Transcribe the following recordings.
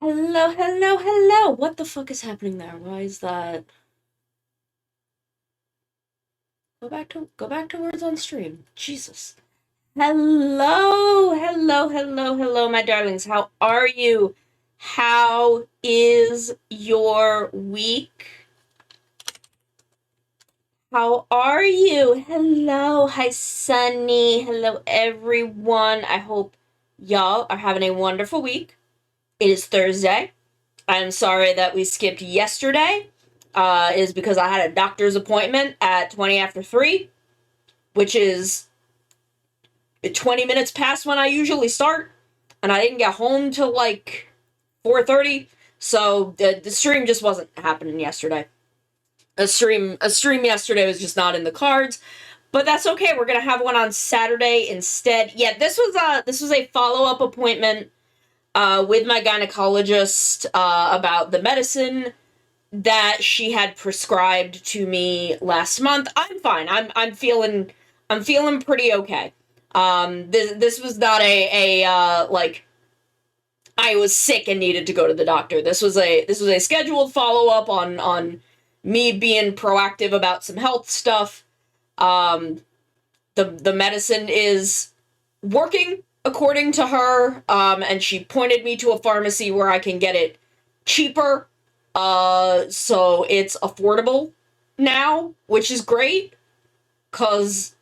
Hello, hello, hello. What the fuck is happening there? Why is that? Go back to words on stream. Jesus. Hello, hello, hello, hello, my darlings. How are you? How is your week? How are you? Hello, hi Sunny. Hello everyone. I hope y'all are having a wonderful week. It is Thursday. I'm sorry that we skipped yesterday. Is because I had a doctor's appointment at 20 after 3, which is 20 minutes past when I usually start, and I didn't get home till like 4:30, so the stream just wasn't happening yesterday. A stream yesterday was just not in the cards, but that's okay. We're gonna have one on Saturday instead. Yeah, this was a follow-up appointment with my gynecologist about the medicine that she had prescribed to me last month. I'm fine. I'm feeling pretty okay. This was not a like I was sick and needed to go to the doctor. This was a scheduled follow up on me being proactive about some health stuff. Um, the medicine is working according to her, and she pointed me to a pharmacy where I can get it cheaper. So it's affordable now, which is great, cause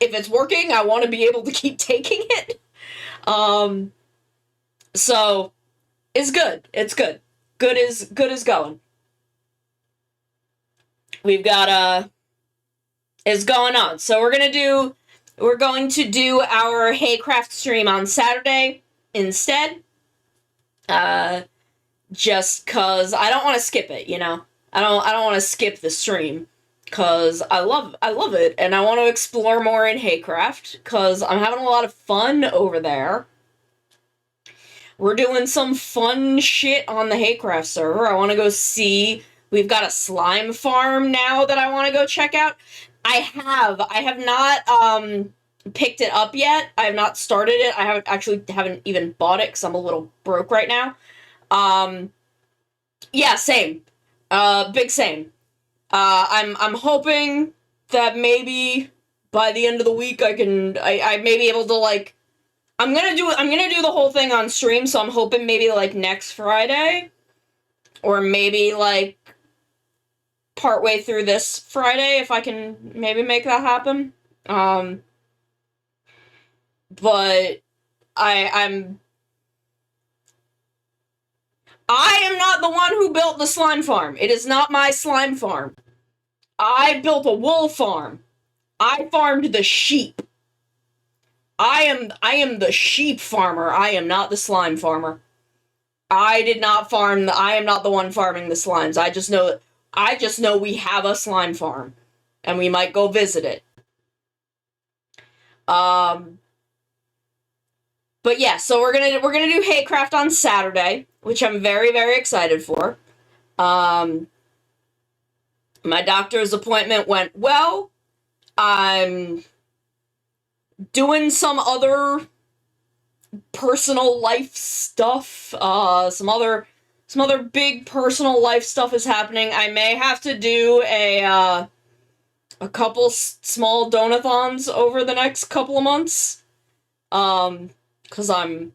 if it's working, I want to be able to keep taking it. Um, so it's good. It's good. Good is going. We've got is going on. So we're going to do our Haycraft stream on Saturday instead. Uh, just cause I don't want to skip it, you know? I don't want to skip the stream. Cause I love it, and I want to explore more in Haycraft, cause I'm having a lot of fun over there. We're doing some fun shit on the Haycraft server. I want to go see. We've got a slime farm now that I want to go check out. I have not picked it up yet. I have not started it. I haven't even bought it because I'm a little broke right now. Um, yeah, same. Big same. I'm hoping that maybe by the end of the week I may be able to like I'm gonna do the whole thing on stream, so I'm hoping maybe like next Friday, or maybe like partway through this Friday if I can maybe make that happen. Um, but I I'm I am not the one who built the slime farm. It is not my slime farm. I built a wool farm. I farmed the sheep. I am the sheep farmer. I am not the slime farmer. I did not farm I am not the one farming the slimes. I just know we have a slime farm and we might go visit it. Um but yeah, so we're gonna do Haycraft on Saturday, which I'm very, very excited for. Um my doctor's appointment went well. I'm doing some other personal life stuff. Some other big personal life stuff is happening. I may have to do a couple small donathons over the next couple of months. Cause I'm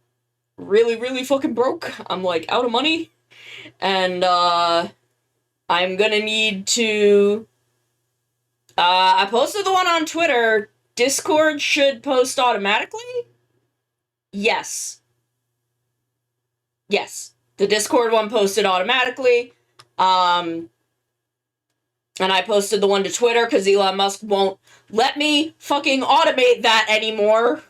really, really fucking broke. I'm like out of money, and I'm gonna need to. I posted the one on Twitter. Discord should post automatically. Yes. Yes. The Discord one posted automatically. Um, and I posted the one to Twitter because Elon Musk won't let me fucking automate that anymore.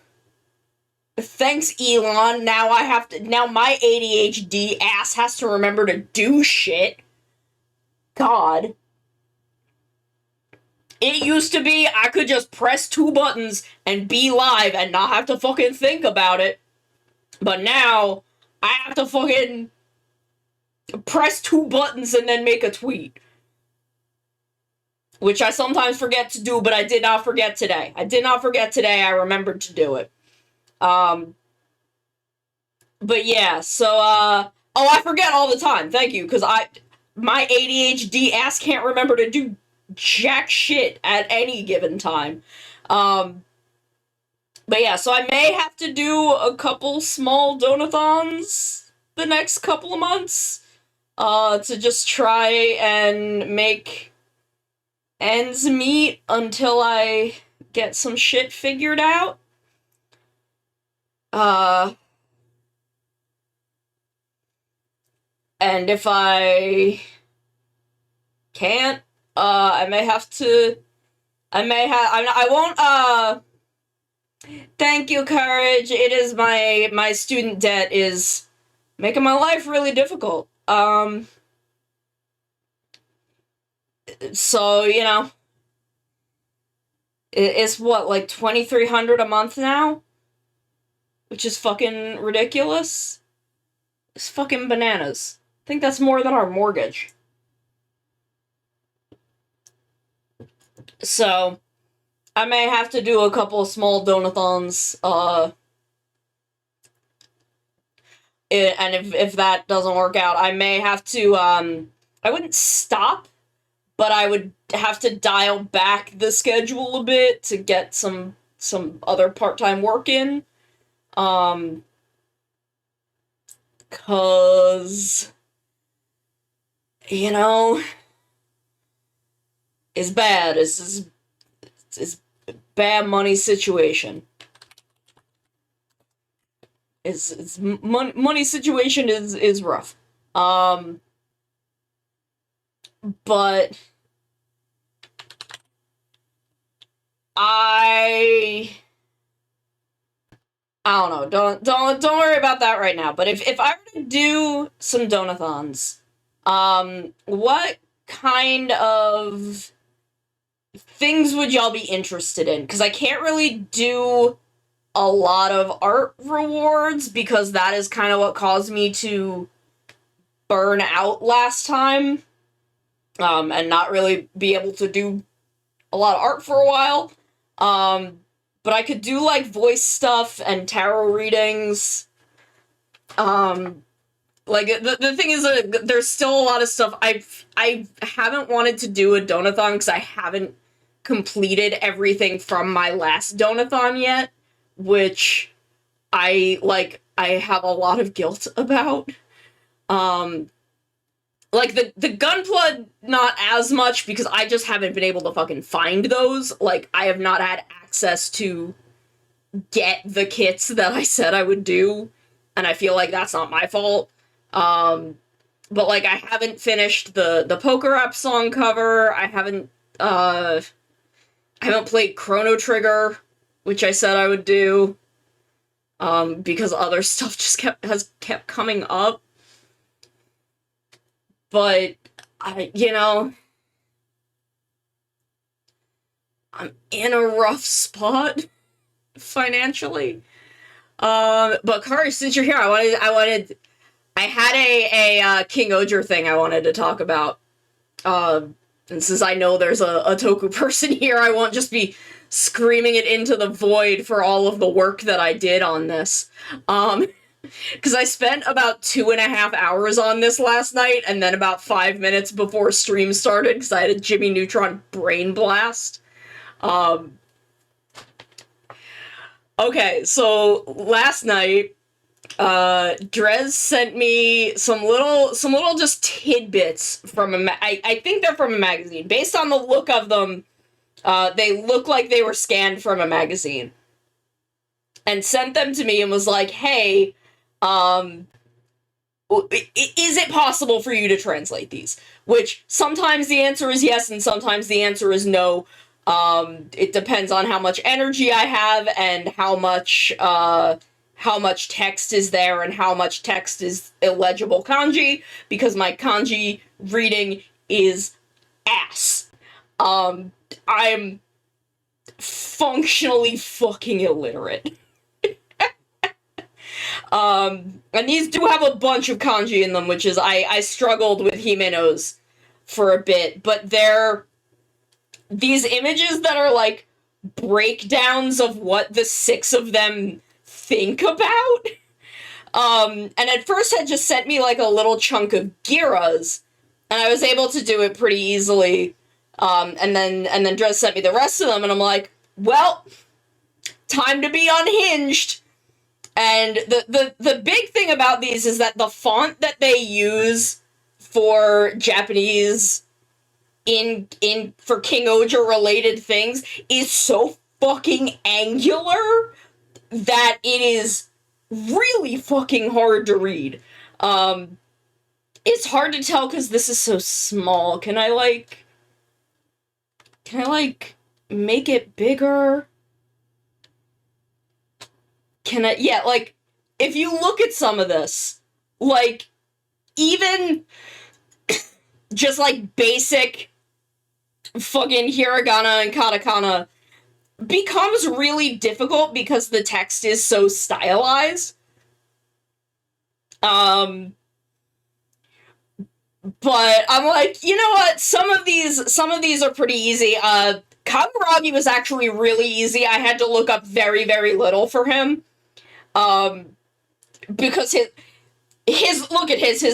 Thanks, Elon. Now my ADHD ass has to remember to do shit. God. It used to be I could just press 2 buttons and be live and not have to fucking think about it. But now, I have to fucking press 2 buttons and then make a tweet. Which I sometimes forget to do, but I did not forget today. I remembered to do it. Um, But yeah, so oh, I forget all the time. Thank you, because my ADHD ass can't remember to do jack shit at any given time. Um, but yeah, so I may have to do a couple small donathons the next couple of months, to just try and make ends meet until I get some shit figured out. Uh, and if I can't, I may have to. I won't. Thank you, courage. It is my student debt is making my life really difficult. So it's what, like 2,300 a month now, which is fucking ridiculous. It's fucking bananas. I think that's more than our mortgage. So I may have to do a couple of small donathons, and if that doesn't work out, I may have to, I wouldn't stop, but I would have to dial back the schedule a bit to get some other part-time work in, cause, it's bad. It's bad money situation. It's money situation is rough. But I don't know. Don't worry about that right now. But if I were to do some donathons, what kind of things would y'all be interested in? Because I can't really do a lot of art rewards because that is kind of what caused me to burn out last time, and not really be able to do a lot of art for a while. But I could do like voice stuff and tarot readings. Like the thing is that there's still a lot of stuff I haven't wanted to do a donathon because I haven't completed everything from my last donathon yet, which I have a lot of guilt about. Like the gunpla, not as much because I just haven't been able to fucking find those. Like I have not had access to get the kits that I said I would do, and I feel like that's not my fault. But like I haven't finished the Poker App song cover. I haven't played Chrono Trigger, which I said I would do. Because other stuff just kept coming up. But I'm in a rough spot financially. But Kari, since you're here, I had a King Oger thing I wanted to talk about. And since I know there's a Toku person here, I won't just be screaming it into the void for all of the work that I did on this. Because I spent about 2.5 hours on this last night, and then about 5 minutes before stream started, because I had a Jimmy Neutron brain blast. Okay, so last night, Drez sent me some little just tidbits from I think they're from a magazine. Based on the look of them, they look like they were scanned from a magazine. And sent them to me and was like, hey, is it possible for you to translate these? Which sometimes the answer is yes, and sometimes the answer is no. It depends on how much energy I have and how much text is there and how much text is illegible kanji, because my kanji reading is ass. I'm functionally fucking illiterate. And these do have a bunch of kanji in them, which is, I struggled with Himeno's for a bit, but they're these images that are like breakdowns of what the 6 of them think about. And at first had just sent me like a little chunk of Gira's, and I was able to do it pretty easily. And then Dres sent me the rest of them, and I'm like, well, time to be unhinged. And the big thing about these is that the font that they use for Japanese for King Oja related things is so fucking angular that it is really fucking hard to read. It's hard to tell because this is so small. Can I make it bigger? Yeah, like, if you look at some of this, like, even just, like, basic fucking hiragana and katakana becomes really difficult because the text is so stylized. But I'm like, you know what? Some of these are pretty easy. Kaguragi was actually really easy. I had to look up very, very little for him. Because his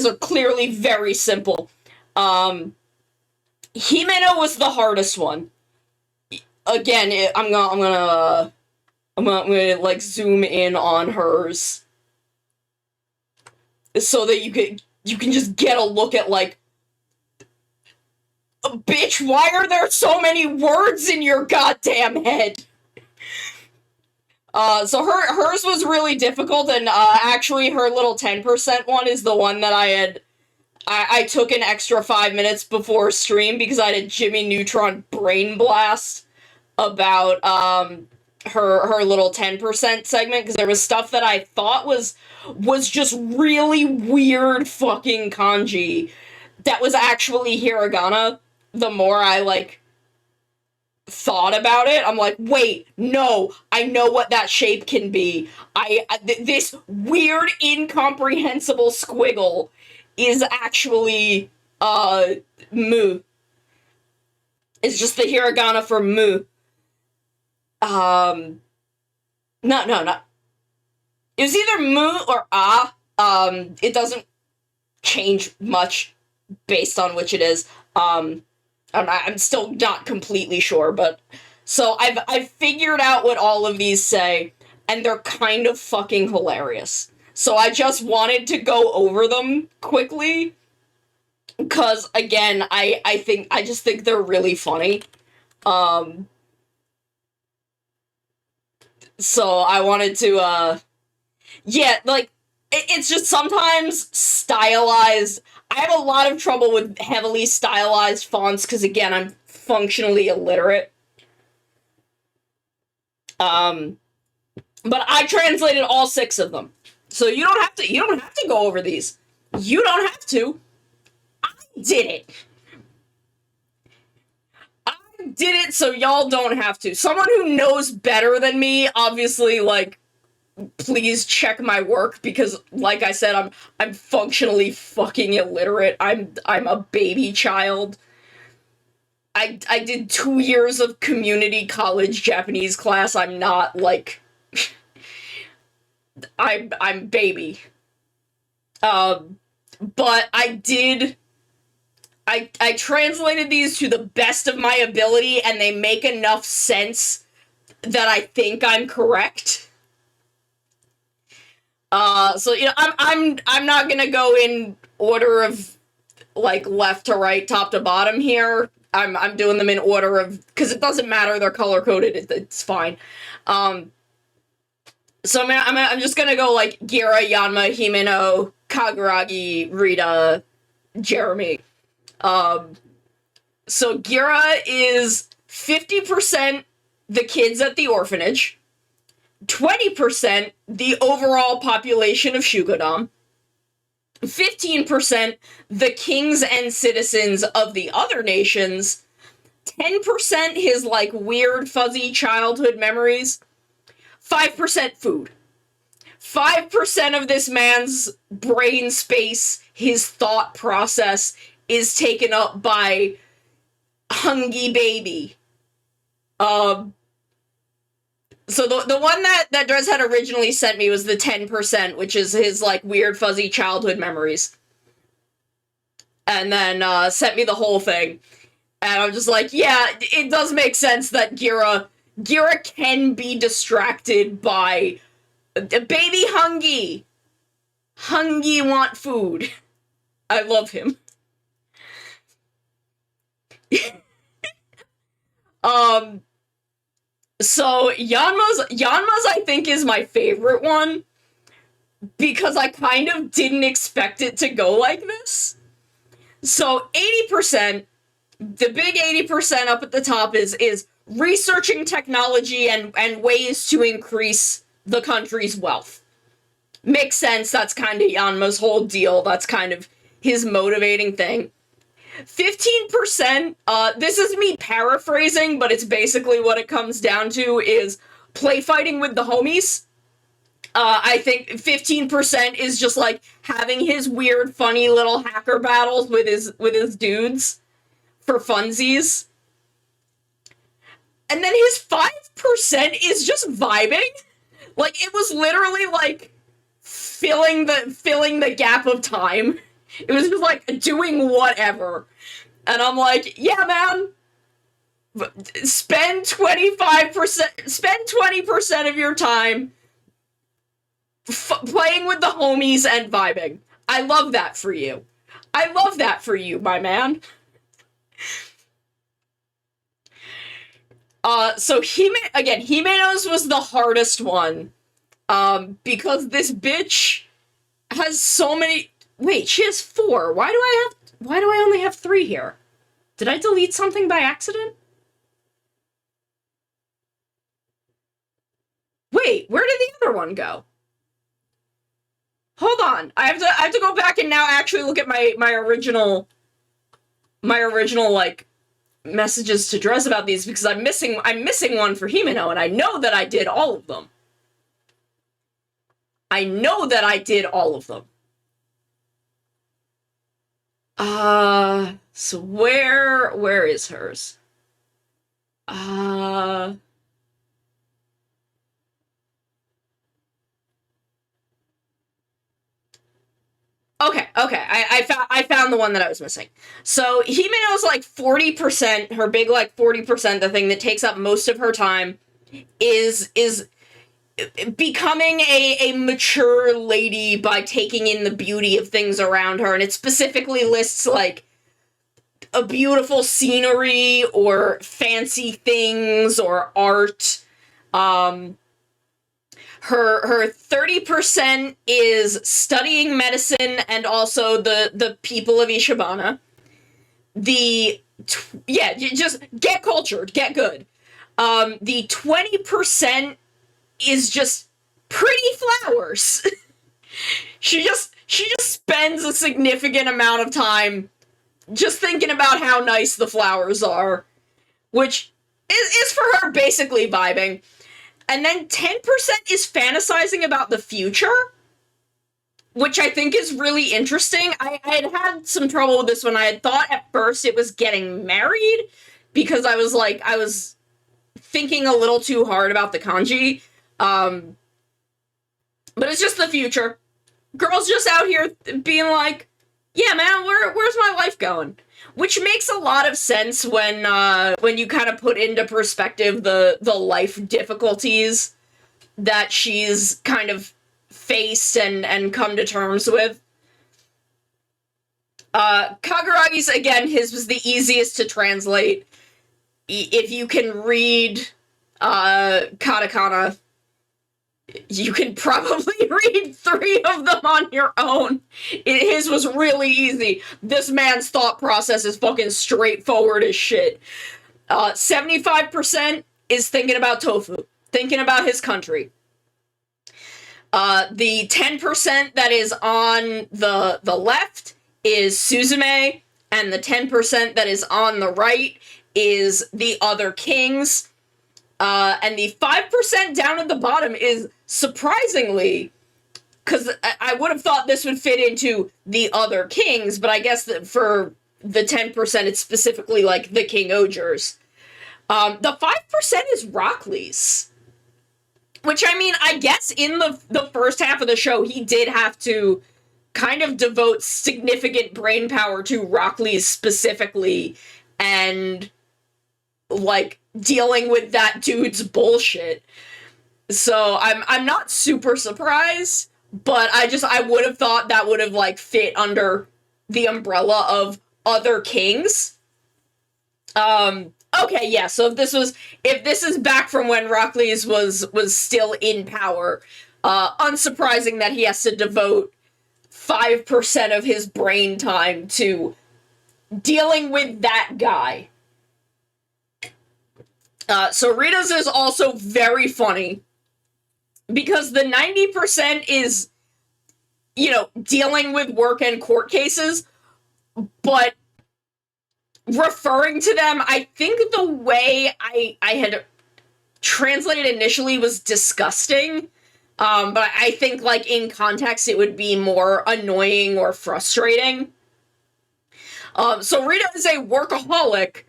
are clearly very simple. Himeno was the hardest one. Again, I'm gonna like zoom in on hers so that you can just get a look at, like, bitch, why are there so many words in your goddamn head? So hers was really difficult, and actually her little 10% one is the one that I took an extra 5 minutes before stream because I had a Jimmy Neutron brain blast about her little 10% segment, because there was stuff that I thought was just really weird fucking kanji that was actually hiragana. The more I, like, thought about it, I'm like, wait, no, I know what that shape can be. This weird, incomprehensible squiggle is actually, mu. It's just the hiragana for mu. No. It was either mu or a. It doesn't change much based on which it is. I'm still not completely sure, but so I've figured out what all of these say, and they're kind of fucking hilarious. So I just wanted to go over them quickly, because again, I just think they're really funny. So I wanted to yeah, like, it's just sometimes stylized. I have a lot of trouble with heavily stylized fonts because, again, I'm functionally illiterate. But I translated all 6 of them. So you don't have to go over these. You don't have to. I did it. I did it so y'all don't have to. Someone who knows better than me, obviously, like, please check my work, because, like I said, I'm functionally fucking illiterate. I'm a baby child. I did 2 years of community college Japanese class. I'm not, like, I'm baby. But I translated these to the best of my ability, and they make enough sense that I think I'm correct. So, you know, I'm not gonna go in order of, like, left to right, top to bottom here. I'm doing them in order of, because it doesn't matter, they're color coded, it's fine. So I'm just gonna go, like, Gira, Yanma, Himeno, Kaguragi, Rita, Jeremy. So Gira is 50% the kids at the orphanage, 20% the overall population of Shugodam, 15% the kings and citizens of the other nations, 10% his, like, weird fuzzy childhood memories, 5% food. 5% of this man's brain space, his thought process, is taken up by Hungry Baby. So the one that Drez had originally sent me was the 10%, which is his, like, weird, fuzzy childhood memories. And then, sent me the whole thing. And I'm just like, yeah, it does make sense that Gira can be distracted by baby Hungy. Hungy want food. I love him. So Yanma's I think is my favorite one because I kind of didn't expect it to go like this. So 80%, the big 80% up at the top is researching technology and ways to increase the country's wealth. Makes sense. That's kind of Yanma's whole deal. That's kind of his motivating thing. 15%, this is me paraphrasing, but it's basically what it comes down to, is play fighting with the homies. I think 15% is just, like, having his weird, funny little hacker battles with his dudes for funsies. And then his 5% is just vibing. Like, it was literally, like, filling the gap of time. It was just, like, doing whatever. And I'm like, yeah, man, spend 20% of your time playing with the homies and vibing. I love that for you. I love that for you, my man. So Himenos was the hardest one. Because this bitch has so many... Wait, she has 4. Why do I only have 3 here? Did I delete something by accident? Wait, where did the other one go? Hold on. I have to go back and now actually look at my original like messages to Drez about these, because I'm missing one for Himeno, and I know that I did all of them. I know that I did all of them. So where is hers? Okay, I found the one that I was missing. So Himeno's like 40%, her big like 40%, the thing that takes up most of her time is becoming a mature lady by taking in the beauty of things around her, and it specifically lists like a beautiful scenery or fancy things or art. Her 30% is studying medicine and also the people of Ishibana. Just get cultured, get good. The 20% is just pretty flowers. she just spends a significant amount of time just thinking about how nice the flowers are, which is for her basically vibing. And then 10% is fantasizing about the future, which I think is really interesting. I had some trouble with this one. I had thought at first it was getting married, because I was thinking a little too hard about the kanji. But it's just the future. Girls just out here being like, yeah, man, where's my life going? Which makes a lot of sense when you kind of put into perspective the life difficulties that she's kind of faced and come to terms with. Kaguragi's, again, his was the easiest to translate. If you can read katakana, you can probably read 3 of them on your own. His was really easy. This man's thought process is fucking straightforward as shit. 75% is thinking about tofu, thinking about his country. The 10% that is on the left is Suzume, and the 10% that is on the right is the other kings. And the 5% down at the bottom is, surprisingly, because I would have thought this would fit into the other kings, but I guess that for the 10%, it's specifically like the King Ogers. The 5% is Rockley's. Which, I mean, I guess in the first half of the show, he did have to kind of devote significant brain power to Rockley's specifically, and, like, dealing with that dude's bullshit. So I'm not super surprised, but I would have thought that would have, like, fit under the umbrella of other kings. Okay, yeah, so if this is back from when Rockley's was still in power, unsurprising that he has to devote 5% of his brain time to dealing with that guy. So Rita's is also very funny, because the 90% is, you know, dealing with work and court cases, but referring to them, I think the way I had translated initially was disgusting, but I think, like, in context it would be more annoying or frustrating. So Rita is a workaholic,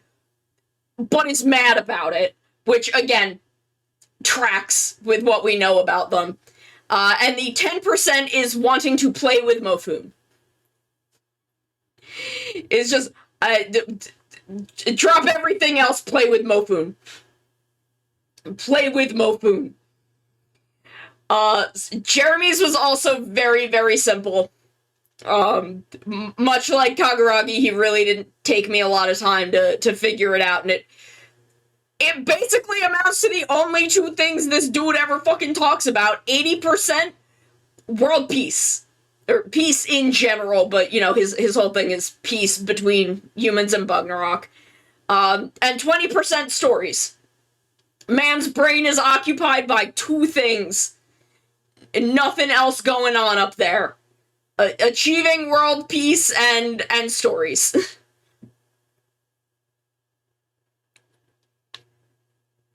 but is mad about it, which, again, tracks with what we know about them. And the 10% is wanting to play with Mofun. It's just, drop everything else, play with Mofun. Play with Mofun. Jeremy's was also very, very simple. Much like Kaguragi, he really didn't take me a lot of time to figure it out, and it basically amounts to the only two things this dude ever fucking talks about. 80% world peace. Or peace in general, but, you know, his whole thing is peace between humans and Bugnarok. And 20% stories. Man's brain is occupied by two things. And nothing else going on up there. Achieving world peace and stories.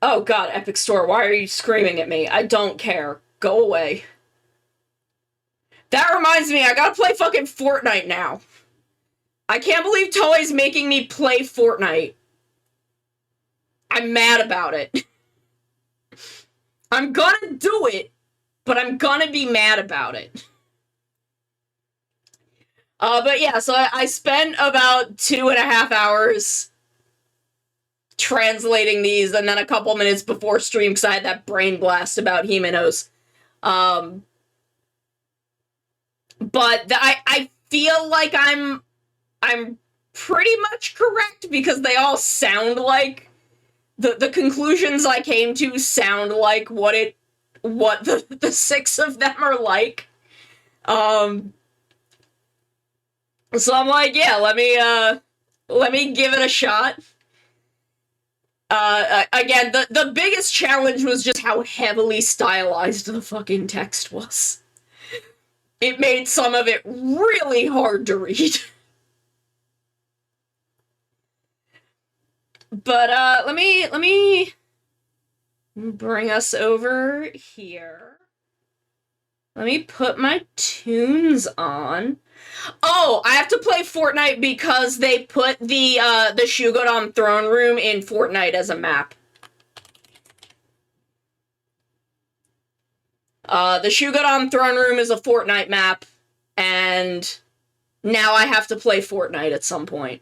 Oh god, Epic Store, why are you screaming at me? I don't care. Go away. That reminds me, I gotta play fucking Fortnite now. I can't believe Toei's making me play Fortnite. I'm mad about it. I'm gonna do it, but I'm gonna be mad about it. But yeah, so I spent about 2.5 hours translating these, and then a couple minutes before stream, because I had that brain blast about Himenos. But I feel like I'm pretty much correct, because they all sound like the conclusions I came to sound like what the 6 of them are like. So I'm like, yeah, let me give it a shot. Again, the biggest challenge was just how heavily stylized the fucking text was. It made some of it really hard to read. But, let me bring us over here. Let me put my tunes on. Oh, I have to play Fortnite because they put the Shugodon throne room in Fortnite as a map. The Shugodon throne room is a Fortnite map, and now I have to play Fortnite at some point.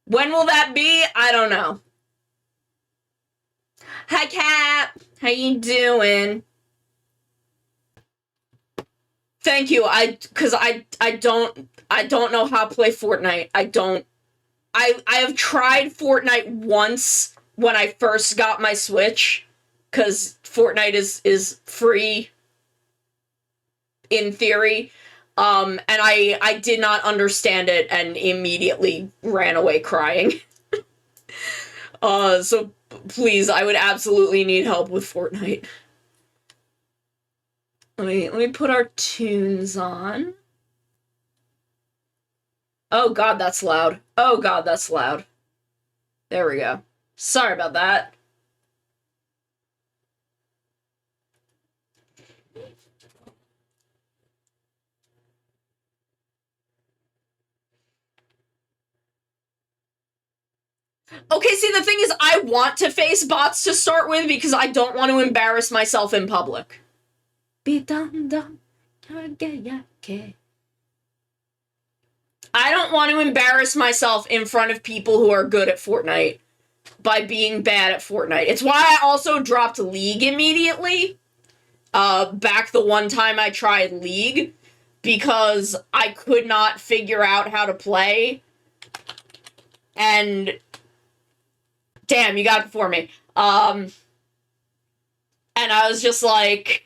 When will that be? I don't know. Hi, Cat. How you doing? Thank you. I don't know how to play Fortnite. I have tried Fortnite once when I first got my Switch, because Fortnite is free in theory. And I did not understand it and immediately ran away crying. So please, I would absolutely need help with Fortnite. Let me put our tunes on. Oh god, that's loud. Oh god, that's loud. There we go. Sorry about that. Okay, see, the thing is, I want to face bots to start with because I don't want to embarrass myself in public. I don't want to embarrass myself in front of people who are good at Fortnite by being bad at Fortnite. It's why I also dropped League immediately. Back the one time I tried League, because I could not figure out how to play. And damn, you got it before me. And I was just like,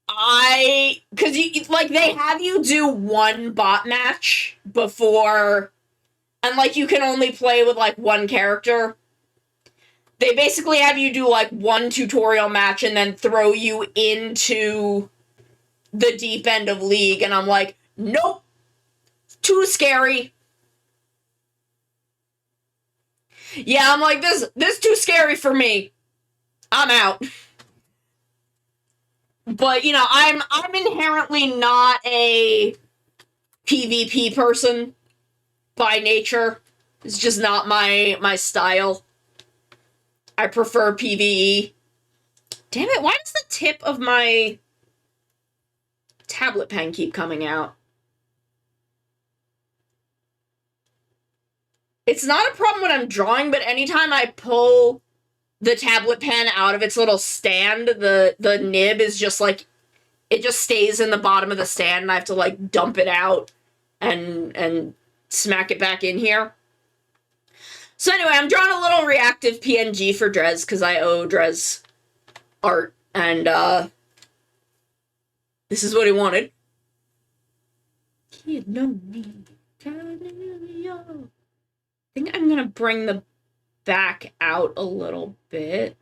because like they have you do one bot match before, and like you can only play with like one character. They basically have you do like one tutorial match and then throw you into the deep end of League, and I'm like, nope, too scary. Yeah, I'm like, this too scary for me. I'm out. But you know, I'm inherently not a PvP person by nature. It's just not my style. I prefer PvE. Damn it, why does the tip of my tablet pen keep coming out? It's not a problem when I'm drawing, but anytime I pull the tablet pen out of its little stand, the nib is just like, it just stays in the bottom of the stand, and I have to like dump it out and smack it back in here. So anyway, I'm drawing a little reactive PNG for Drez because I owe Drez art, and this is what he wanted. You know me, I think I'm gonna bring the back out a little bit.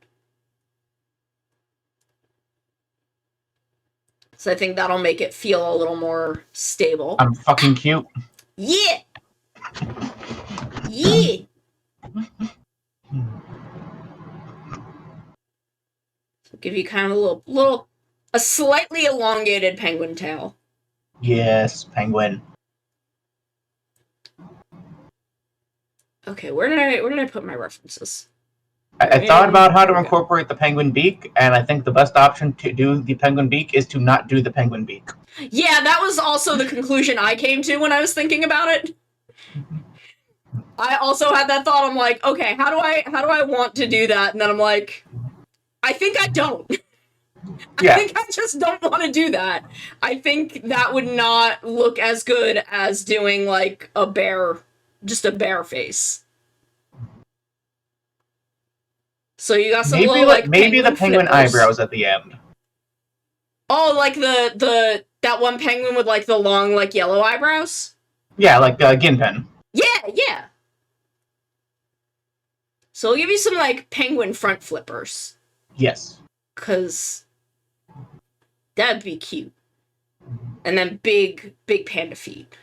So I think that'll make it feel a little more stable. I'm fucking cute. Yeah! Yeah! So give you kind of a a slightly elongated penguin tail. Yes, penguin. Okay, where did I put my references? I thought about how to incorporate the penguin beak, and I think the best option to do the penguin beak is to not do the penguin beak. Yeah, that was also the conclusion I came to when I was thinking about it. I also had that thought. I'm like, okay, how do I want to do that? And then I'm like, I think I don't. I think I just don't want to do that. I think that would not look as good as doing like a bear, just a bear face. So you got some maybe little like maybe the penguin flippers. eyebrows at the end. Oh, like the that one penguin with like the long like yellow eyebrows? Yeah, like Ginpen. Yeah. So we'll give you some like penguin front flippers. Yes. Cause that'd be cute. And then big panda feet.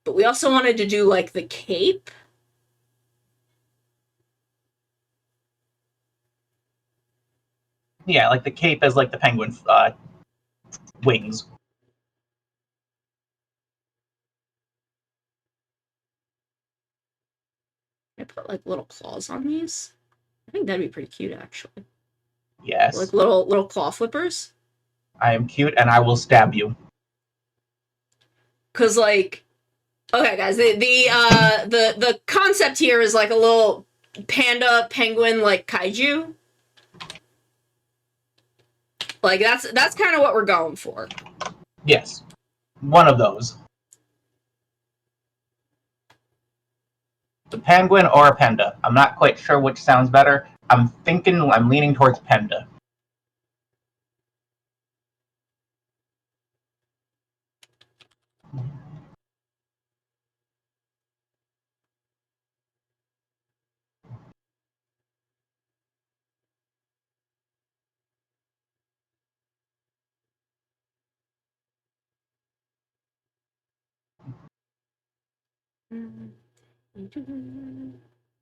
But we also wanted to do like the cape. Yeah, like the cape as like the penguin wings. I put like little claws on these. I think that'd be pretty cute actually. Yes. Like little claw flippers. I am cute and I will stab you. Cause like, okay guys, the concept here is like a little panda penguin like kaiju. Like that's kind of what we're going for. Yes. One of those. The penguin or a panda. I'm not quite sure which sounds better. I'm leaning towards panda.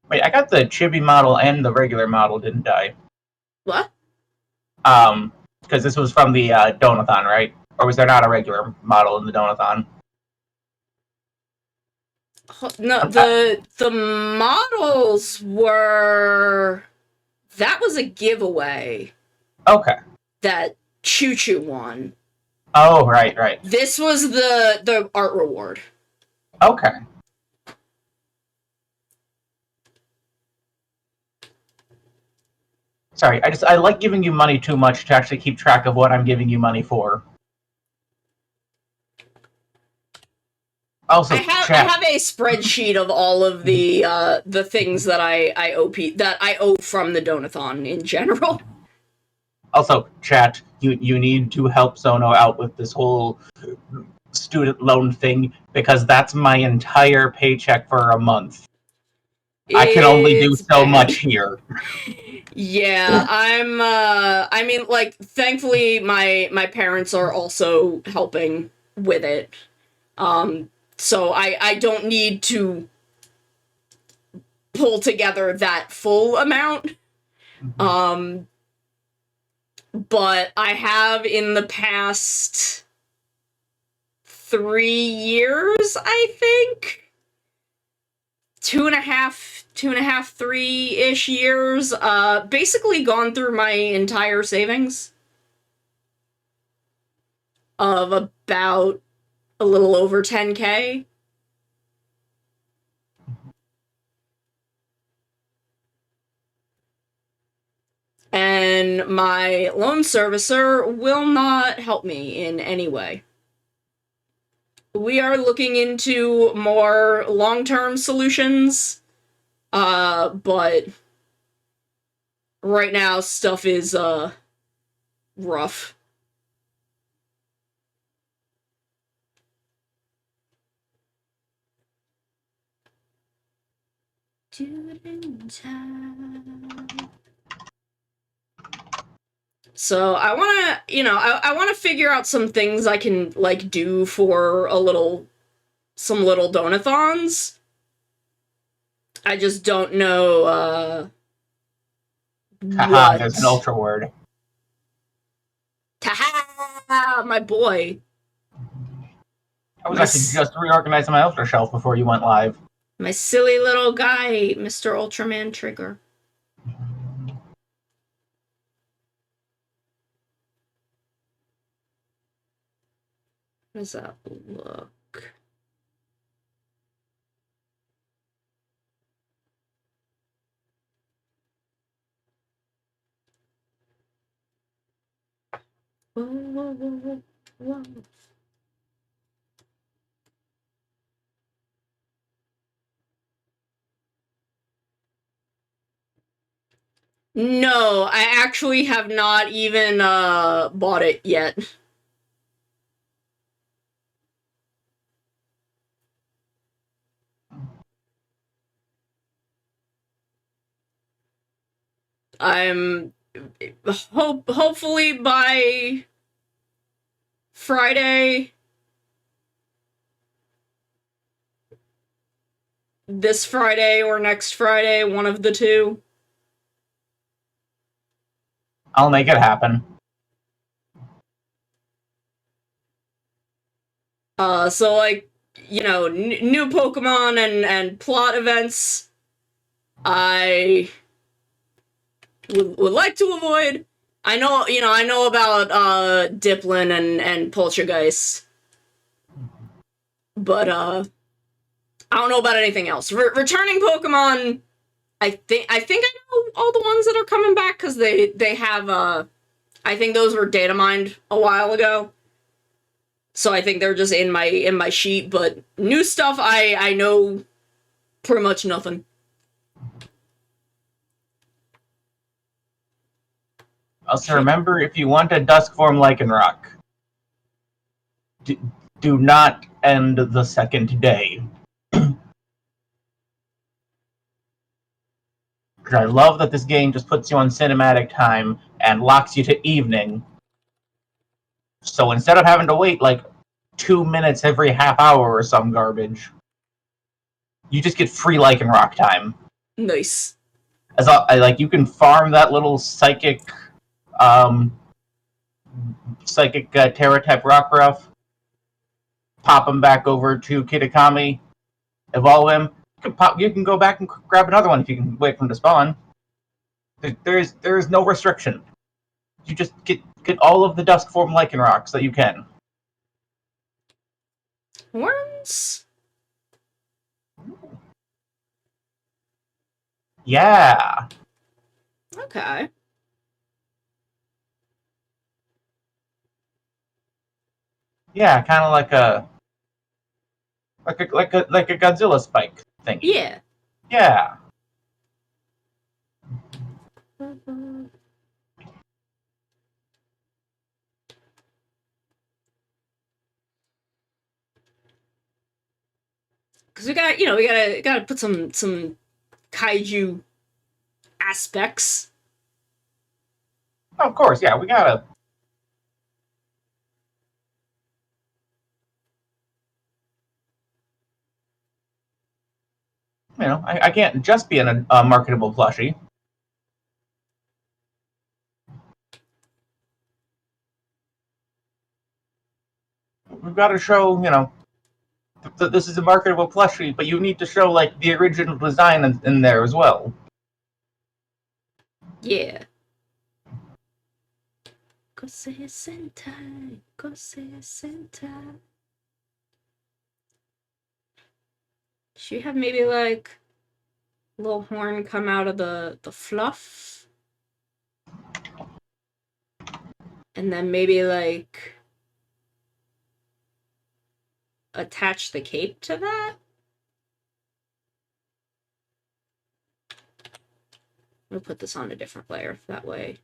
Wait, I got the chibi model and the regular model, didn't I? What? Because this was from the Donathon, right? Or was there not a regular model in the Donathon? No, the models were, that was a giveaway Okay. that Choo Choo won. Oh, right. This was the art reward. Okay. Sorry, I like giving you money too much to actually keep track of what I'm giving you money for. Also, I have a spreadsheet of all of the things that I owe from the Donathon in general. Also, chat, you need to help Zono out with this whole student loan thing, because that's my entire paycheck for a month. I can only do It's so bad. much here. Yeah, I mean, like, thankfully my parents are also helping with it. So I don't need to pull together that full amount. But I have in the past 3 years, I think. 2.5, 3-ish years, basically gone through my entire savings of about a little over 10K. And my loan servicer will not help me in any way. We are looking into more long-term solutions, but right now stuff is rough. So I want to, I want to figure out some things I can like do for some little donathons. I just don't know Haha, there's an what. ultra word. Taha, my boy. I was actually just reorganizing my ultra shelf before you went live. My silly little guy, Mr. Ultraman Trigger. How does that look? Whoa. No, I actually have not even bought it yet. I'm hopefully by Friday, this Friday or next Friday, one of the two. I'll make it happen. So like, new Pokemon and plot events, I would like to avoid. I know about Diplin and Poltergeist, but I don't know about anything else. Returning Pokemon, I think I know all the ones that are coming back because they have I think those were data mined a while ago. So I think they're just in my sheet, but new stuff I know pretty much nothing. Also, remember, if you want a dusk form Lycanroc, do not end the second day. Because I love that this game just puts you on cinematic time and locks you to evening. So instead of having to wait like 2 minutes every half hour or some garbage, you just get free Lycanroc time. Nice. Like you can farm that little psychic Psychic Terra type rock ruff, pop him back over to Kitakami, evolve him. You can go back and grab another one if you can wait for him to spawn. There is no restriction. You just get all of the dusk form Lycanrocs that you can. Horns? Yeah. Okay. Yeah, kind of like a Godzilla spike thingy. Yeah. Yeah. Because we gotta put some kaiju aspects. Of course, yeah, we gotta. I can't just be in a marketable plushie. We've got to show, that this is a marketable plushie, but you need to show like the original design in there as well. Yeah. Kosei Sentai, Kosei Sentai. Should we have maybe like a little horn come out of the fluff? And then maybe like attach the cape to that? We'll put this on a different layer that way.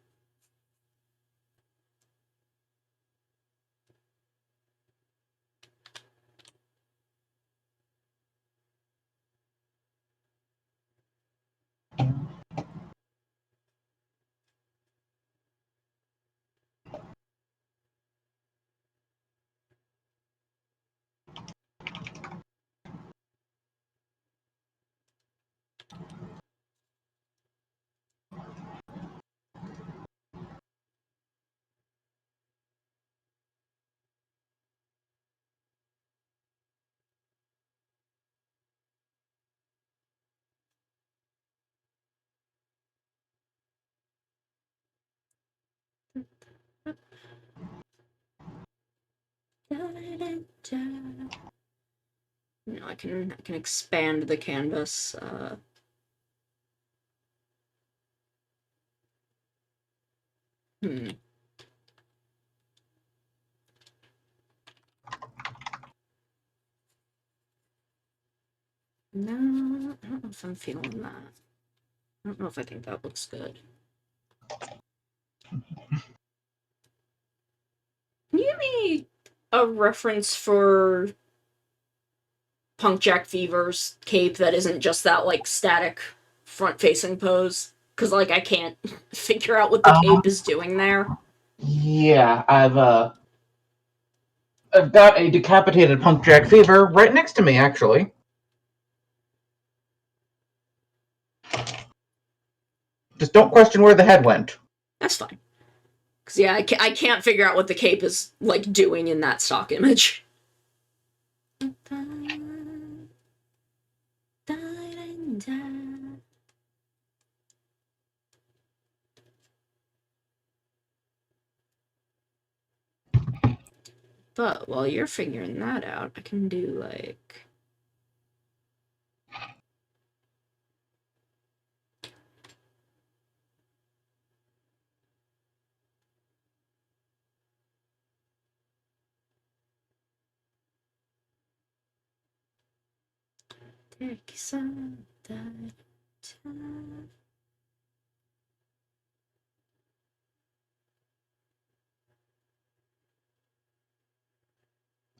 I can expand the canvas. Hmm. No, I don't know if I'm feeling that. I don't know if I think that looks good. Can you give me a reference for Punk Jack Fever's cape that isn't just that like static front facing pose? Because like I can't figure out what the cape is doing there. Yeah, I've got a decapitated Punk Jack Fever right next to me, actually. Just don't question where the head went. That's fine. Because yeah, I can't figure out what the cape is like doing in that stock image. But while you're figuring that out, I can do like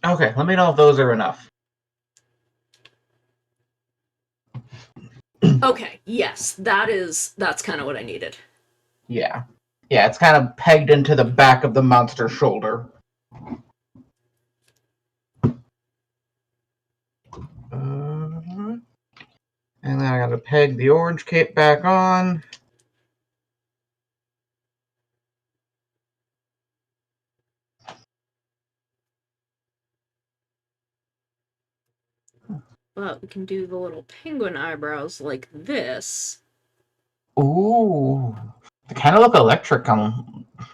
Okay, let me know if those are enough. okay, yes, that's kind of what I needed. Yeah. Yeah, it's kind of pegged into the back of the monster's shoulder. And then I gotta peg the orange cape back on. But we can do the little penguin eyebrows like this. Ooh. They kind of look electric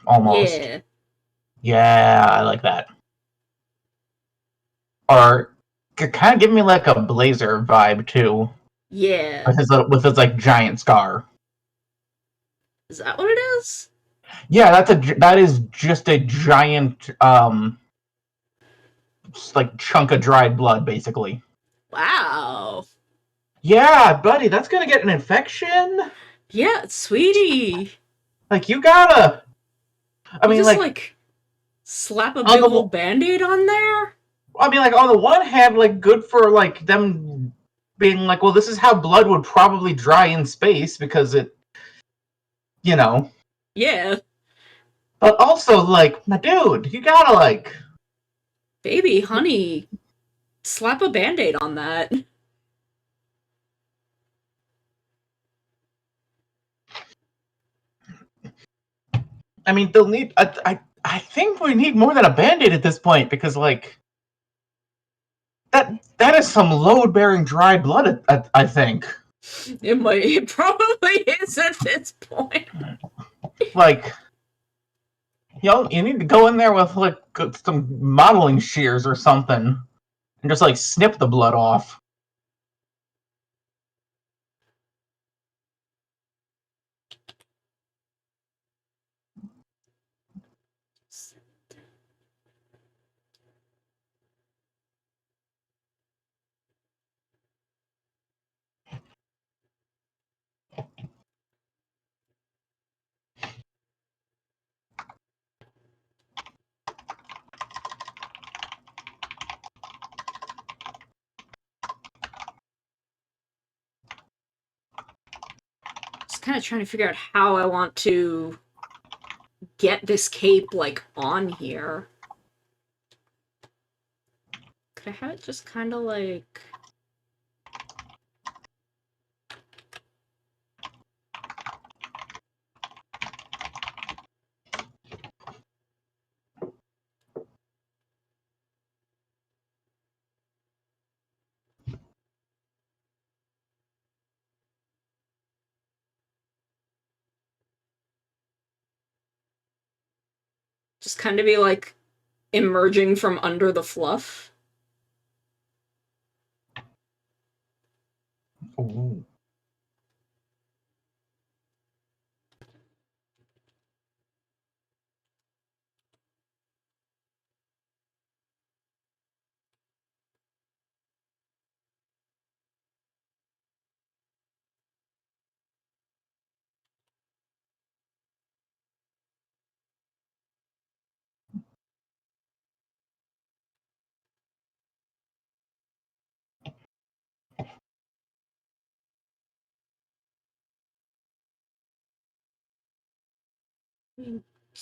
almost. Yeah. Yeah, I like that. Or kind of give me like a Blazer vibe too, Yeah. with his like giant scar. Is that what it is? Yeah, that is just a giant like chunk of dried blood, basically. Wow. Yeah, buddy, that's gonna get an infection. Yeah, sweetie. Like you gotta. I You mean, just, like like, slap a on big the old band-aid on there? I mean, like on the one hand, like good for like them being like, well, this is how blood would probably dry in space because it, you know. Yeah. But also, like, my dude, you gotta like. Baby, honey, slap a band-aid on that. I mean, they'll need. I think we need more than a band-aid at this point because like that is some load-bearing dry blood. I think. It probably is at this point. Like, you need to go in there with like some modeling shears or something and just like snip the blood off. Just kind of trying to figure out how I want to get this cape, like, on here. Could I have it just kind of like... Just kind of be, like, emerging from under the fluff? Ooh.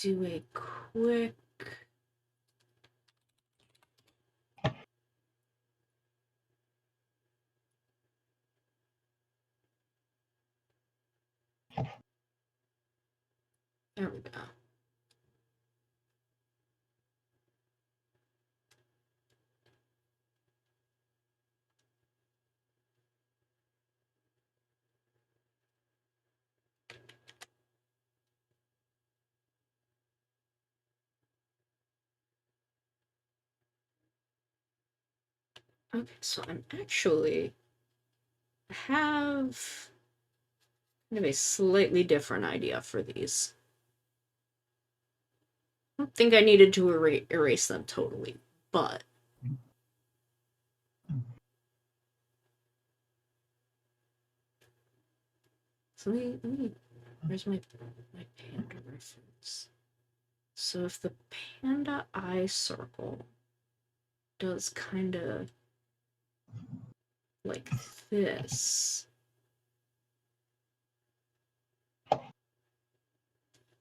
Do a quick... There we go. Okay, so I'm actually have kind of a slightly different idea for these. I don't think I needed to erase them totally, but... So where's my panda reference? So if the panda eye circle does kind of like this,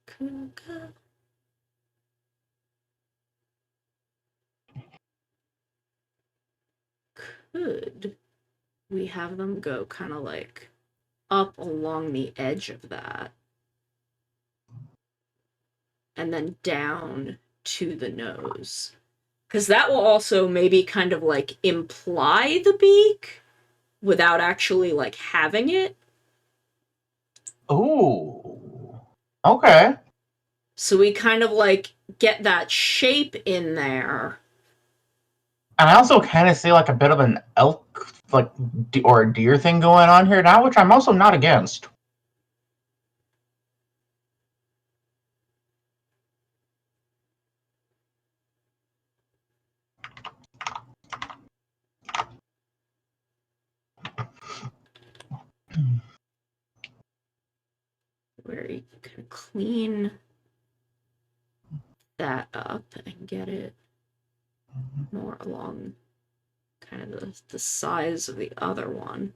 could we have them go kind of like up along the edge of that and then down to the nose? Because that will also maybe kind of like imply the beak. without actually, like, having it. Ooh. Okay. So we kind of, like, get that shape in there. And I also kind of see like a bit of an elk, like, or a deer thing going on here now, which I'm also not against. Where you can clean that up and get it more along kind of the size of the other one.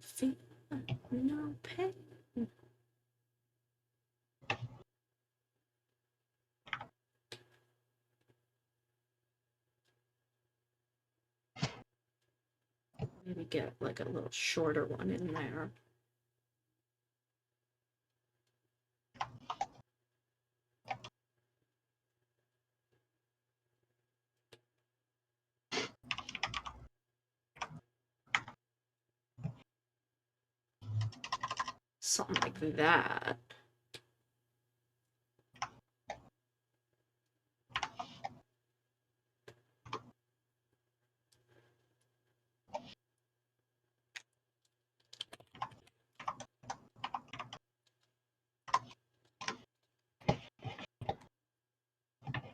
Feel no pain. Maybe get like a little shorter one in there. Something like that.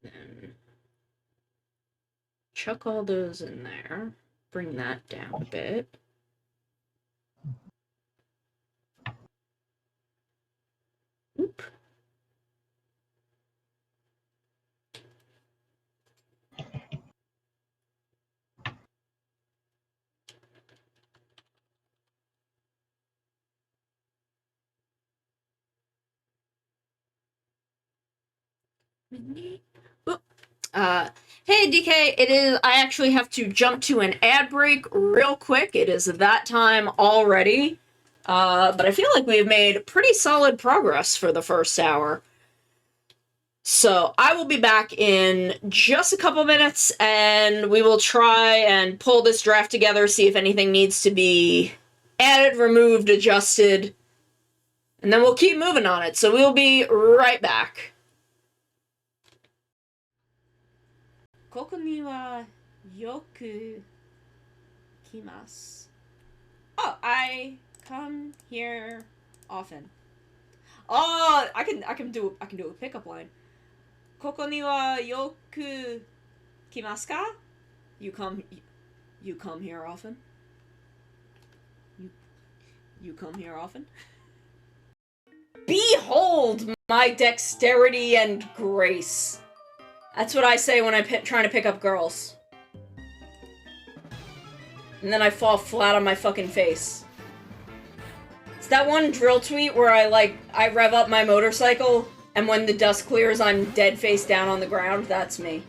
Then chuck all those in there. Bring that down a bit. Oop. Oop. Hey DK, it is. I actually have to jump to an ad break real quick. It is that time already. But I feel like we've made pretty solid progress for the first hour. So I will be back in just a couple minutes and we will try and pull this draft together, see if anything needs to be added, removed, adjusted, and then we'll keep moving on it. So we'll be right back. Koko ni wa yoku kimasu. Oh, I come here often. Oh, I can do a pickup line. Koko ni wa yoku kimasu ka? You come here often? You come here often? Behold my dexterity and grace. That's what I say when I'm trying to pick up girls. And then I fall flat on my fucking face. It's that one drill tweet where I rev up my motorcycle, and when the dust clears, I'm dead face down on the ground. That's me.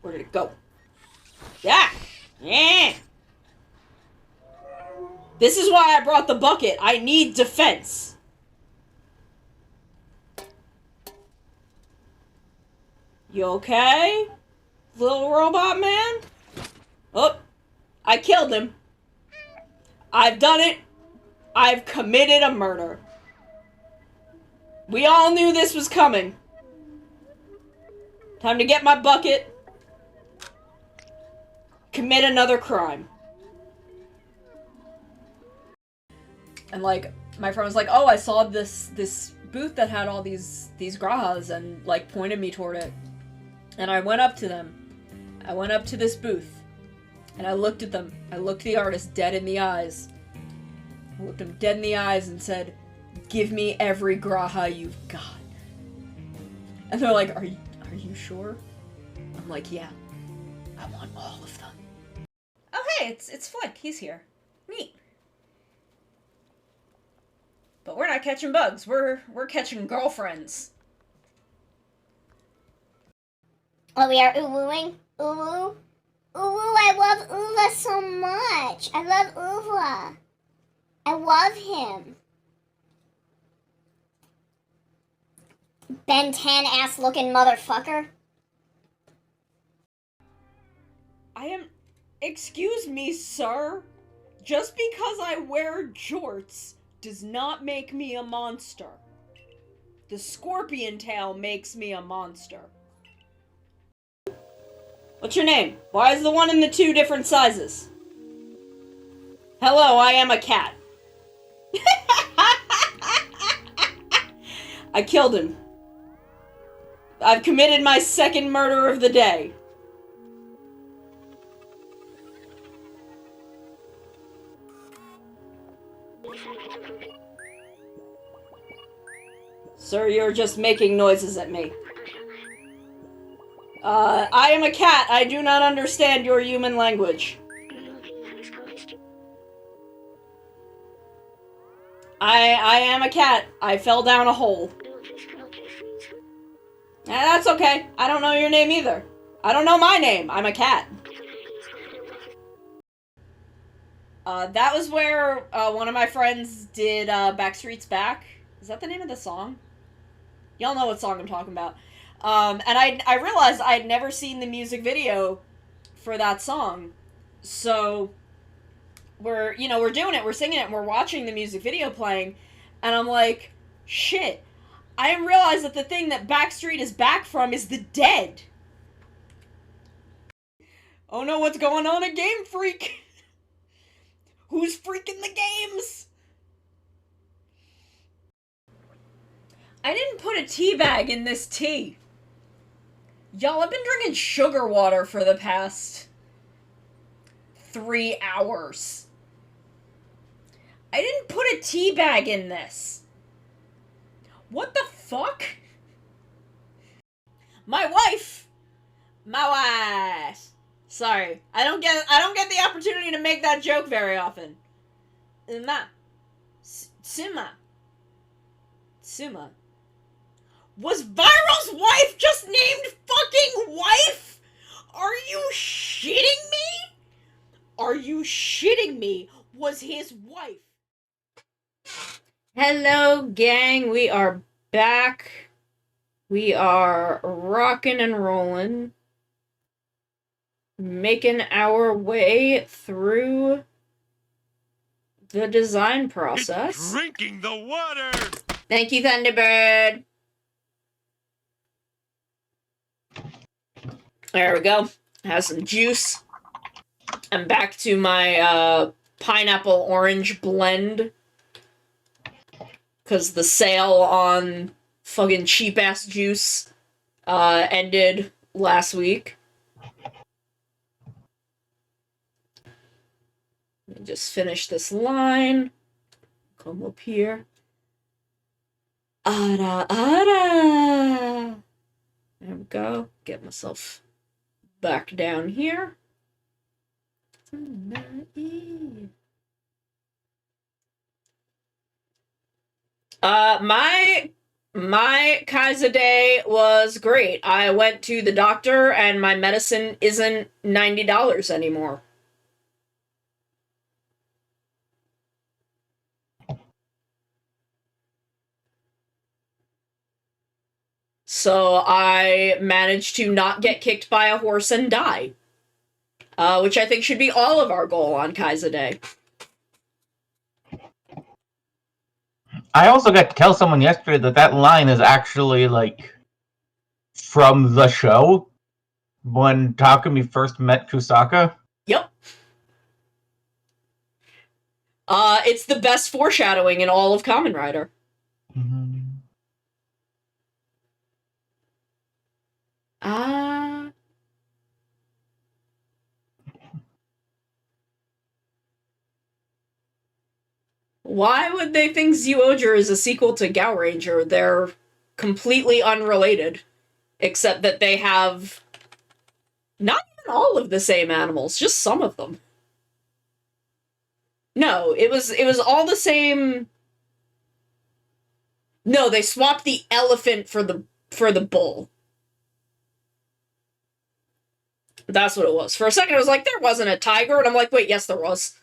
Where did it go? Yeah! Yeah! This is why I brought the bucket. I need defense. You okay? Little robot man? Oh, I killed him. I've done it. I've committed a murder. We all knew this was coming. Time to get my bucket. Commit another crime. And like, my friend was like, oh, I saw this booth that had all these grahas, and like pointed me toward it. And I went up to them. I went up to this booth. And I looked at them. I looked the artist dead in the eyes. I looked him dead in the eyes and said, give me every graha you've got. And they're like, are you sure? I'm like, yeah. I want all of them. Oh hey, it's Flick. He's here. Neat. But we're not catching bugs. We're catching girlfriends. Oh, we are uwooing? Uwoo? Uwoo, I love Uva so much. I love Uva. I love him. Ben 10 ass looking motherfucker. Excuse me, sir. Just because I wear jorts does not make me a monster. The scorpion tail makes me a monster. What's your name? Why is the one and the two different sizes? Hello, I am a cat. I killed him. I've committed my second murder of the day. Sir, you're just making noises at me. I am a cat. I do not understand your human language. I am a cat. I fell down a hole. That's okay. I don't know your name either. I don't know my name. I'm a cat. That was where one of my friends did Backstreet's Back. Is that the name of the song? Y'all know what song I'm talking about. And I realized I'd never seen the music video for that song. So we're doing it, we're singing it, and we're watching the music video playing, and I'm like, shit, I didn't realize that the thing that Backstreet is back from is the Dead. Oh no, what's going on at Game Freak? Who's freaking the games? I didn't put a tea bag in this tea. Y'all, I've been drinking sugar water for the past 3 hours. I didn't put a tea bag in this. What the fuck? My wife. Sorry, I don't get the opportunity to make that joke very often. Suma. Was Viral's wife just named fucking wife? Are you shitting me? Are you shitting me? Was his wife? Hello, gang. We are back. We are rocking and rolling. Making our way through the design process. It's drinking the water! Thank you, Thunderbird. There we go. Has some juice. I'm back to my pineapple orange blend. Because the sale on fucking cheap ass juice ended last week. Let me just finish this line. Come up here. Ara ara. There we go. Get myself back down here. My Kaiser Day was great. I went to the doctor and my medicine isn't $90 anymore. So I managed to not get kicked by a horse and die. Which I think should be all of our goal on Kaiser Day. I also got to tell someone yesterday that line is actually, like, from the show, when Takumi first met Kusaka. Yep. It's the best foreshadowing in all of Kamen Rider. Mm-hmm. Why would they think Zyuohger is a sequel to Gao Ranger? They're completely unrelated. Except that they have not even all of the same animals, just some of them. No, it was all the same. No, they swapped the elephant for the bull. That's what it was. For a second, I was like, there wasn't a tiger, and I'm like, wait, yes, there was.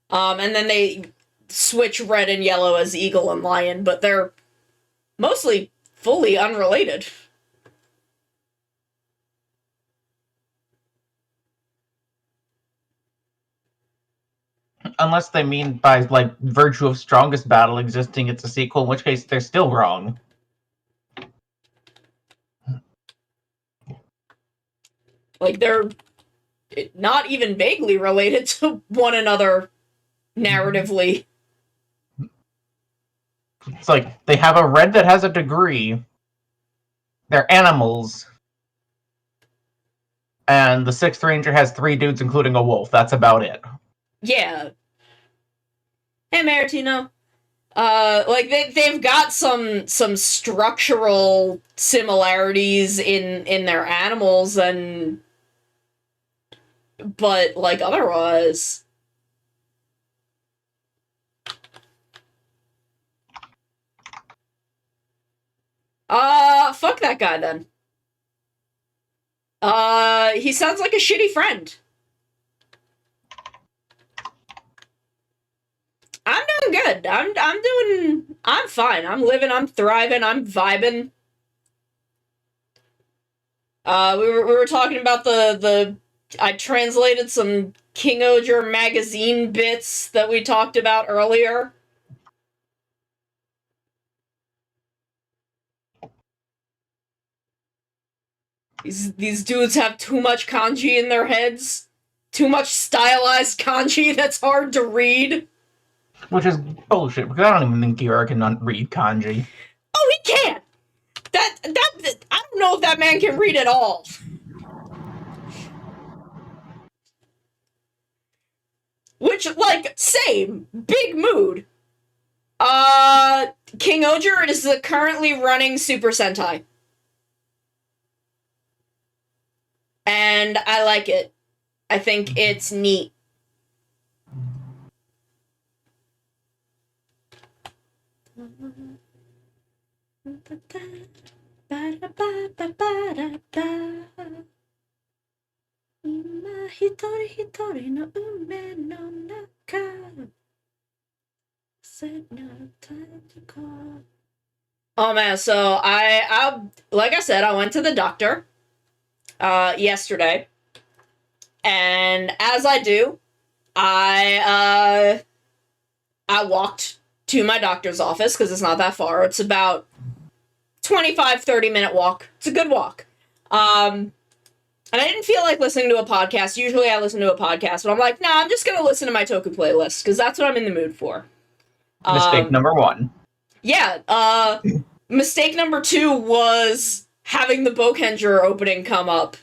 And then they switch red and yellow as eagle and lion, but they're mostly fully unrelated. Unless they mean by, like, virtue of strongest battle existing, it's a sequel, in which case they're still wrong. Like, they're not even vaguely related to one another narratively. It's like, they have a red that has a degree. They're animals. And the 6th Ranger has 3 dudes, including a wolf. That's about it. Yeah. Hey, Maritino. Like they've got some structural similarities in their animals, and but like otherwise, fuck that guy then. He sounds like a shitty friend. I'm doing good. I'm fine. I'm living, I'm thriving, I'm vibing. We were talking about the I translated some King Oger magazine bits that we talked about earlier. These dudes have too much kanji in their heads. Too much stylized kanji that's hard to read. Which is bullshit, because I don't even think Kira can read kanji. Oh, he can't! That I don't know if that man can read at all. Which, like, same. Big mood. King Oger is currently running Super Sentai. And I like it. I think it's neat. Oh man, so I like I said, I went to the doctor yesterday. And as I do, I walked to my doctor's office because it's not that far. It's about 25-30 minute walk. It's a good walk. And I didn't feel like listening to a podcast. Usually I listen to a podcast, but I'm like, nah, I'm just going to listen to my Toku playlist because that's what I'm in the mood for. Mistake number 1. Yeah, mistake number 2 was having the Bokenger opening come up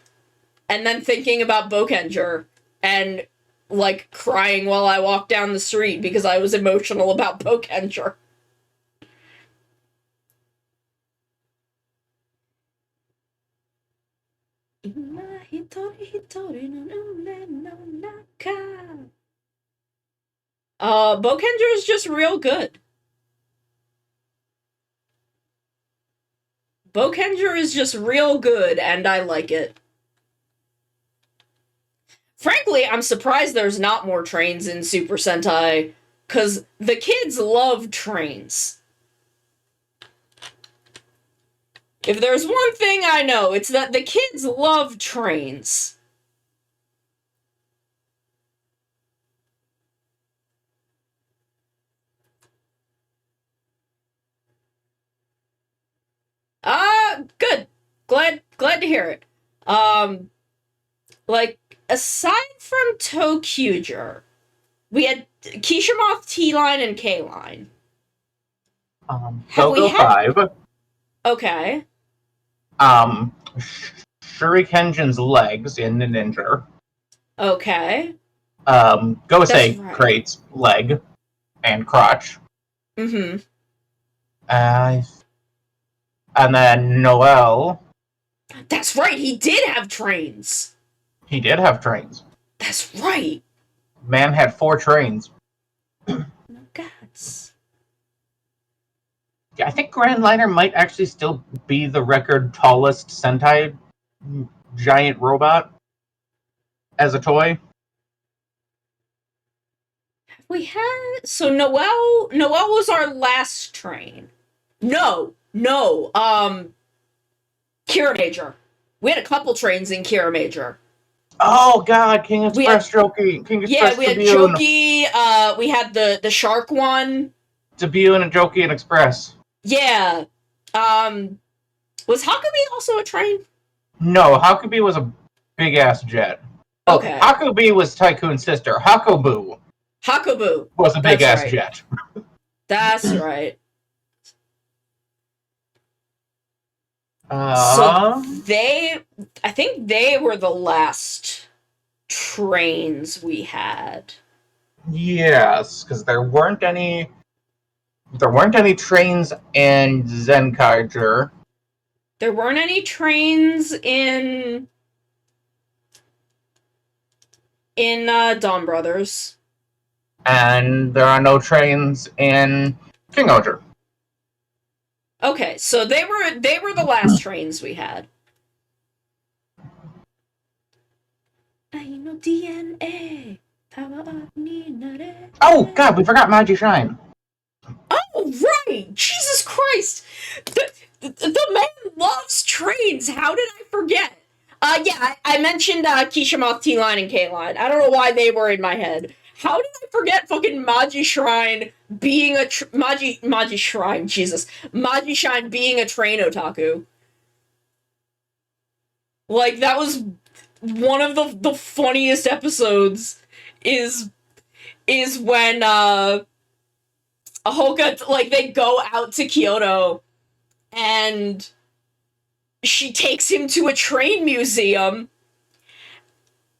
and then thinking about Bokenger and, like, crying while I walked down the street because I was emotional about Bokenger. Bokenger is just real good. Bokenger is just real good, and I like it. Frankly, I'm surprised there's not more trains in Super Sentai, because the kids love trains. If there's one thing I know, it's that the kids love trains. Good. Glad to hear it. Like, aside from Tokuger, we had Kishimoth T-Line and K-Line. Go 5. Okay. Shurikenjin's legs in the ninja. Okay. Gosei right. Crate's leg and crotch. Mm-hmm. And then Noel. That's right, he did have trains. He did have trains. That's right. Man had 4 trains. No gods. Yeah, I think Grand Liner might actually still be the record tallest Sentai giant robot. as a toy? We had Noelle was our last train. No. Kira Major. We had a couple trains in Kira Major. Oh god, King Express Jokey. King Express we had Tribune. Jokey, we had the shark one. Tribune and Jokey and Express. Yeah. Was Huckabee also a train? No, Huckabee was a big ass jet. Okay. Huckabee was Tycoon's sister. Huckaboo was a big ass jet. That's right. So I think they were the last trains we had. Yes, because there weren't any trains in Zenkaiger. There weren't any trains in Dawn Brothers. And there are no trains in King Oger. Okay, so they were the last trains we had. I know DNA. Oh god, we forgot Magi Shine. Oh right! Jesus Christ! The man loves trains. How did I forget? Yeah, I mentioned Keisha Moth, T-Line, and K-Line. I don't know why they were in my head. How did I forget fucking Magi Shrine being a Magi Shrine? Jesus, Magi Shine being a train otaku. Like that was one of the funniest episodes. Is when Ahoka, like, they go out to Kyoto and she takes him to a train museum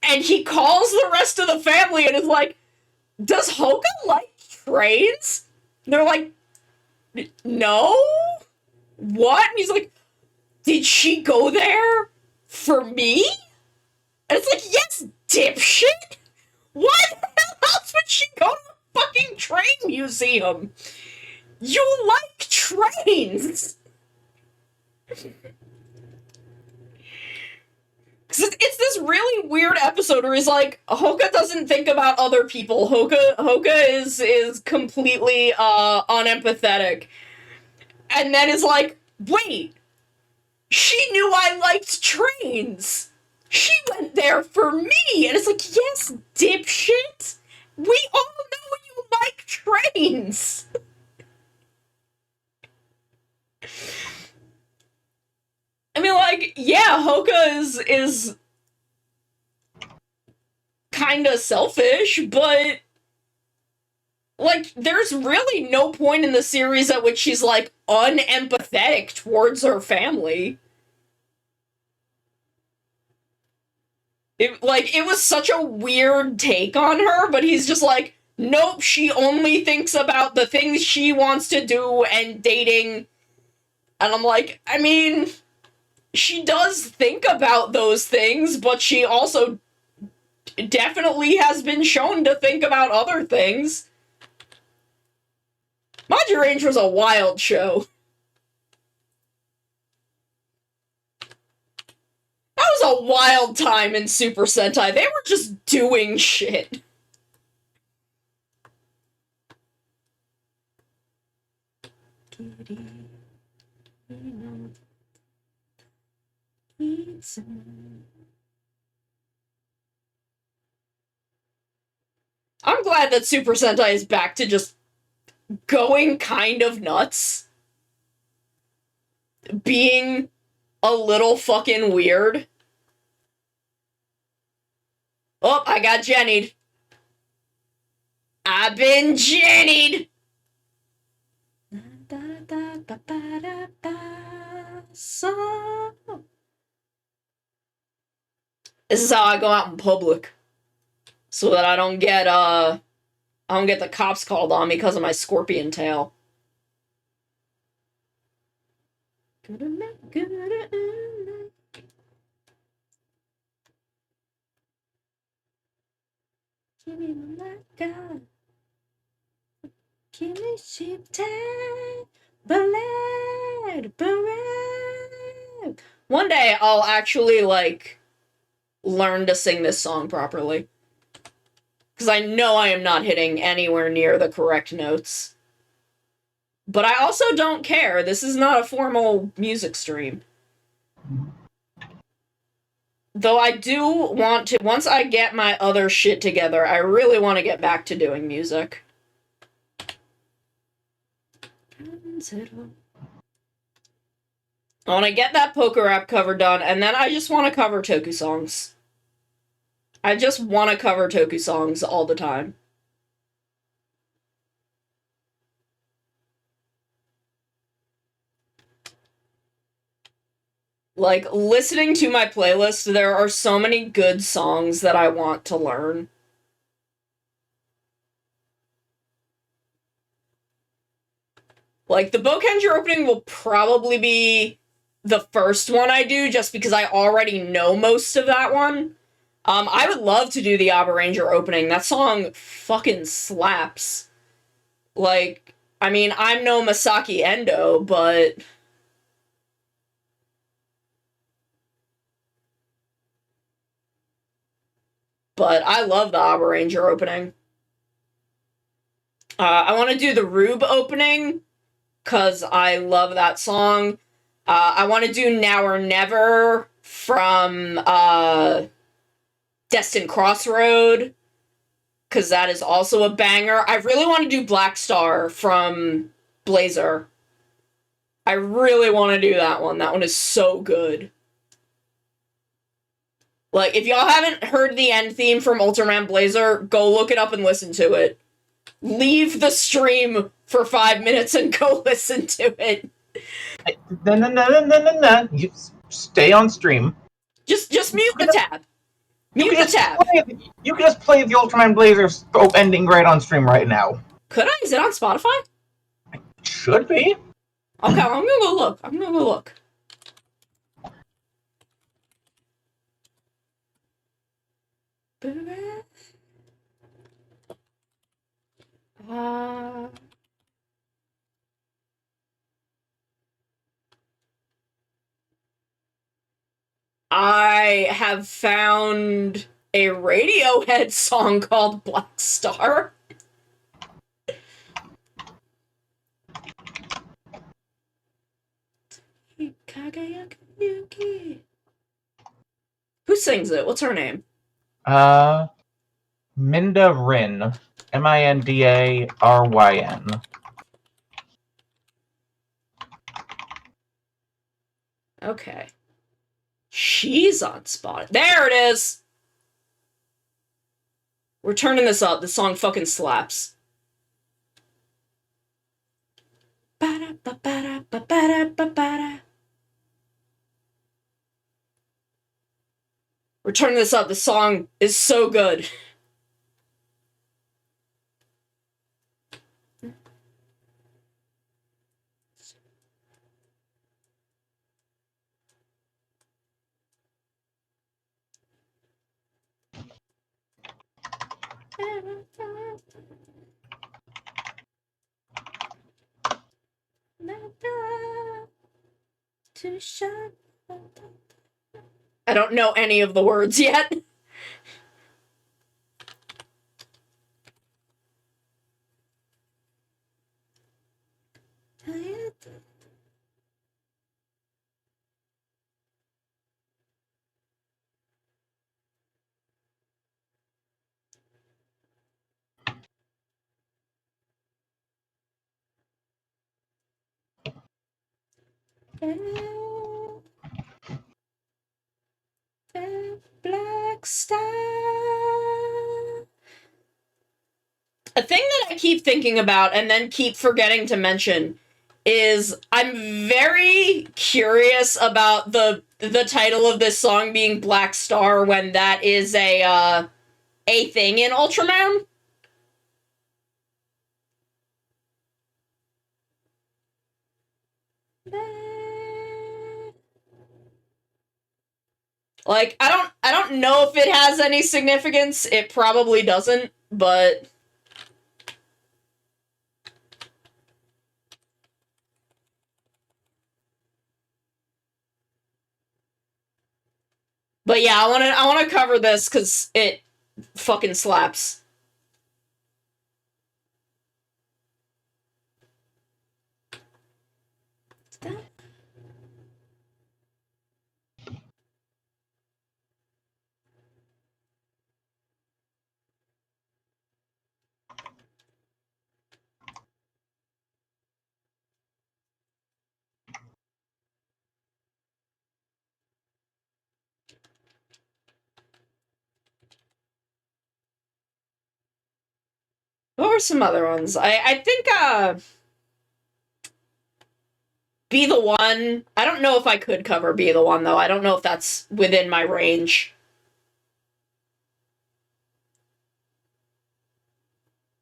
and he calls the rest of the family and is like, does Hoka like trains? And they're like, no? What? And he's like, did she go there for me? And it's like, yes, dipshit! Why the hell else would she go to a fucking train museum? You like trains! It's this really weird episode where he's like, Hoka doesn't think about other people. Hoka is completely unempathetic. And then is like, wait, she knew I liked trains. She went there for me. And it's like, yes, dipshit. We all know you like trains. I mean, like, yeah, Hoka is kind of selfish, but like, there's really no point in the series at which she's like unempathetic towards her family. It was such a weird take on her, but he's just like, nope, she only thinks about the things she wants to do and dating. And I'm like, I mean, she does think about those things, but she also definitely has been shown to think about other things. Magi Range was a wild show. That was a wild time in Super Sentai. They were just doing shit. I'm glad that Super Sentai is back to just going kind of nuts. Being a little fucking weird. Oh, I got Jennied. I've been Jennied! This is how I go out in public. So that I don't get the cops called on me because of my scorpion tail. One day I'll actually, like, learn to sing this song properly. Because I know I am not hitting anywhere near the correct notes. But I also don't care. This is not a formal music stream. Though I do want to, once I get my other shit together, I really want to get back to doing music. I want to get that poker app cover done, and then I just want to cover Toku songs. I just want to cover Toku songs all the time. Like, listening to my playlist, there are so many good songs that I want to learn. Like, the Bokenger opening will probably be the first one I do, just because I already know most of that one. I would love to do the Abba Ranger opening. That song fucking slaps. Like, I mean, I'm no Masaki Endo, but... But I love the Abba Ranger opening. I want to do the Rube opening, because I love that song. I want to do Now or Never from Destined Crossroad, because that is also a banger. I really want to do Black Star from Blazer. I really want to do that one. That one is so good. Like, if y'all haven't heard the end theme from Ultraman Blazer, go look it up and listen to it. Leave the stream for 5 minutes and go listen to it. No. You stay on stream. Just mute the tab. Mute the tab. You can just play the Ultraman Blazer ending right on stream right now. Could I? Is it on Spotify? Should be. Okay, I'm gonna go look. I'm gonna go look. I have found a Radiohead song called Black Star. Who sings it? What's her name? Minda Rin. Mindaryn. Okay. She's on Spotify. There it is! We're turning this up. This song fucking slaps. We're turning this up. This song is so good. I don't know any of the words yet. Black Star. A thing that I keep thinking about and then keep forgetting to mention is I'm very curious about the title of this song being Black Star when that is a thing in Ultraman. Like, I don't know if it has any significance. It probably doesn't, but But yeah, I wanna cover this because it fucking slaps. What were some other ones? I think Be the One. I don't know if I could cover Be the One though. I don't know if that's within my range.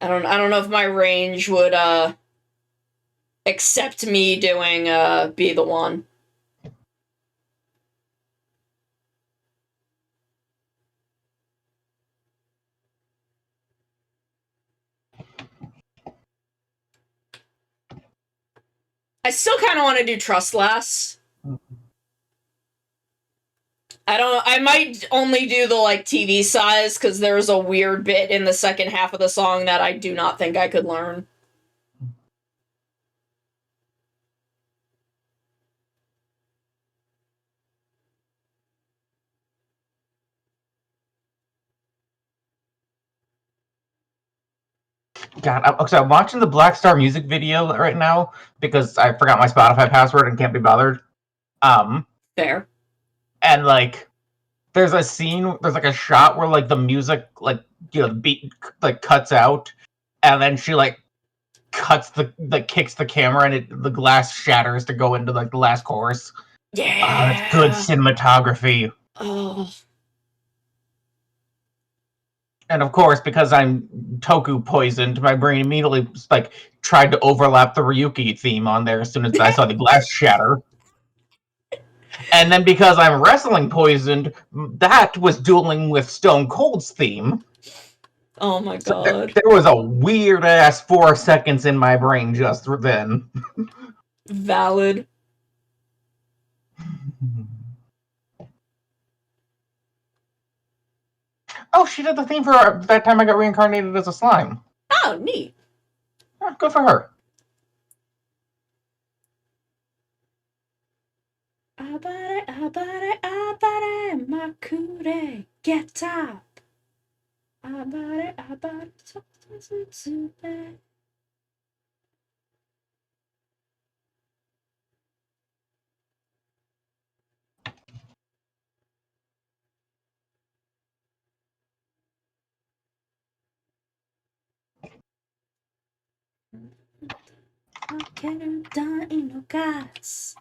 I don't know if my range would accept me doing Be the One. I still kind of want to do Trust Less. I might only do the like TV size because there's a weird bit in the second half of the song that I do not think I could learn. God, I'm watching the Black Star music video right now because I forgot my Spotify password and can't be bothered. Fair. And like, there's a scene, there's like a shot where like the music, like the beat like cuts out, and then she like kicks the camera and the glass shatters to go into like the last chorus. Yeah. It's good cinematography. Oh. And of course, because I'm Toku poisoned, my brain immediately like tried to overlap the Ryuki theme on there as soon as I saw the glass shatter. And then because I'm wrestling poisoned, that was dueling with Stone Cold's theme. Oh my So god. there was a weird ass 4 seconds in my brain just then. Valid. Oh, she did the theme for that time I got reincarnated as a slime. Oh, neat. Oh, good for her. Abare, abare, abare, makure, get up. Abare, abare, tsube. Akeruda no gas.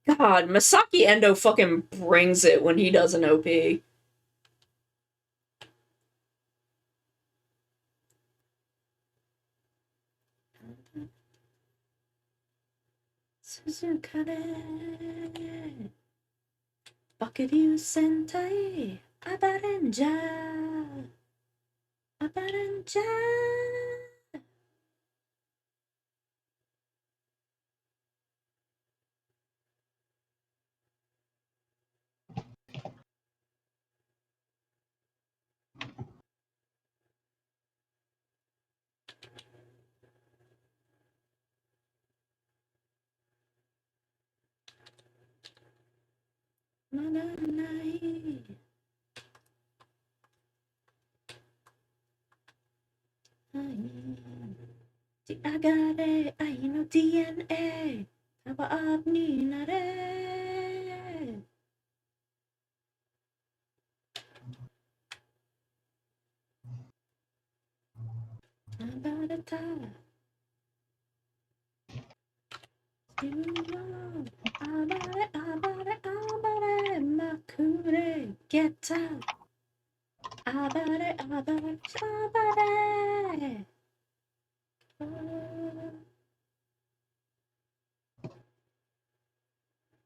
God, Masaki Endo fucking brings it when he does an OP. Suzukare Bakuryu Sentai Abarenja Abarenja Mananai Agare Ai no DNA Taba Abni Nare Abarata Abare Abare Abare Makure Get out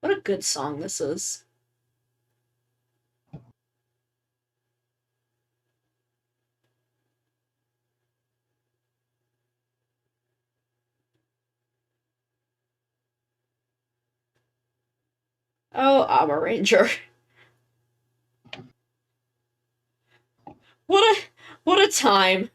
What a good song this is. Oh, I'm a ranger. What a time.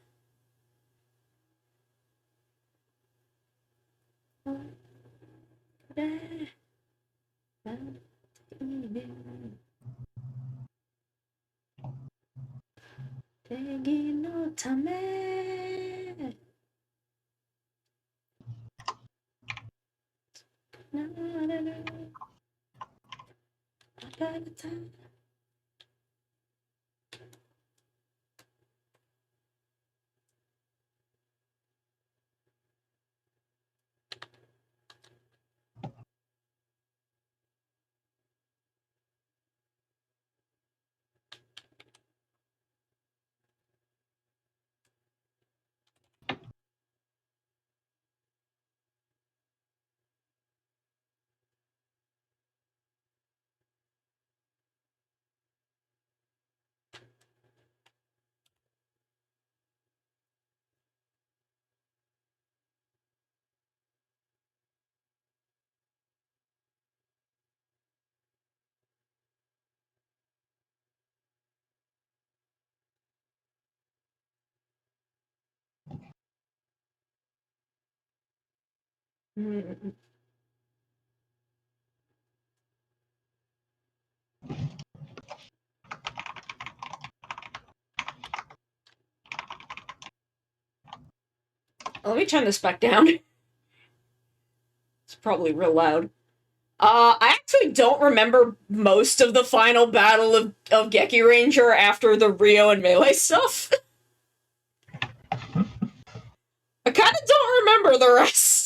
Let me turn this back down. It's probably real loud. I actually don't remember most of the final battle of Geki Ranger after the Rio and Melee stuff. I kind of don't remember the rest.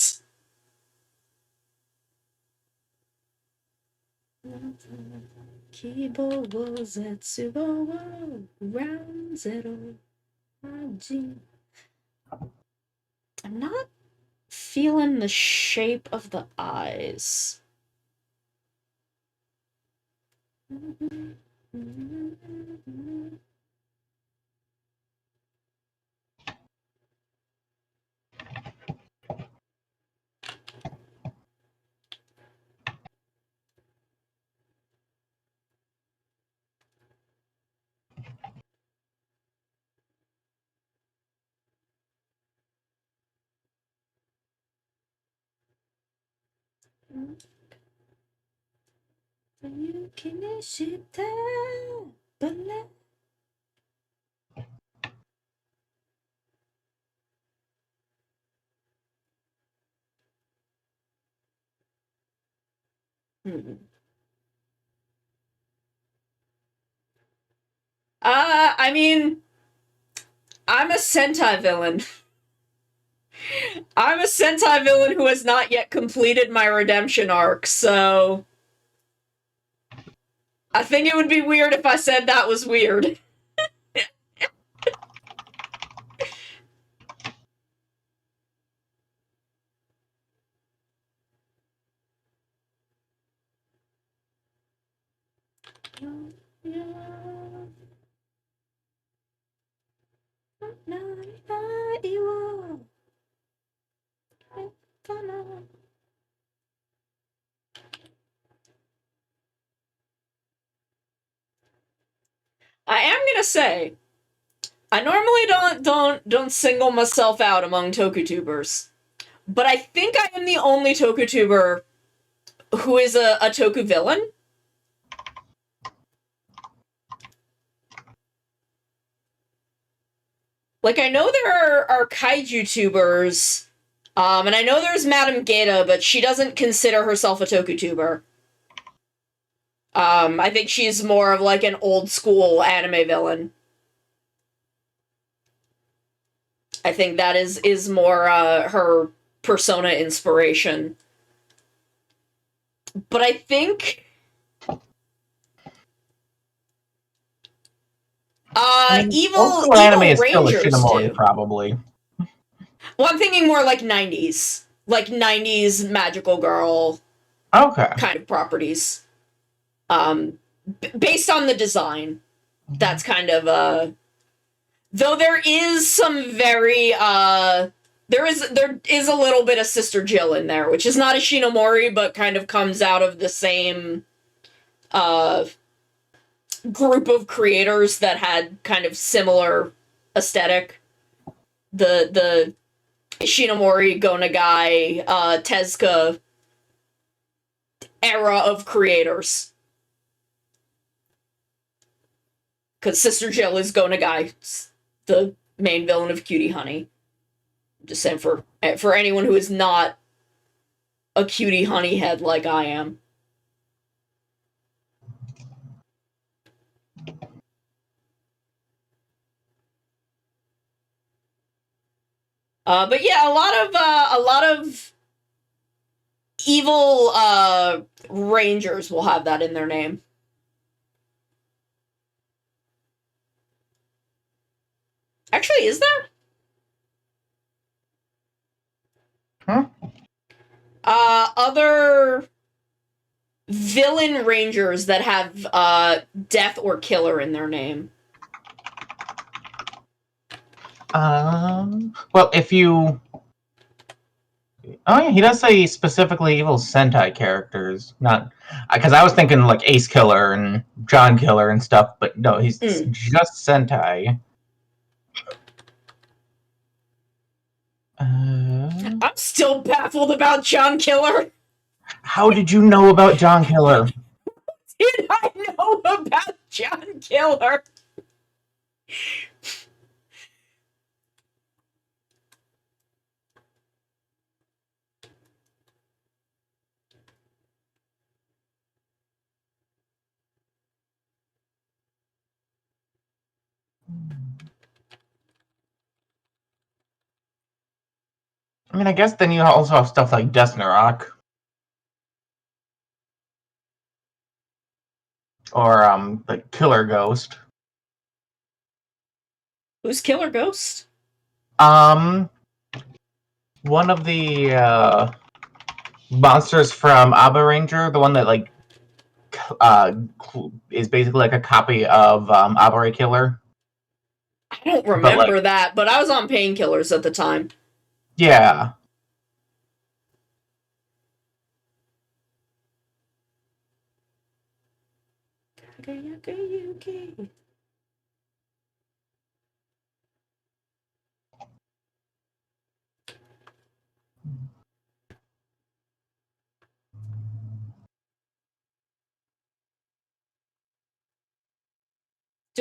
Kibo wo zetsubo wo round zero haji. I'm not feeling the shape of the eyes. I mean, I'm a Sentai villain. I'm a Sentai villain who has not yet completed my redemption arc, so I think it would be weird if I said that was weird. I am gonna say, I normally don't single myself out among Tokutubers, but I think I am the only Tokutuber who is a Toku villain. Like, I know there are kaiju tubers, and I know there's Madame Geta, but she doesn't consider herself a Tokutuber. I think she's more of like an old school anime villain. I think that is more her persona inspiration. But I think I mean, old Evil school anime is still a Rangers Shinomori, too. probably. Well, I'm thinking more like 90s. Like 90s magical girl Okay. kind of properties. Based on the design. That's kind of, though there is some very, there is a little bit of Sister Jill in there, which is not a Shinomori, but kind of comes out of the same, group of creators that had kind of similar aesthetic. The Shinomori, Go Nagai, Tezuka era of creators. Because Sister Jill is Go Nagai, the main villain of Cutie Honey. Just saying for anyone who is not a Cutie Honey head like I am. But yeah, a lot of evil rangers will have that in their name. Actually, is there? Huh? Other villain rangers that have death or killer in their name. Well, if you... Oh yeah, he does say specifically evil Sentai characters, not... Because I was thinking like Ace Killer and John Killer and stuff, but no, he's just Sentai. I'm still baffled about John Killer. How did you know about John Killer? Did I know about John Killer? I mean, I guess then you also have stuff like Desnarock. Or, like Killer Ghost. Who's Killer Ghost? One of the, monsters from Abba Ranger, the one that, like, is basically like a copy of, Abba Killer. I don't remember that, but I was on painkillers at the time. Yeah. Do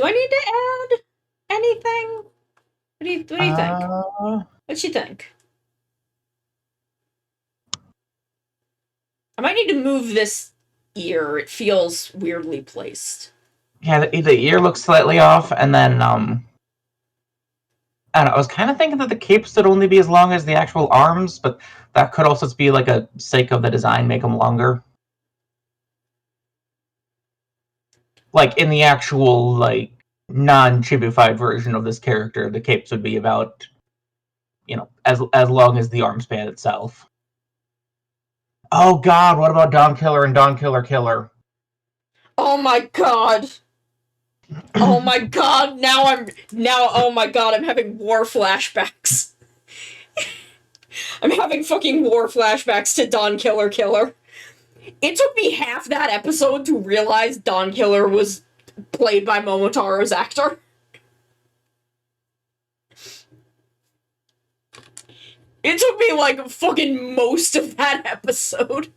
I need to add anything? What do you think? What you think? I might need to move this ear. It feels weirdly placed. Yeah, the ear looks slightly off, and then, I don't know, I was kind of thinking that the capes would only be as long as the actual arms, but that could also be like a sake of the design, make them longer. Like, in the actual, like, non-chibified version of this character, the capes would be about, as long as the arm span itself. Oh god, what about Don Killer and Don Killer Killer? Oh my god! Oh my god, oh my god, I'm having war flashbacks. I'm having fucking war flashbacks to Don Killer Killer. It took me half that episode to realize Don Killer was played by Momotaro's actor. It took me, like, fucking most of that episode.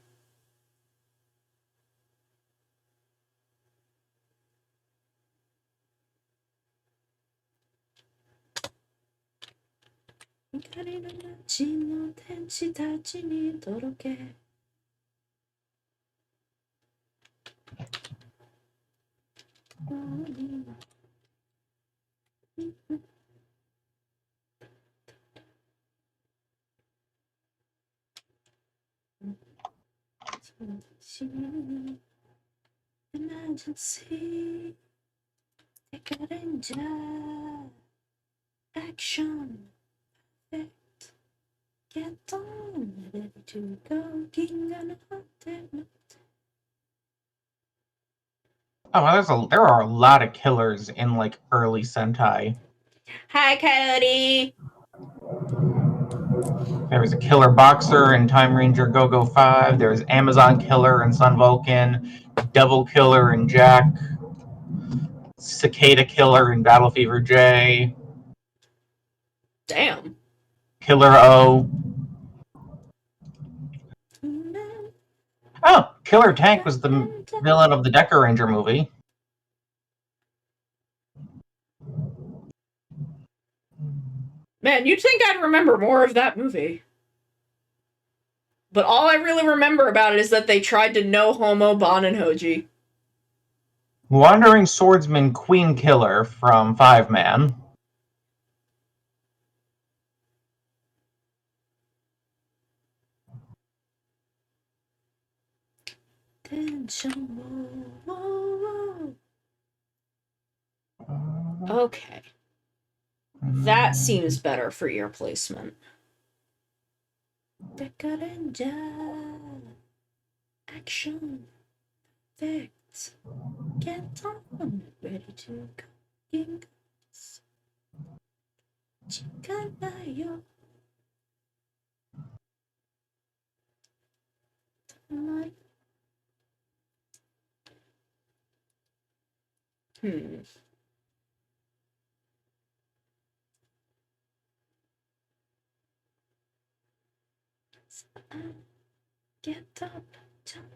Emergency. Ninja. Action. Perfect. Get on. Ready to go. King on a hot night. Oh, there are a lot of killers in like early Sentai. Hi, Coyote. There was a killer boxer in Time Ranger Go-Go 5. There was Amazon Killer in Sun Vulcan, Devil Killer in Jack, Cicada Killer in Battle Fever J, Damn. Killer O. Oh, Killer Tank was the villain of the Decker Ranger movie. Man, you'd think I'd remember more of that movie. But all I really remember about it is that they tried to no homo Bon and Hoji. Wandering Swordsman Queen Killer from Five Man. Okay. That seems better for ear placement. Action. Perfect. Get on. Ready to go. Kings. Chikanayo. Hmm. Get up. Jump.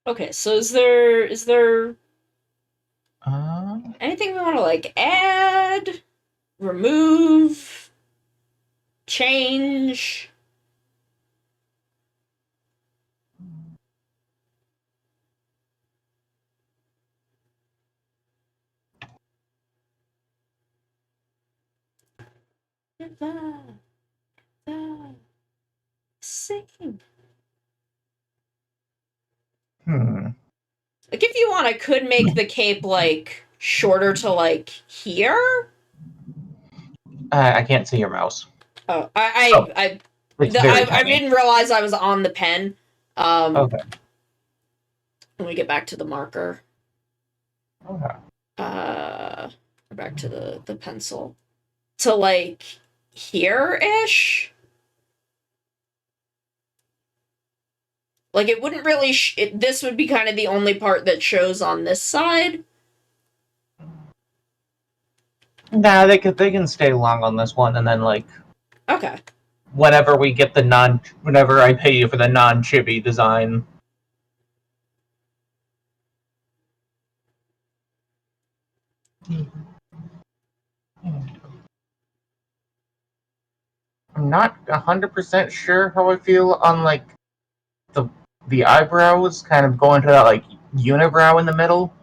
Okay, so is there anything we want to like add, remove, change? Sing. Like if you want, I could make the cape like shorter to like here. I can't see your mouse. Oh, It's very I tiny. didn't realize I was on the pen. Okay. Let me get back to the marker. Okay. Back to the pencil. To like here-ish. Like it wouldn't really. This would be kind of the only part that shows on this side. Nah, they can stay long on this one, and then like Okay. whenever we get whenever I pay you for the non-chibi design. I'm not 100% sure how I feel on like the eyebrows, kind of going to that like unibrow in the middle.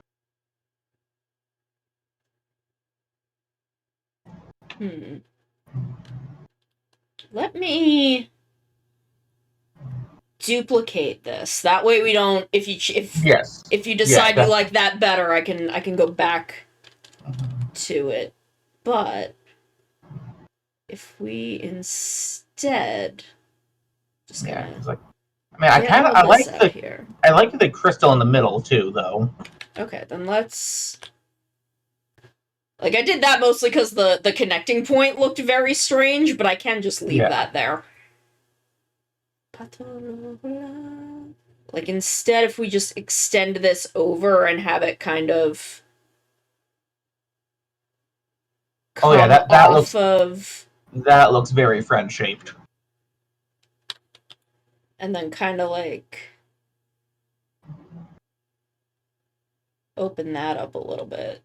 Let me duplicate this. That way we don't. Yes. If you Yeah. decide you like that better, I can go back to it. But if we instead just Yeah. gonna Like, I mean, get all this out here. I like the crystal in the middle too, though. Okay, then let's. Like I did that mostly because the connecting point looked very strange, but I can just leave that there. Like instead, if we just extend this over and have it kind of come that looks of, that looks very friend shaped. and then kind of like open that up a little bit.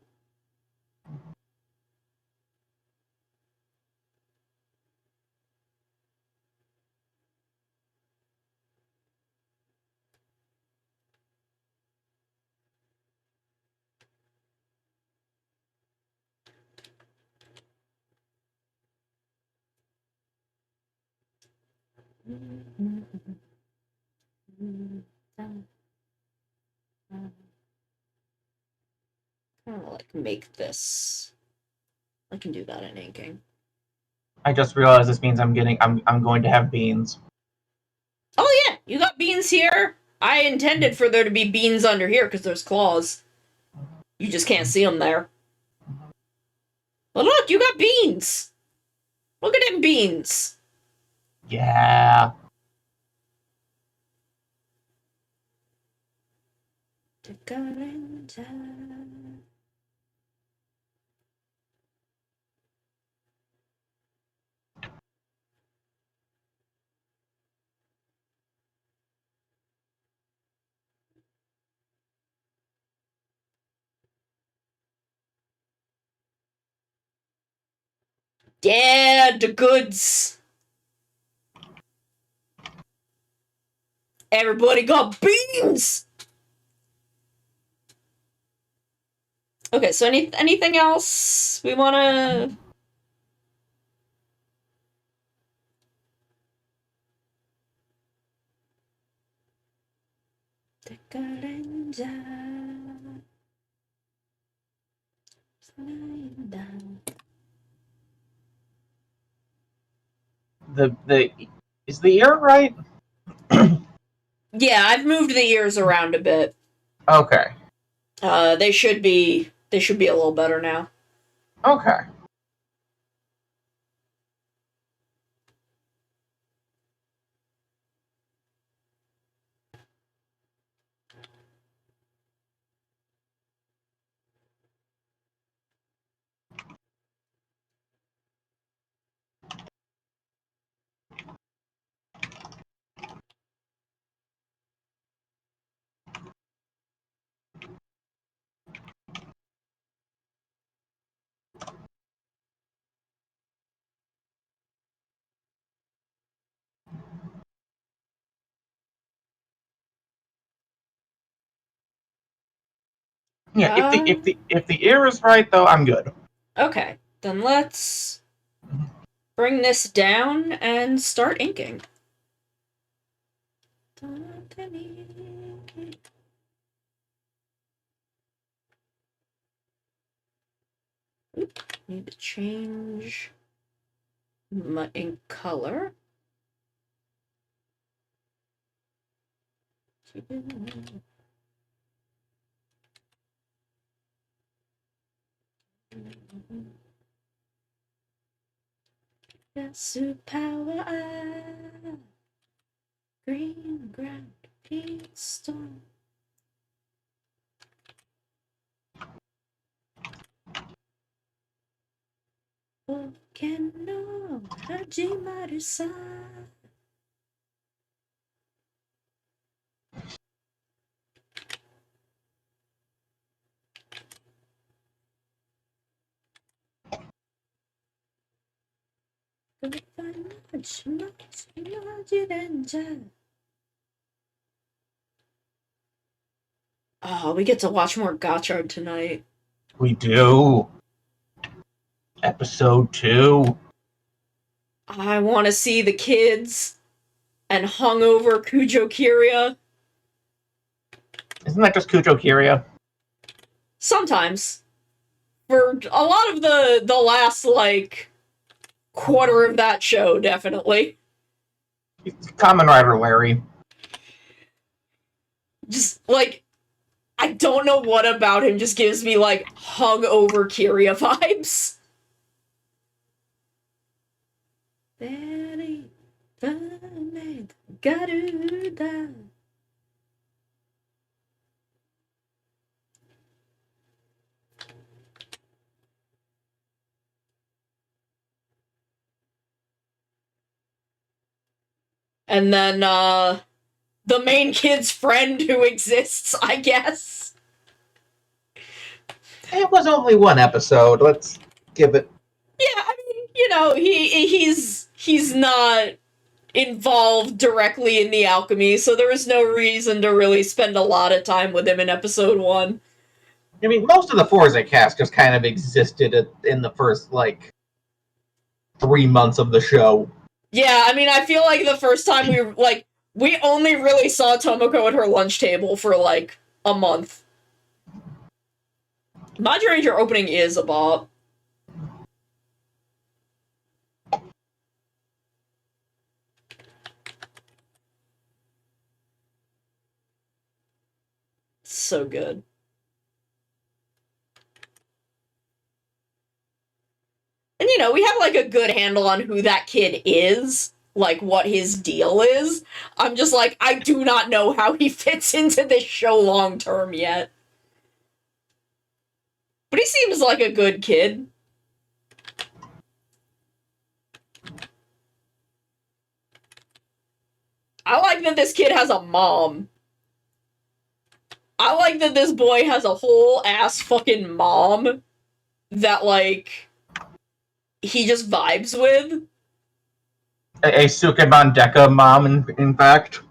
Like make this. I can do that in inking. I just realized this means I'm going to have beans. Oh yeah, you got beans here. I intended for there to be beans under here because there's claws. You just can't see them there. But look, you got beans. Look at them beans. Yeah. Yeah, the goods. Everybody got beans. Okay, so anything else we wanna? The is the ear right? Yeah, I've moved the ears around a bit. Okay. They should be a little better now. Okay. Yeah, if the ear is right though, I'm good. Okay, then let's bring this down and start inking. Oop, need to change my ink color. Superpower eye, green ground, peach storm. Volcano, Hajimaru-san. Oh, we get to watch more Gotchard tonight. We do. Episode 2. I want to see the kids and hungover Kujo Kiria. Isn't that just Kujo Kiria? Sometimes. For a lot of the last, like, quarter of that show, definitely. Kamen Rider Larry. Just, like, I don't know what about him just gives me, like, hungover Kiria vibes. Very funny, Garuda. And then, the main kid's friend who exists, I guess. It was only one episode. Let's give it. Yeah, I mean, you know, he's not involved directly in the alchemy, so there was no reason to really spend a lot of time with him in episode 1. I mean, most of the Forza cast just kind of existed in the first, 3 months of the show. Yeah, I mean, I feel like the first time we only really saw Tomoko at her lunch table for, like, a month. Majin Ranger opening is a bop. So good. And, you know, we have, like, a good handle on who that kid is, like, what his deal is. I'm just like, I do not know how he fits into this show long term yet. But he seems like a good kid. I like that this kid has a mom. I like that this boy has a whole ass fucking mom that, like, he just vibes with. A Sukeban Deka mom, in fact.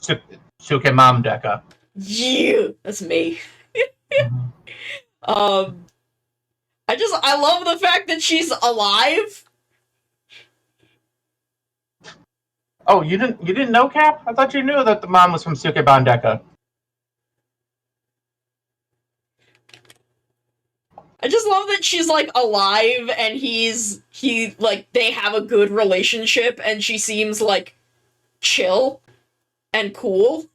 Sukemom Deka. Yeah, that's me. um, I love the fact that she's alive. Oh, you didn't know, Cap? I thought you knew that the mom was from Sukeban Deka. I just love that she's, like, alive and they have a good relationship and she seems, like, chill and cool.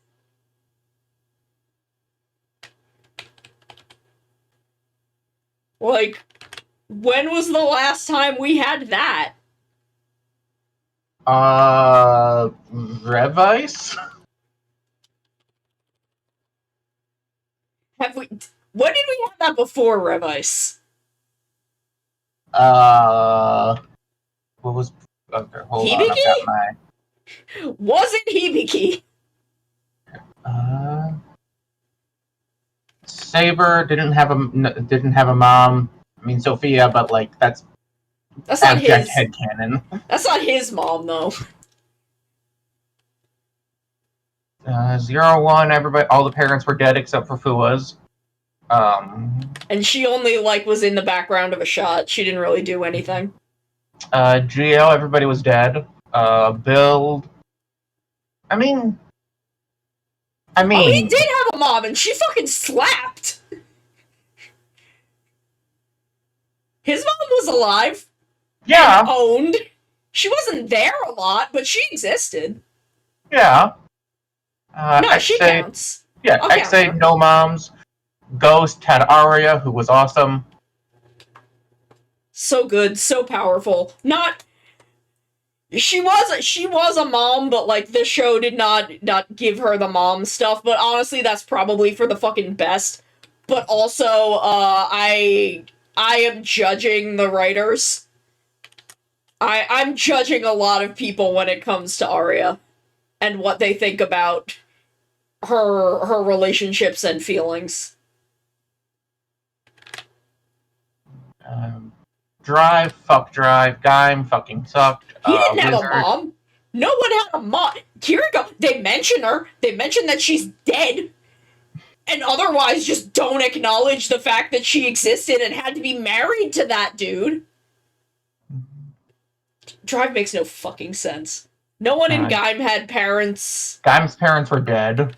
Like, when was the last time we had that? Revice? Have we? When did we have that before Revice? What was... Okay, hold on, I've Hibiki? got my... Wasn't Hibiki? Saber didn't have a mom. I mean, Sophia, but, like, that's That's not abject his. headcanon. That's not his mom, though. 01, everybody, all the parents were dead except for Fua's. And she only, like, was in the background of a shot. She didn't really do anything. Geo, everybody was dead. Bill... I mean... Oh, he did have a mom, and she fucking slapped! His mom was alive. Yeah. And owned. She wasn't there a lot, but she existed. Yeah. No, she counts. Yeah, I'd say no moms. Ghost had Arya, who was awesome. So good, so powerful. She was a mom, but, like, the show did not give her the mom stuff, but honestly that's probably for the fucking best. But also, I am judging the writers. I'm judging a lot of people when it comes to Arya and what they think about her relationships and feelings. Drive, fuck Drive. Gaim fucking sucked. He didn't have Wizard. a mom. No one had a mom. Kiriko, they mention her. They mention that she's dead. And otherwise just don't acknowledge the fact that she existed and had to be married to that dude. Drive makes no fucking sense. No one in Gaim had parents. Gaim's parents were dead.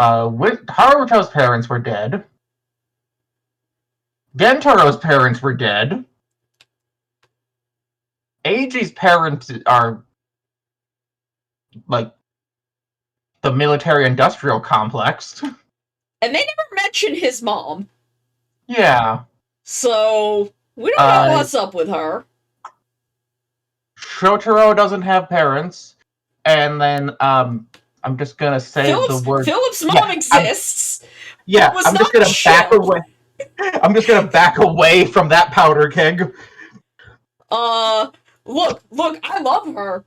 Haruto's parents were dead. Gentaro's parents were dead. Eiji's parents are, like, the military-industrial complex. And they never mention his mom. Yeah. So, we don't know what's up with her. Shotaro doesn't have parents. And then, I'm just gonna say the word... Philip's mom exists. I'm just gonna back away. I'm just gonna back away from that powder keg. Look, I love her.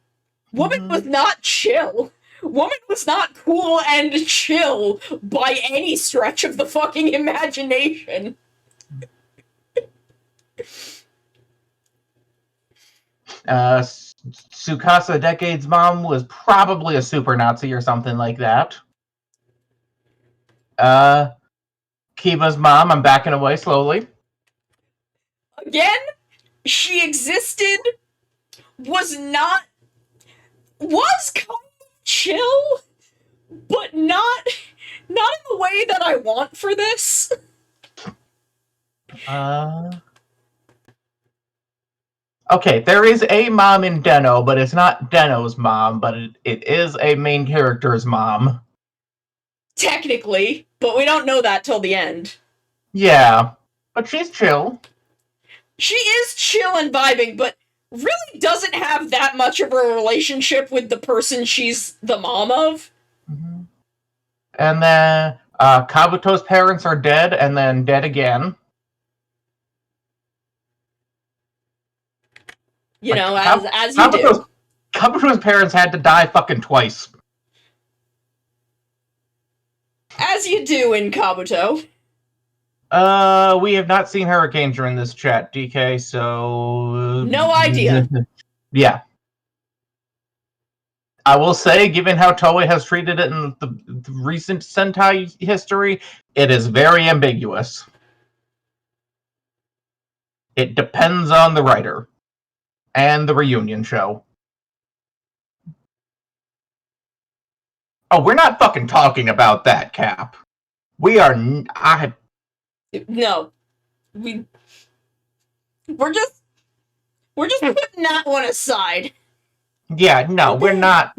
Woman was not chill. Woman was not cool and chill by any stretch of the fucking imagination. Tsukasa Decade's mom was probably a super Nazi or something like that. Kiba's mom, I'm backing away slowly. Again, she existed, was kind of chill, but not in the way that I want for this. Okay, there is a mom in Den-O, but it's not Den-O's mom, but it is a main character's mom. Technically, but we don't know that till the end. Yeah, but she's chill. She is chill and vibing, but really doesn't have that much of a relationship with the person she's the mom of. Mm-hmm. And then Kabuto's parents are dead, and then dead again. You know, as you do. Kabuto's parents had to die fucking twice. As you do in Kabuto. We have not seen Hurricane during this chat, DK, so... No idea. Yeah. I will say, given how Toei has treated it in the recent Sentai history, it is very ambiguous. It depends on the writer. And the reunion show. Oh, we're not fucking talking about that, Cap. We are... No. We're just putting that one aside. Yeah, no, we're not.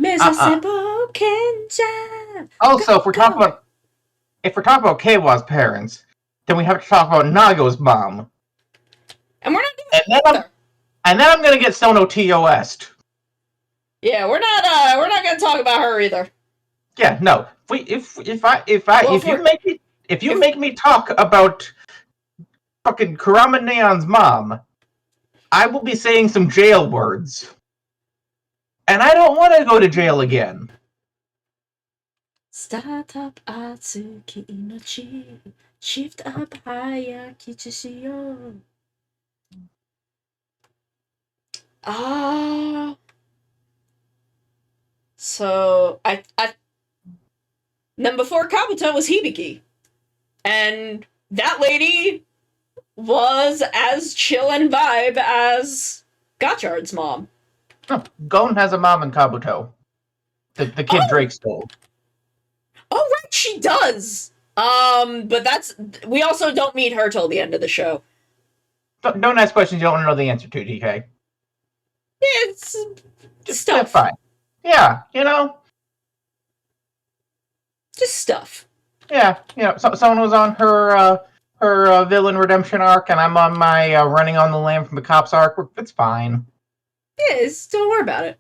Also, if we're talking about Keiwa's parents, then we have to talk about Nago's mom. And we're not doing that. And then I'm gonna get Sono TOS. Yeah, we're not gonna talk about her either. Yeah, no. If you make me talk about fucking Kurama Neon's mom, I will be saying some jail words. And I don't want to go to jail again. Start up Atsuki Inochi. Shift up higher Kichiyo. So I then before Kabuto was Hibiki. And that lady was as chill and vibe as Gotchard's mom. Oh, Gon has a mom in Kabuto. The kid Drake stole. Oh, right, she does. But we also don't meet her till the end of the show. Don't ask questions you don't want to know the answer to, DK. It's just stuff. Fine. Yeah, you know. Just stuff. Yeah, you know, someone was on her villain redemption arc, and I'm on my running on the lam from the cops arc. It's fine. Yeah, don't worry about it.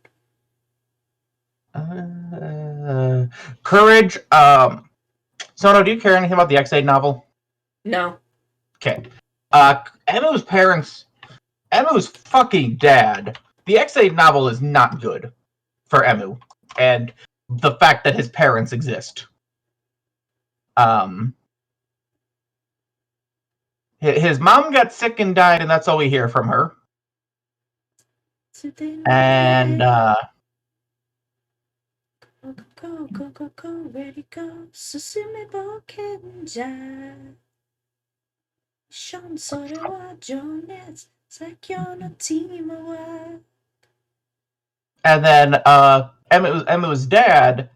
Courage. Sono, do you care anything about the X-Aid novel? No. Okay. Emu's parents, Emu's fucking dad. The X-Aid novel is not good for Emu, and the fact that his parents exist. His mom got sick and died, and that's all we hear from her. And go, ready go, Susume Bokenja. Shon sore wa jounetsu, Sakyo no team wa. And then Emu's dad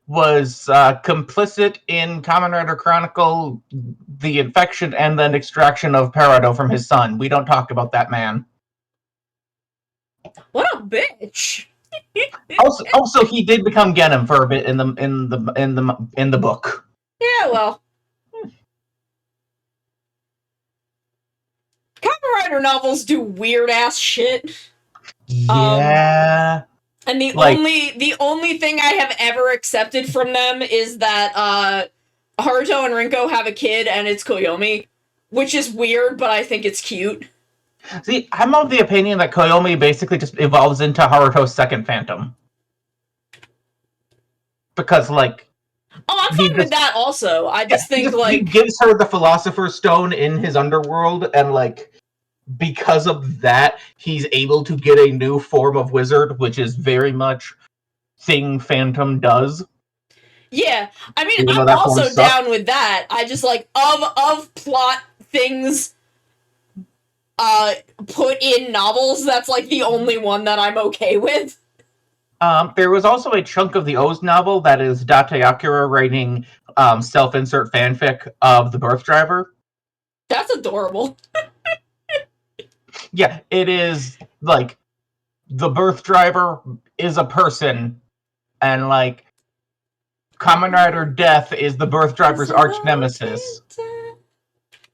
was complicit in Kamen Rider Chronicle, the infection and then extraction of Peridot from his son. We don't talk about that man. What a bitch! also, he did become Genom for a bit in the book. Yeah, well, Kamen Rider novels do weird ass shit. Yeah. And the only thing I have ever accepted from them is that Haruto and Rinko have a kid and it's Koyomi, which is weird, but I think it's cute. See, I'm of the opinion that Koyomi basically just evolves into Haruto's second Phantom. Because, like... Oh, I'm fine with that also. I just think, he gives her the Philosopher's Stone in his underworld, and, like, because of that, he's able to get a new form of wizard, which is very much thing Phantom does. Yeah, I mean, I'm also down with that. I just, like, of plot things put in novels, that's like the only one that I'm okay with. There was also a chunk of the O's novel that is Date Akira writing self-insert fanfic of the birth driver. That's adorable. Yeah, it is like the birth driver is a person, and like Kamen Rider Death is the birth driver's arch nemesis,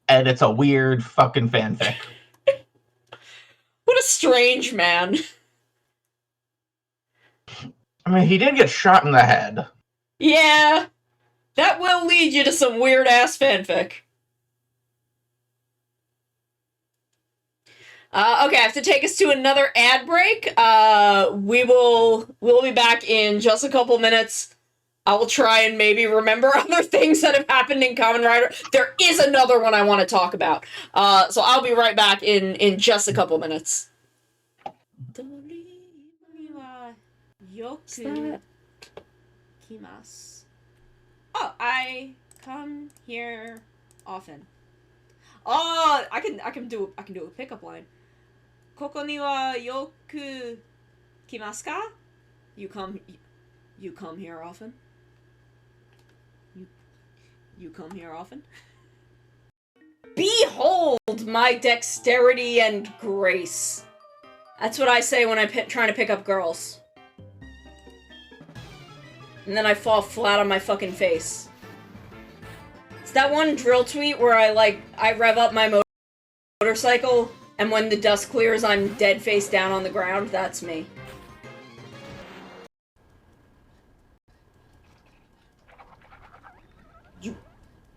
and it's a weird fucking fanfic. What a strange man. I mean, he did get shot in the head. Yeah, that will lead you to some weird-ass fanfic. Okay, I have to take us to another ad break. We'll be back in just a couple minutes. I will try and maybe remember other things that have happened in Kamen Rider. There is another one I want to talk about. So I'll be right back in just a couple minutes. Oh, I come here often. Oh, I can do a pickup line. Koko ni wa yoku kimasu ka? You come here often? You come here often? Behold my dexterity and grace. That's what I say when I'm trying to pick up girls. And then I fall flat on my fucking face. It's that one drill tweet where I rev up my motorcycle, and when the dust clears, I'm dead face down on the ground. That's me.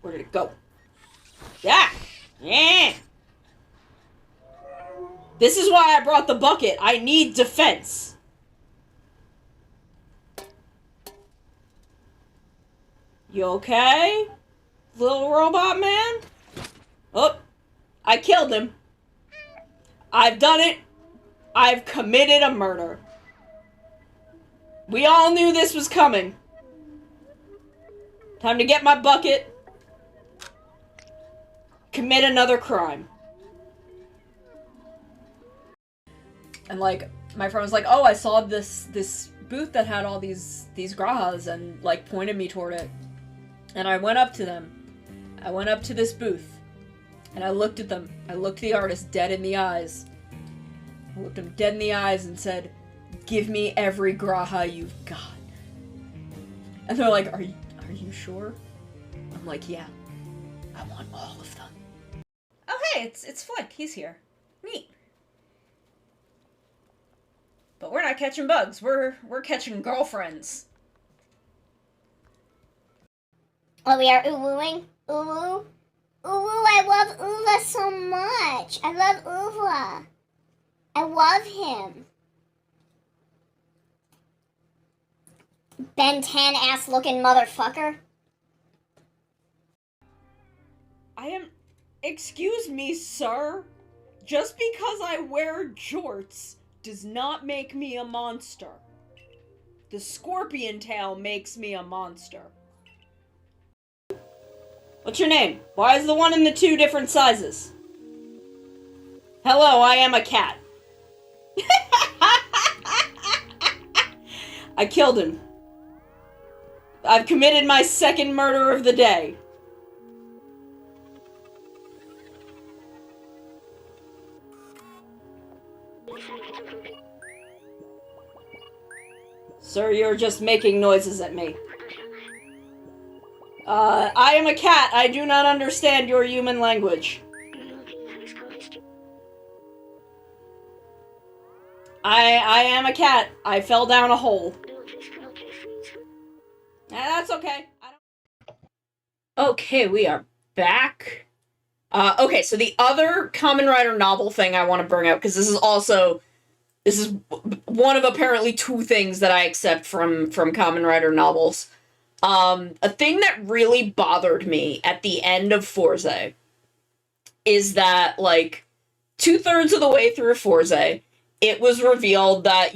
Where did it go? Yeah! Yeah! This is why I brought the bucket. I need defense. You okay? Little robot man? Oh, I killed him. I've done it. I've committed a murder. We all knew this was coming. Time to get my bucket. Commit another crime. And like, my friend was like, oh, I saw this booth that had all these grahas, and like pointed me toward it. And I went up to them. I went up to this booth, and I looked at them. I looked the artist dead in the eyes. I looked him dead in the eyes and said, "Give me every graha you've got." And they're like, "Are you sure?" I'm like, "Yeah, I want all of them." Oh hey, it's Flick. He's here. Neat. But we're not catching bugs. We're catching girlfriends. Oh, we are uwooing? Uwoo? Uwoo, I love Uva so much. I love Uva. I love him. Ben 10 ass looking motherfucker. Excuse me, sir. Just because I wear jorts does not make me a monster. The scorpion tail makes me a monster. What's your name? Why is the one in the two different sizes? Hello, I am a cat. I killed him. I've committed my second murder of the day. Sir, you're just making noises at me. I am a cat. I do not understand your human language. I am a cat. I fell down a hole. That's okay. Okay, we are back. Okay, so the other Kamen Rider novel thing I want to bring up, because this is one of apparently two things that I accept from Kamen Rider novels. A thing that really bothered me at the end of Forze is that, like, 2/3 of the way through Forze, it was revealed that,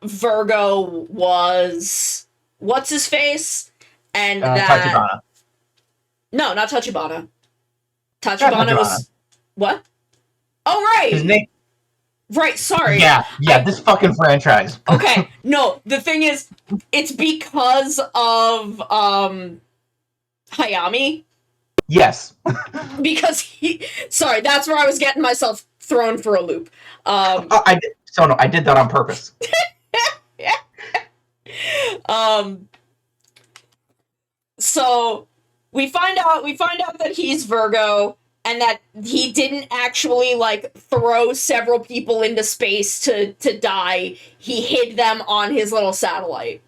Virgo was what's-his-face, and that... Tachibana. No, not Tachibana. Tachibana was... What? Oh, right! His name... Right, sorry. Yeah, this fucking franchise. Okay, no, the thing is, it's because of, Hayami. Yes. Because he... Sorry, that's where I was getting myself thrown for a loop. I did that on purpose. So we find out that he's Virgo and that he didn't actually like throw several people into space to die. He hid them on his little satellite.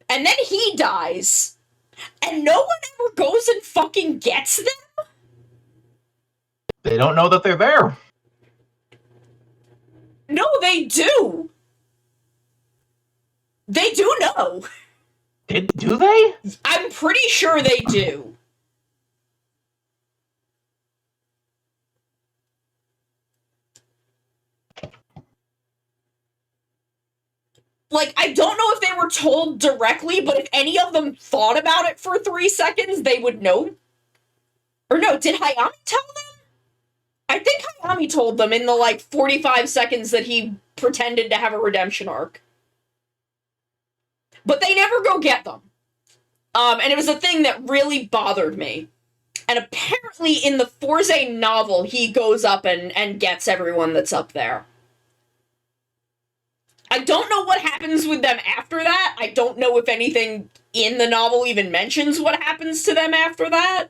And then he dies. And no one ever goes and fucking gets them? They don't know that they're there. No, they do. They do know. Do they? I'm pretty sure they do. Like, I don't know if they were told directly, but if any of them thought about it for 3 seconds, they would know. Or no, did Hayami tell them? I think Hayami told them in the, like, 45 seconds that he pretended to have a redemption arc. But they never go get them. And it was a thing that really bothered me. And apparently in the Forze novel, he goes up and gets everyone that's up there. I don't know what happens with them after that. I don't know if anything in the novel even mentions what happens to them after that.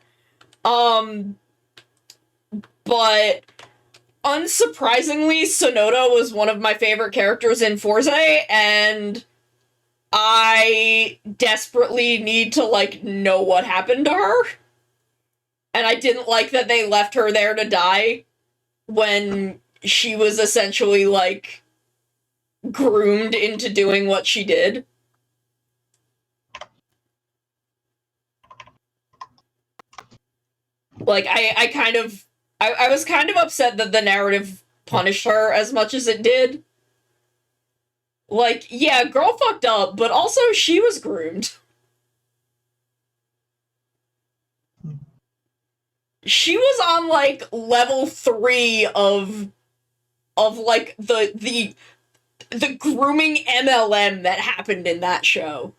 But unsurprisingly, Sonoda was one of my favorite characters in Forze, and I desperately need to, like, know what happened to her. And I didn't like that they left her there to die when she was essentially, like, groomed into doing what she did. Like, I was kind of upset that the narrative punished her as much as it did. Like, yeah, girl fucked up, but also she was groomed. She was on, like, level 3 of like, the grooming MLM that happened in that show.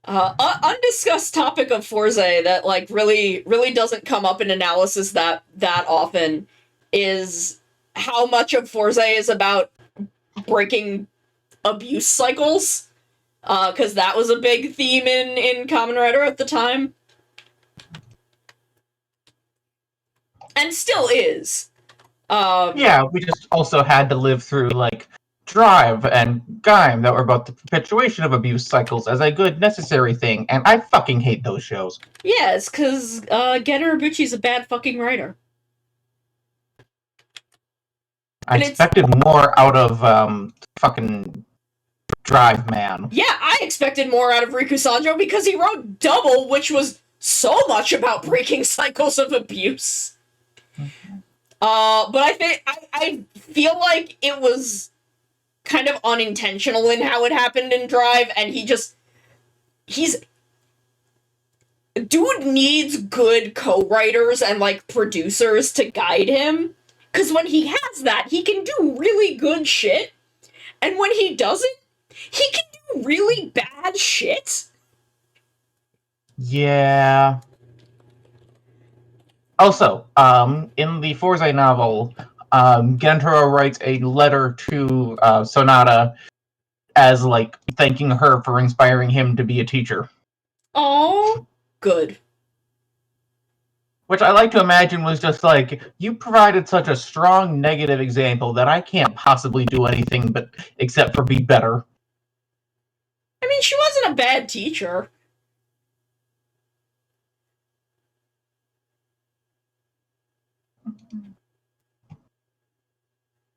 Undiscussed topic of Forze that, like, really doesn't come up in analysis that often is how much of Forze is about breaking abuse cycles. Because that was a big theme in Kamen Rider at the time. And still is. Yeah, we just also had to live through, like, Drive and Gaim that were about the perpetuation of abuse cycles as a good, necessary thing, and I fucking hate those shows. Yeah, it's because Gen Urobuchi's a bad fucking writer. I expected more out of fucking Drive Man. Yeah, I expected more out of Riku Sanjo because he wrote Double, which was so much about breaking cycles of abuse. But I feel like it was kind of unintentional in how it happened in Drive, and dude needs good co-writers and, like, producers to guide him, because when he has that, he can do really good shit, and when he doesn't, he can do really bad shit. Yeah. Also, in the Forze novel, Gentaro writes a letter to Sonata as, like, thanking her for inspiring him to be a teacher. Oh, good. Which I like to imagine was just like, you provided such a strong negative example that I can't possibly do anything but except for be better. I mean, she wasn't a bad teacher.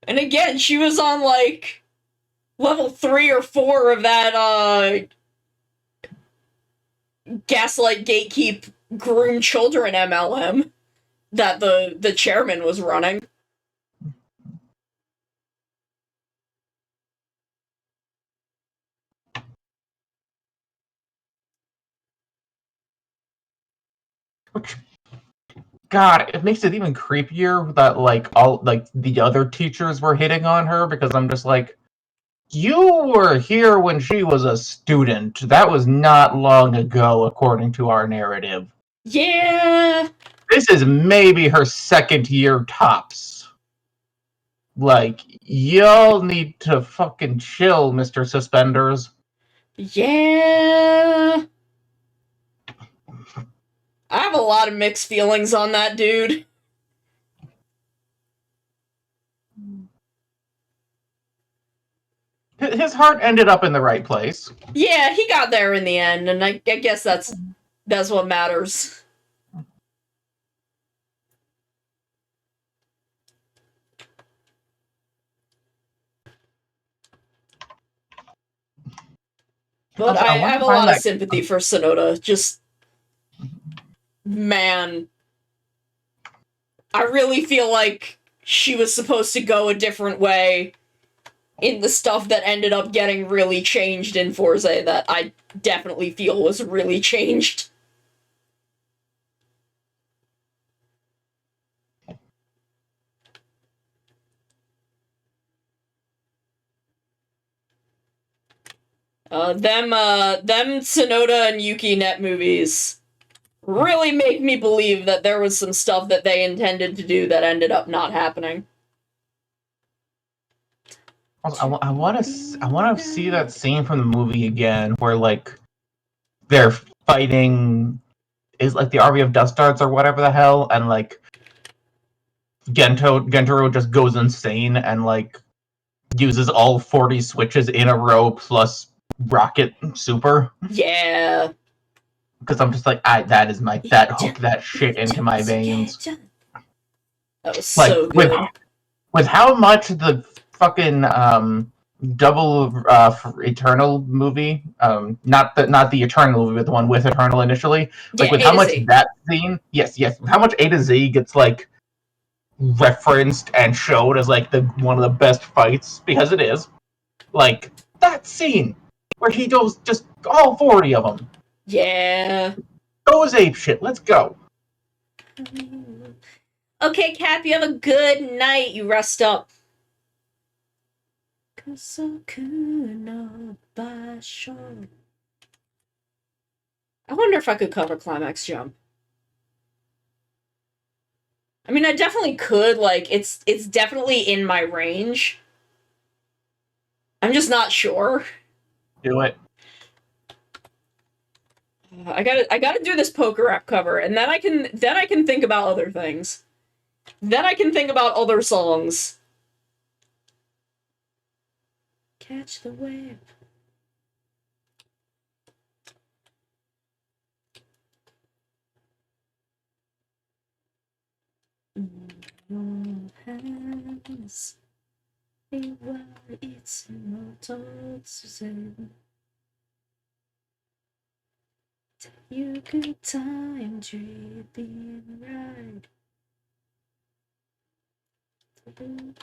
And again, she was on, like, level 3 or 4 of that, Gaslight Gatekeep Groom Children MLM that the chairman was running. Which, God, it makes it even creepier that like all like the other teachers were hitting on her because I'm just like, you were here when she was a student. That was not long ago, according to our narrative. Yeah. This is maybe her second year tops. Like, y'all need to fucking chill, Mr. Suspenders. Yeah. I have a lot of mixed feelings on that dude. His heart ended up in the right place. Yeah, he got there in the end, and I guess that's what matters. But Also, I I want have to a find lot of that. sympathy for Sonoda. Just, man, I really feel like she was supposed to go a different way in the stuff that ended up getting really changed in Forza that I definitely feel was really changed. Them Sonoda and Yuki Net movies really make me believe that there was some stuff that they intended to do that ended up not happening. Also, I want to see that scene from the movie again, where like they're fighting is like the army of dust darts or whatever the hell, and like Gentaro just goes insane and like uses all 40 switches in a row plus rocket super. Yeah. Because I'm just like, that hook that shit into my veins. That was Like so good. with how much the fucking double Eternal movie, not the Eternal movie, but the one with Eternal initially, like Yeah, with A how to much Z. that scene, yes, how much A to Z gets like referenced and showed as like the one of the best fights because it is. Like that scene where he goes just all 40 of them. Yeah. Goes ape shit. Let's go. Okay, Cap, you have a good night. You rest up. I wonder if I could cover Climax Jump. I mean, I definitely could. Like, it's definitely in my range. I'm just not sure. Do it. I gotta do this poker rap cover, and then I can think about other things. Then I can think about other songs. Catch the wave. Hands. It's you good time dripping right.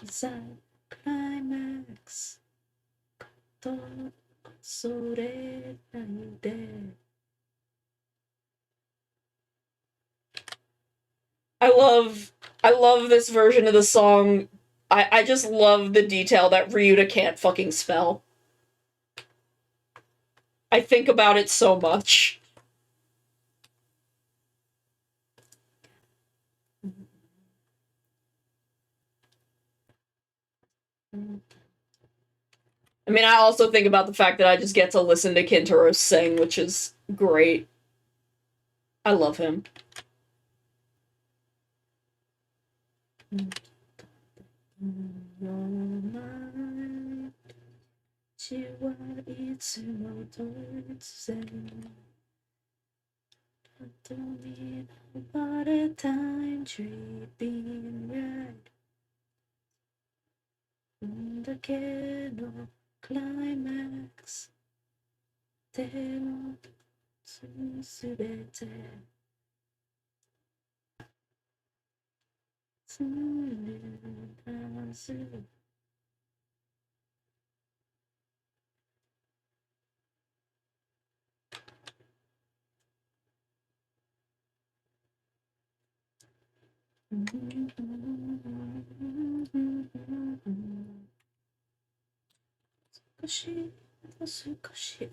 Inside climax. So I love this version of the song. I just love the detail that Ryuta can't fucking spell. I think about it so much. I mean, I also think about the fact that I just get to listen to Kintaro sing, which is great. I love him. Time dripping right. The candle climax. でもすべてつらす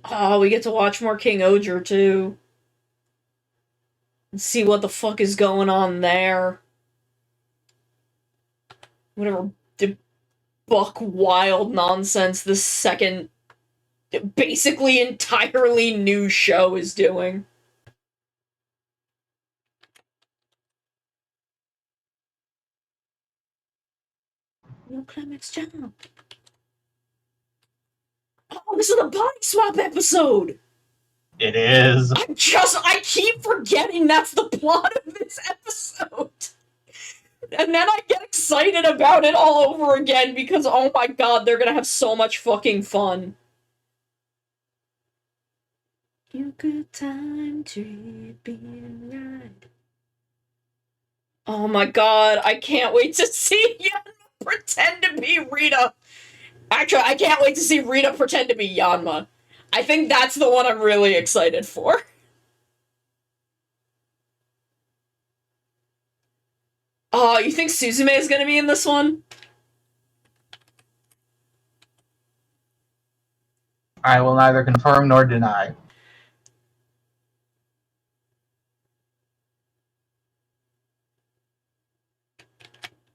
Oh, we get to watch more King Oger too. And see what the fuck is going on there. Whatever buck wild nonsense this second basically entirely new show is doing. No climax jump. Oh, this is the body swap episode! It is. I keep forgetting that's the plot of this episode. And then I get excited about it all over again because, oh my god, they're gonna have so much fucking fun. You good time tripping right. Oh my god, I can't wait to see Yanma pretend to be Rita. Actually, I can't wait to see Rita pretend to be Yanma. I think that's the one I'm really excited for. Oh, you think Suzume is gonna be in this one? I will neither confirm nor deny.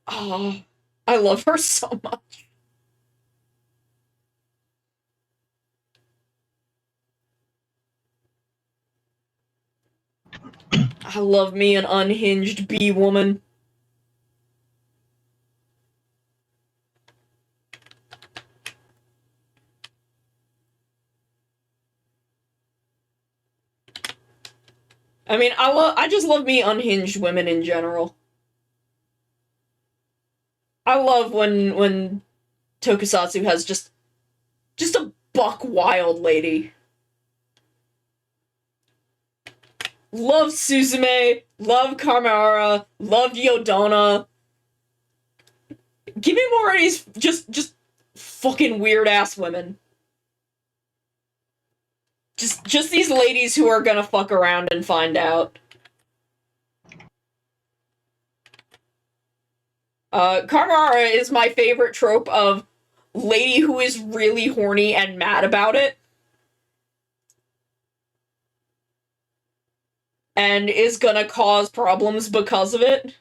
Oh, I love her so much. I love me an unhinged bee woman. I mean, I just love me unhinged women in general. I love when Tokusatsu has just a buck wild lady. Love Suzume, love Kamara, love Yodona. Give me more of these just fucking weird ass women. Just these ladies who are gonna fuck around and find out. Kamara is my favorite trope of lady who is really horny and mad about it. And is gonna cause problems because of it.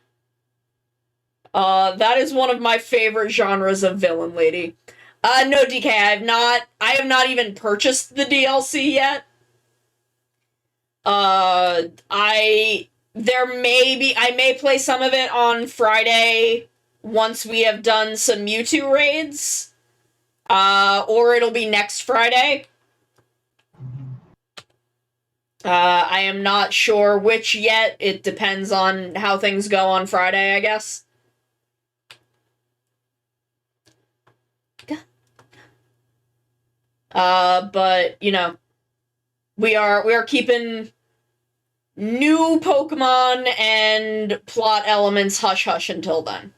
That is one of my favorite genres of villain lady. No, DK, I have not even purchased the DLC yet. I may play some of it on Friday once we have done some Mewtwo raids. Or it'll be next Friday. I am not sure which yet. It depends on how things go on Friday, I guess. But, you know, we are keeping new Pokemon and plot elements hush-hush until then.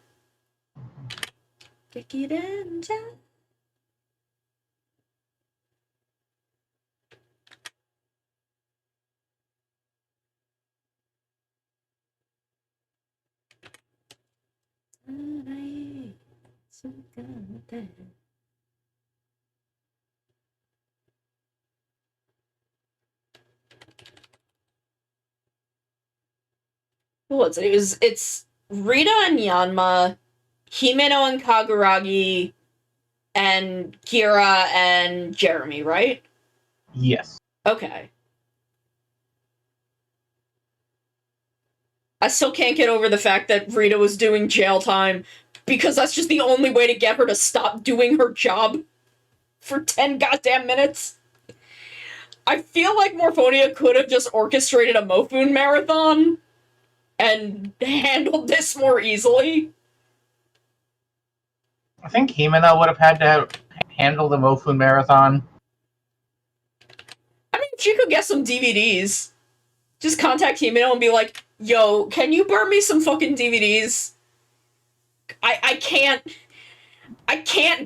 What's it? It's Rita and Yanma, Himeno and Kaguragi, and Kira and Jeremy, right? Yes. Okay. I still can't get over the fact that Rita was doing jail time because that's just the only way to get her to stop doing her job for 10 goddamn minutes. I feel like Morphonia could have just orchestrated a Mofun marathon and handled this more easily. I think Himena would have had to handle the Mofun marathon. I mean, she could get some DVDs. Just contact Himeno and be like, yo, can you burn me some fucking DVDs? I can't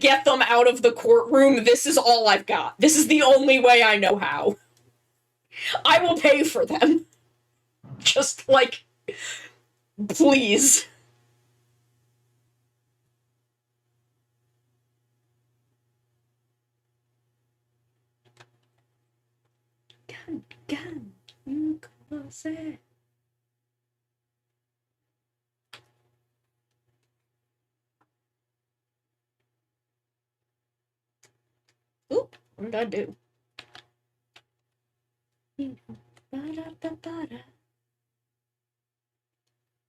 get them out of the courtroom. This is all I've got. This is the only way I know how. I will pay for them. Just, like, please. Come, you closer. Oop, what did I do?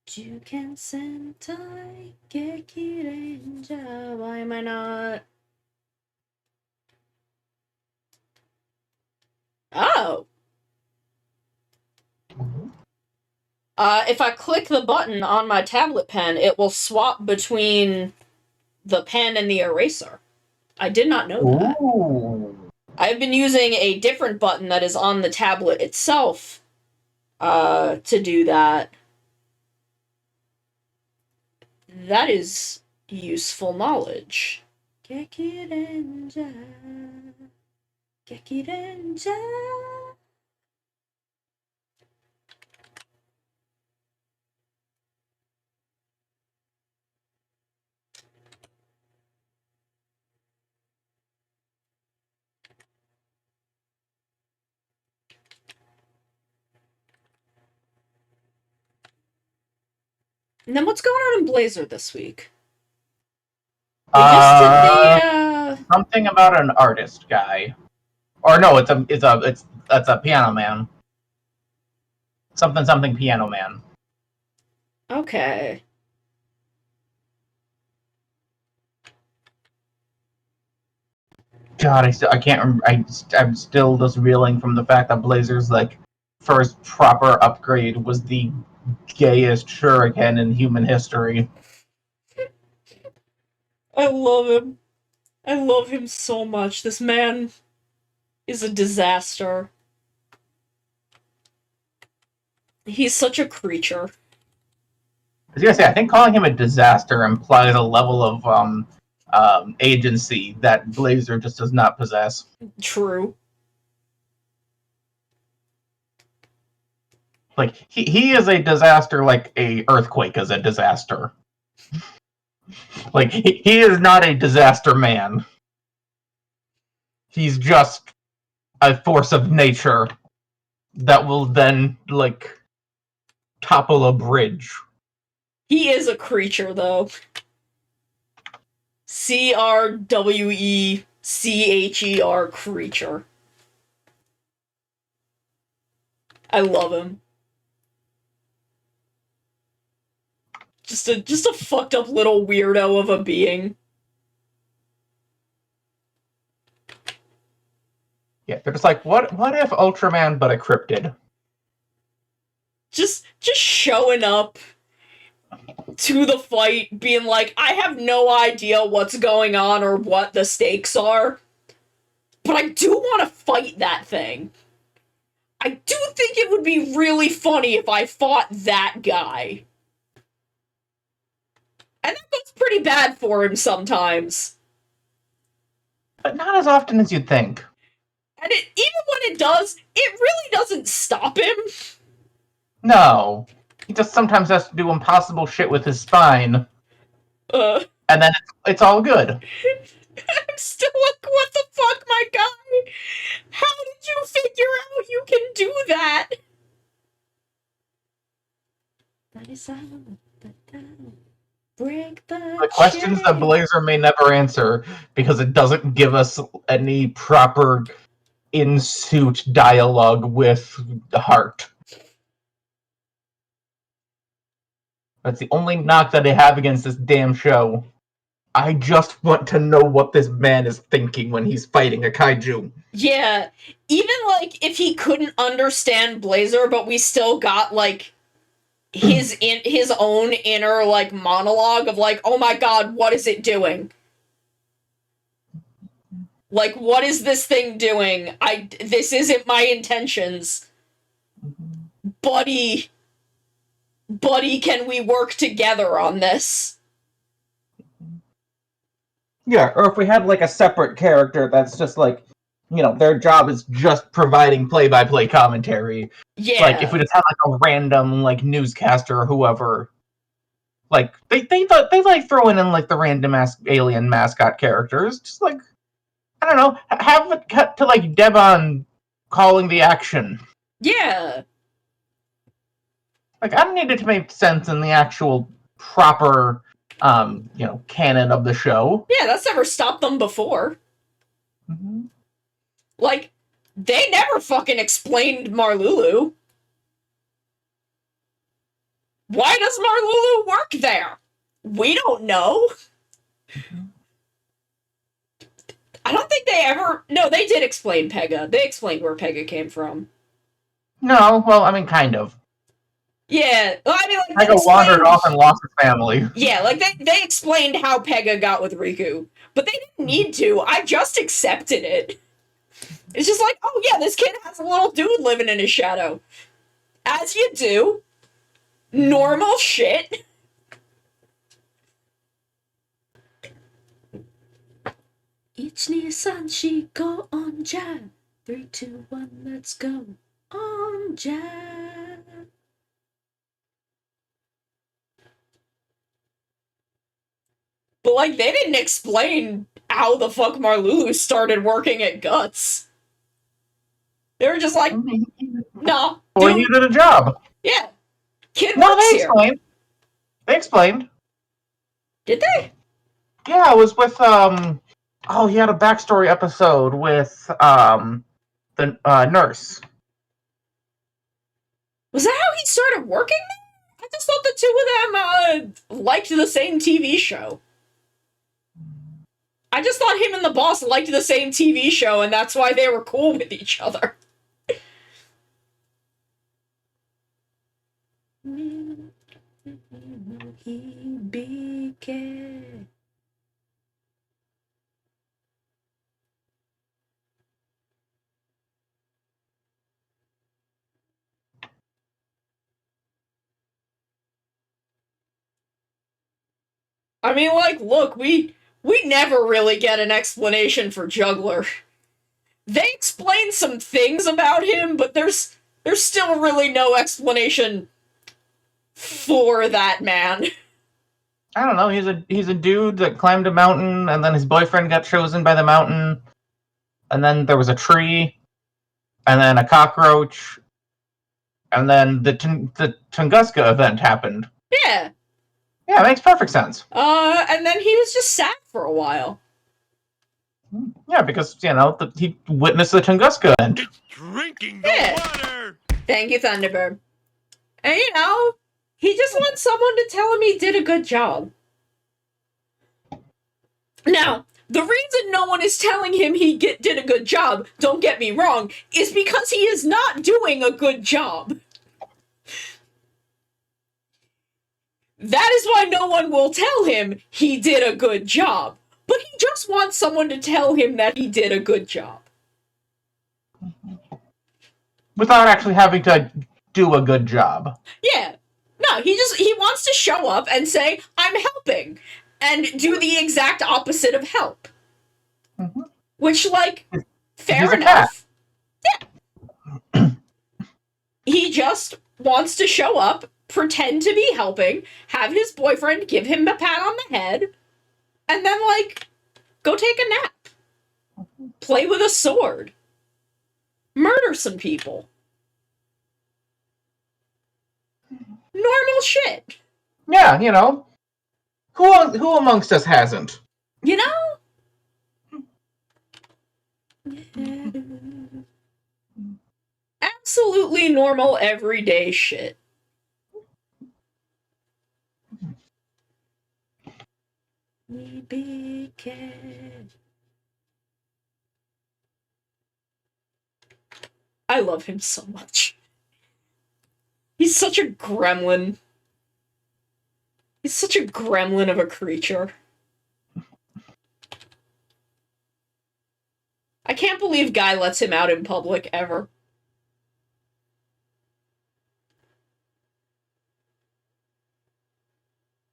Juken Sentai Geki Ranger. Why am I not? Oh! If I click the button on my tablet pen, it will swap between the pen and the eraser. I did not know that. Ooh. I've been using a different button that is on the tablet itself to do that. That is useful knowledge. Geki Ranger. Geki Ranger. And then what's going on in Blazer this week? They just did the something about an artist guy, or no, that's a piano man. Something piano man. Okay. God, I can't remember. I'm still just reeling from the fact that Blazer's like first proper upgrade was the gayest shuriken in human history. I love him. I love him so much. This man is a disaster. He's such a creature. I was gonna say, I think calling him a disaster implies a level of agency that Blazer just does not possess. True. Like he is a disaster, like a earthquake is a disaster. Like he is not a disaster man. He's just a force of nature that will then like topple a bridge. He is a creature, though. CRWECHER creature. I love him. Just a fucked up little weirdo of a being. Yeah, they're just like, what if Ultraman but a cryptid? Just showing up to the fight, being like, I have no idea what's going on or what the stakes are, but I do want to fight that thing. I do think it would be really funny if I fought that guy. And that goes pretty bad for him sometimes. But not as often as you'd think. And even when it does, it really doesn't stop him. No. He just sometimes has to do impossible shit with his spine. And then it's all good. I'm still like, what the fuck, my guy? How did you figure out you can do that? That is break The questions that chain. Blazer may never answer because it doesn't give us any proper in-suit dialogue with Heart. That's the only knock that I have against this damn show. I just want to know what this man is thinking when he's fighting a kaiju. Yeah, even like if he couldn't understand Blazer, but we still got like his own inner like monologue of like, oh my god, what is it doing? Like, what is this thing doing? This isn't my intentions. Buddy, can we work together on this? Yeah, or if we had like a separate character that's just like, you know, their job is just providing play-by-play commentary. Yeah. Like if we just had like a random like newscaster or whoever, like they like throwing in like the random alien mascot characters, just like I don't know, have it cut to like Devon calling the action. Yeah. Like, I don't need it to make sense in the actual proper, canon of the show. Yeah, that's never stopped them before. Mm-hmm. Like, they never fucking explained Marlulu. Why does Marlulu work there? We don't know. I don't think they ever... No, they did explain Pega. They explained where Pega came from. No, well, I mean, kind of. Yeah, well, I mean, like, they Pega wandered explained... off and lost his family. Yeah, like, they explained how Pega got with Riku. But they didn't need to. I just accepted it. It's just like, oh yeah, this kid has a little dude living in his shadow. As you do. Normal shit. Ichi-ni-san-shi, go on, jab. 3, 2, 1, let's go. On, jab. But, like, they didn't explain how the fuck Marlulu started working at Guts. They were just like, no. Boy, you did a job. Yeah. Kid No, works they here. explained. They explained. Did they? Yeah, it was with, he had a backstory episode with, the nurse. Was that how he started working there? I just thought the two of them, liked the same TV show. I just thought him and the boss liked the same TV show, and that's why they were cool with each other. I mean, like, look, we never really get an explanation for Juggler. They explain some things about him, but there's still really no explanation for that man. I don't know, he's a dude that climbed a mountain, and then his boyfriend got chosen by the mountain, and then there was a tree, and then a cockroach, and then the Tunguska event happened. Yeah. Yeah, it makes perfect sense. And then he was just sad for a while. Yeah, because, he witnessed the Tunguska event. It's drinking the water! Thank you, Thunderbird. And, he just wants someone to tell him he did a good job. Now, the reason no one is telling him he did a good job, don't get me wrong, is because he is not doing a good job. That is why no one will tell him he did a good job. But he just wants someone to tell him that he did a good job. Without actually having to do a good job. Yeah. No, he wants to show up and say, I'm helping. And do the exact opposite of help. Mm-hmm. Which, like, fair He's a enough. Yeah. He just wants to show up, pretend to be helping, have his boyfriend give him a pat on the head, and then, like, go take a nap. Play with a sword. Murder some people. Normal shit. Yeah, who amongst us hasn't? You know? Absolutely normal, everyday shit. I love him so much. He's such a gremlin. He's such a gremlin of a creature. I can't believe Guy lets him out in public, ever.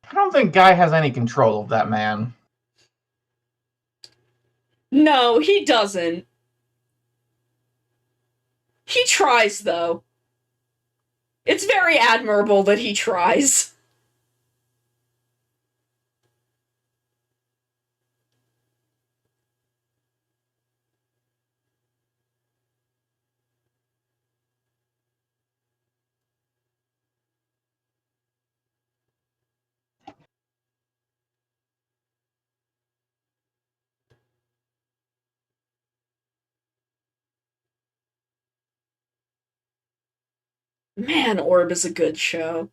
I don't think Guy has any control of that man. No, he doesn't. He tries, though. It's very admirable that he tries. Man, Orb is a good show.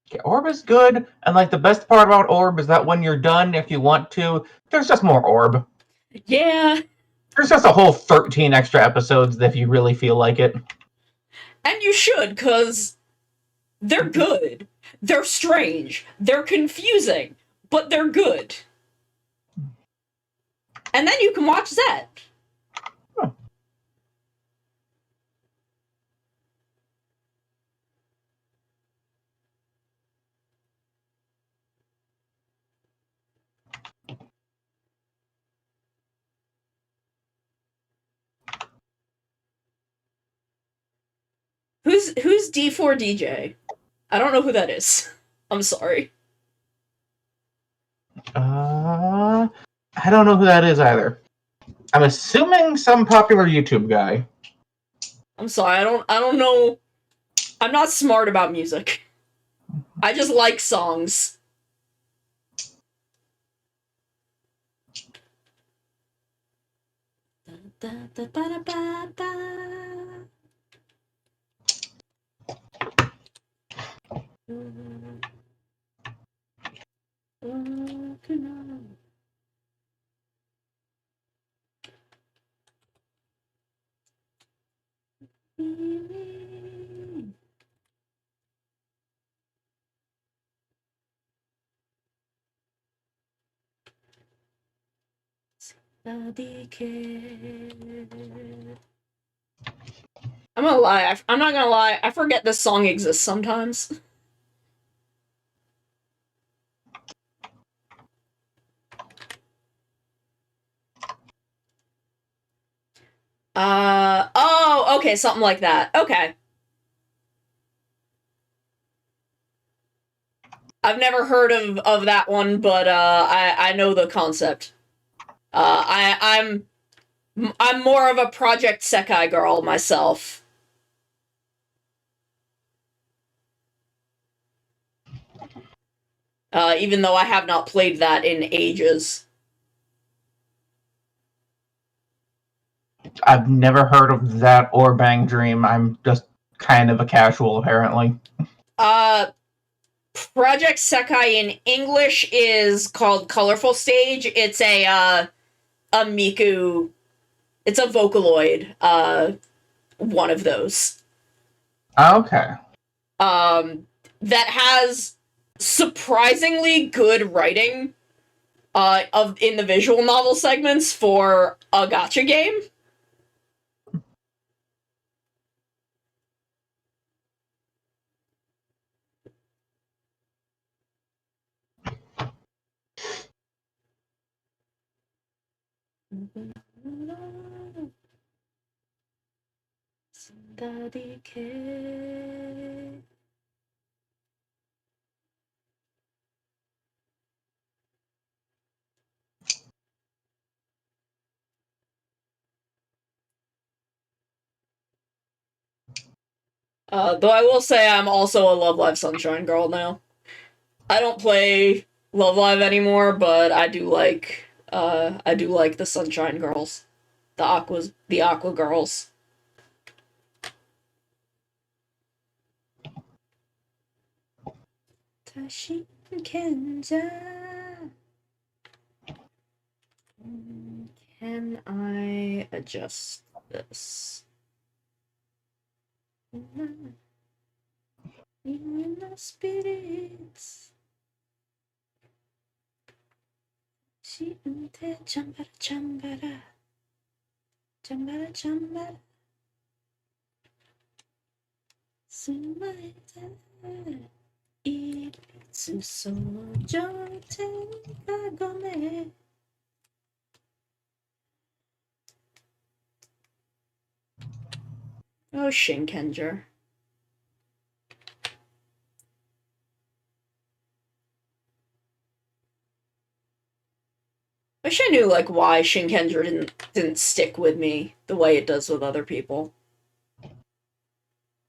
Okay, Orb is good, and like the best part about Orb is that when you're done, if you want to, there's just more Orb. Yeah, There's just a whole 13 extra episodes if you really feel like it. and you should, because they're good. They're strange. They're confusing, but they're good. And then you can watch Sept. Huh. Who's D4DJ? I don't know who that is. I'm sorry. I don't know who that is either. I'm assuming some popular YouTube guy. I'm sorry. I don't know. I'm not smart about music. I just like songs. I'm gonna lie. I'm not gonna lie. I forget this song exists sometimes. Oh, okay, something like that. Okay. I've never heard of that one, but I know the concept. I'm more of a Project Sekai girl myself. Even though I have not played that in ages. I've never heard of that or Bang Dream. I'm just kind of a casual, apparently. Project Sekai in English is called Colorful Stage. It's a Miku. It's a Vocaloid. One of those. Okay. That has surprisingly good writing of in the visual novel segments for a gacha game. Though I will say I'm also a Love Live Sunshine girl now. I don't play Love Live anymore, but I do like the Sunshine Girls. The Aqua Girls. Tashin Kenja. Can I adjust this? In the spirits. Shinte chambara chambara. Chambara chambara. Sumaita. Itsu sojo te kagome. Oh, Shinkenger. wish I knew like why Shinkenger didn't stick with me the way it does with other people.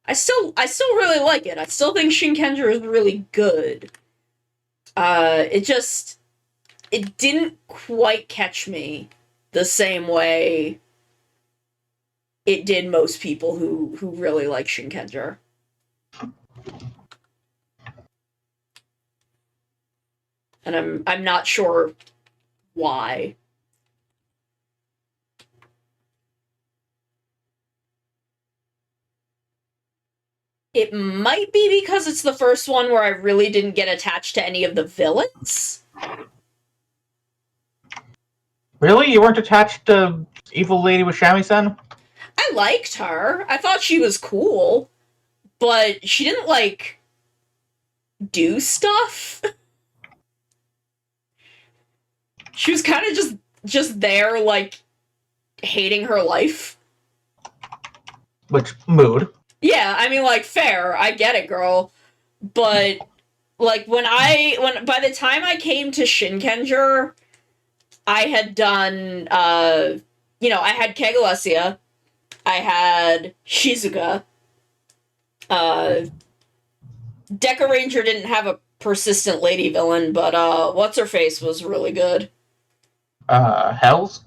I still really like it. I still think Shinkenger is really good. It didn't quite catch me the same way it did most people who really like Shinkenger. And I'm not sure why. It might be because it's the first one where I really didn't get attached to any of the villains. Really? You weren't attached to Evil Lady with Shamisen? I liked her. I thought she was cool, but she didn't, like, do stuff. She was kind of just there, like, hating her life. Which, mood. Yeah, I mean, like, fair. I get it, girl. But, like, when by the time I came to Shinkenger, I had done, I had Kegalesia, I had Shizuka, Deca Ranger didn't have a persistent lady villain, but, What's-Her-Face was really good. Hells?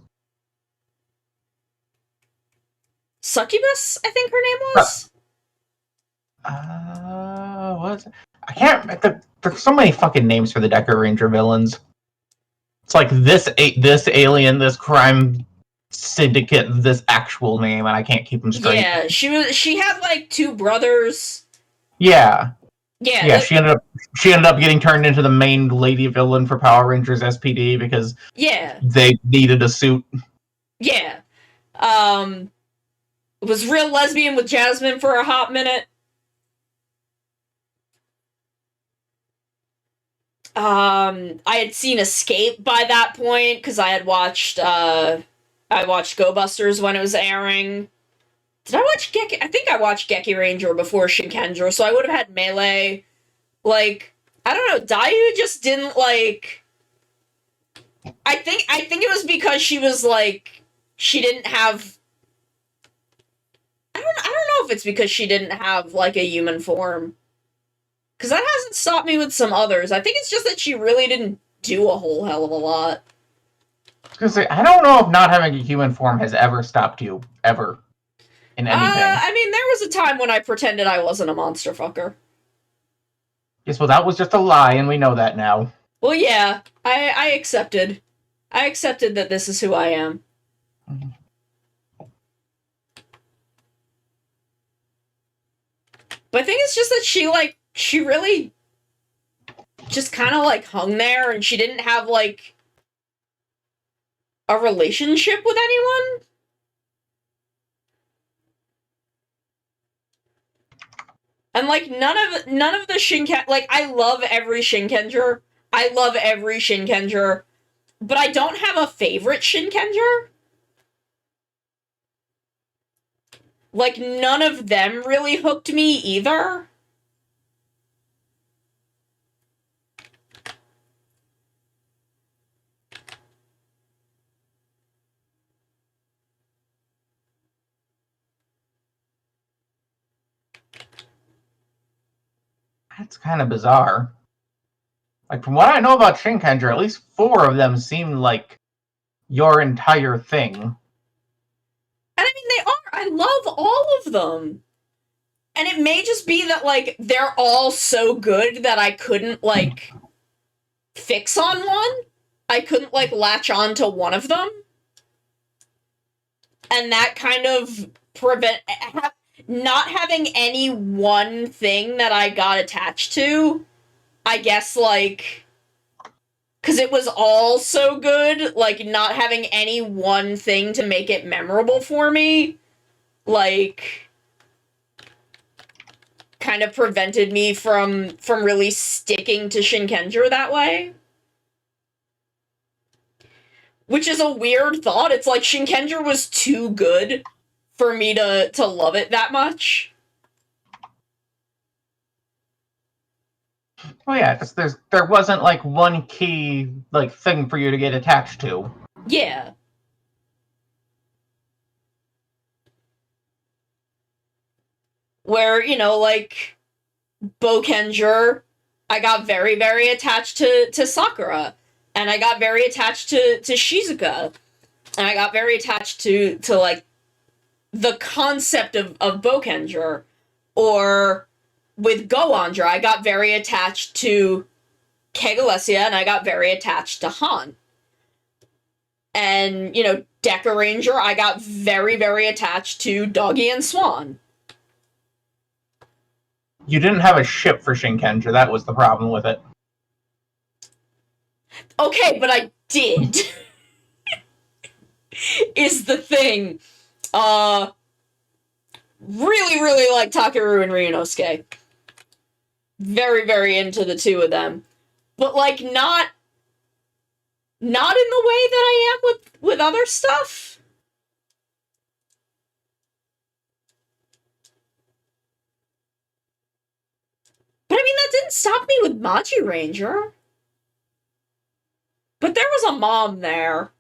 Succubus, I think her name was? What? I can't. There's so many fucking names for the Deca Ranger villains. It's like this alien, this crime syndicate, this actual name, and I can't keep them straight. Yeah, she had like two brothers. Yeah. Yeah, she ended up getting turned into the main lady villain for Power Rangers SPD because they needed a suit. Yeah. Was real lesbian with Jasmine for a hot minute. I had seen Escape by that point because I watched Go Busters when it was airing. Did I watch Geki? I think I watched Geki Ranger before Shinkenger, so I would have had Melee. Like, I don't know, Dayu just didn't like. I think it was because she was like she didn't have. I don't know if it's because she didn't have like a human form. Because that hasn't stopped me with some others. I think it's just that she really didn't do a whole hell of a lot. I was gonna say, I don't know if not having a human form has ever stopped you, ever. In anything. I mean, there was a time when I pretended I wasn't a monster fucker. Yes, well, that was just a lie, and we know that now. Well, yeah, I accepted. I accepted that this is who I am. Mm-hmm. But I think it's just that she really just kind of, like, hung there, and she didn't have, like, a relationship with anyone. And, like, none of the Shinken... Like, I love every Shinkenger. But I don't have a favorite Shinkenger. Like, none of them really hooked me either. That's kind of bizarre. Like, from what I know about Shinkenger, at least 4 of them seem like your entire thing. And I mean, they are. I love all of them. And it may just be that, like, they're all so good that I couldn't, like, fix on one. I couldn't, like, latch on to one of them. And that kind of not having any one thing that I got attached to, I guess, like, because it was all so good, like, not having any one thing to make it memorable for me, like, kind of prevented me from really sticking to Shinkenger that way. Which is a weird thought. It's like Shinkenger was too good for me to love it that much. Oh yeah, there wasn't like one key like thing for you to get attached to. Yeah. Where, like, Bokenger, I got very, very attached to Sakura. And I got very attached to Shizuka. And I got very attached to like, the concept of Bokenger. Or with Goandra, I got very attached to Kegalesia, and I got very attached to Han. And, Deca Ranger, I got very, very attached to Doggy and Swan. You didn't have a ship for Shinkenger, that was the problem with it. Okay, but I did. Is the thing. Really, really like Takeru and Ryunosuke. Very, very into the two of them. But, like, not in the way that I am with other stuff. But, I mean, that didn't stop me with Machi Ranger. But there was a mom there.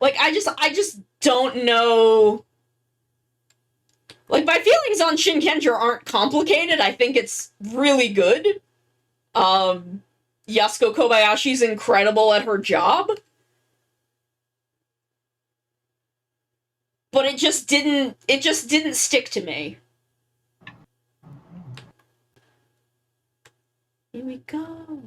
Like, I just don't know. Like, my feelings on Shinkenger aren't complicated. I think it's really good. Yasuko Kobayashi's incredible at her job. But it just didn't stick to me. Here we go.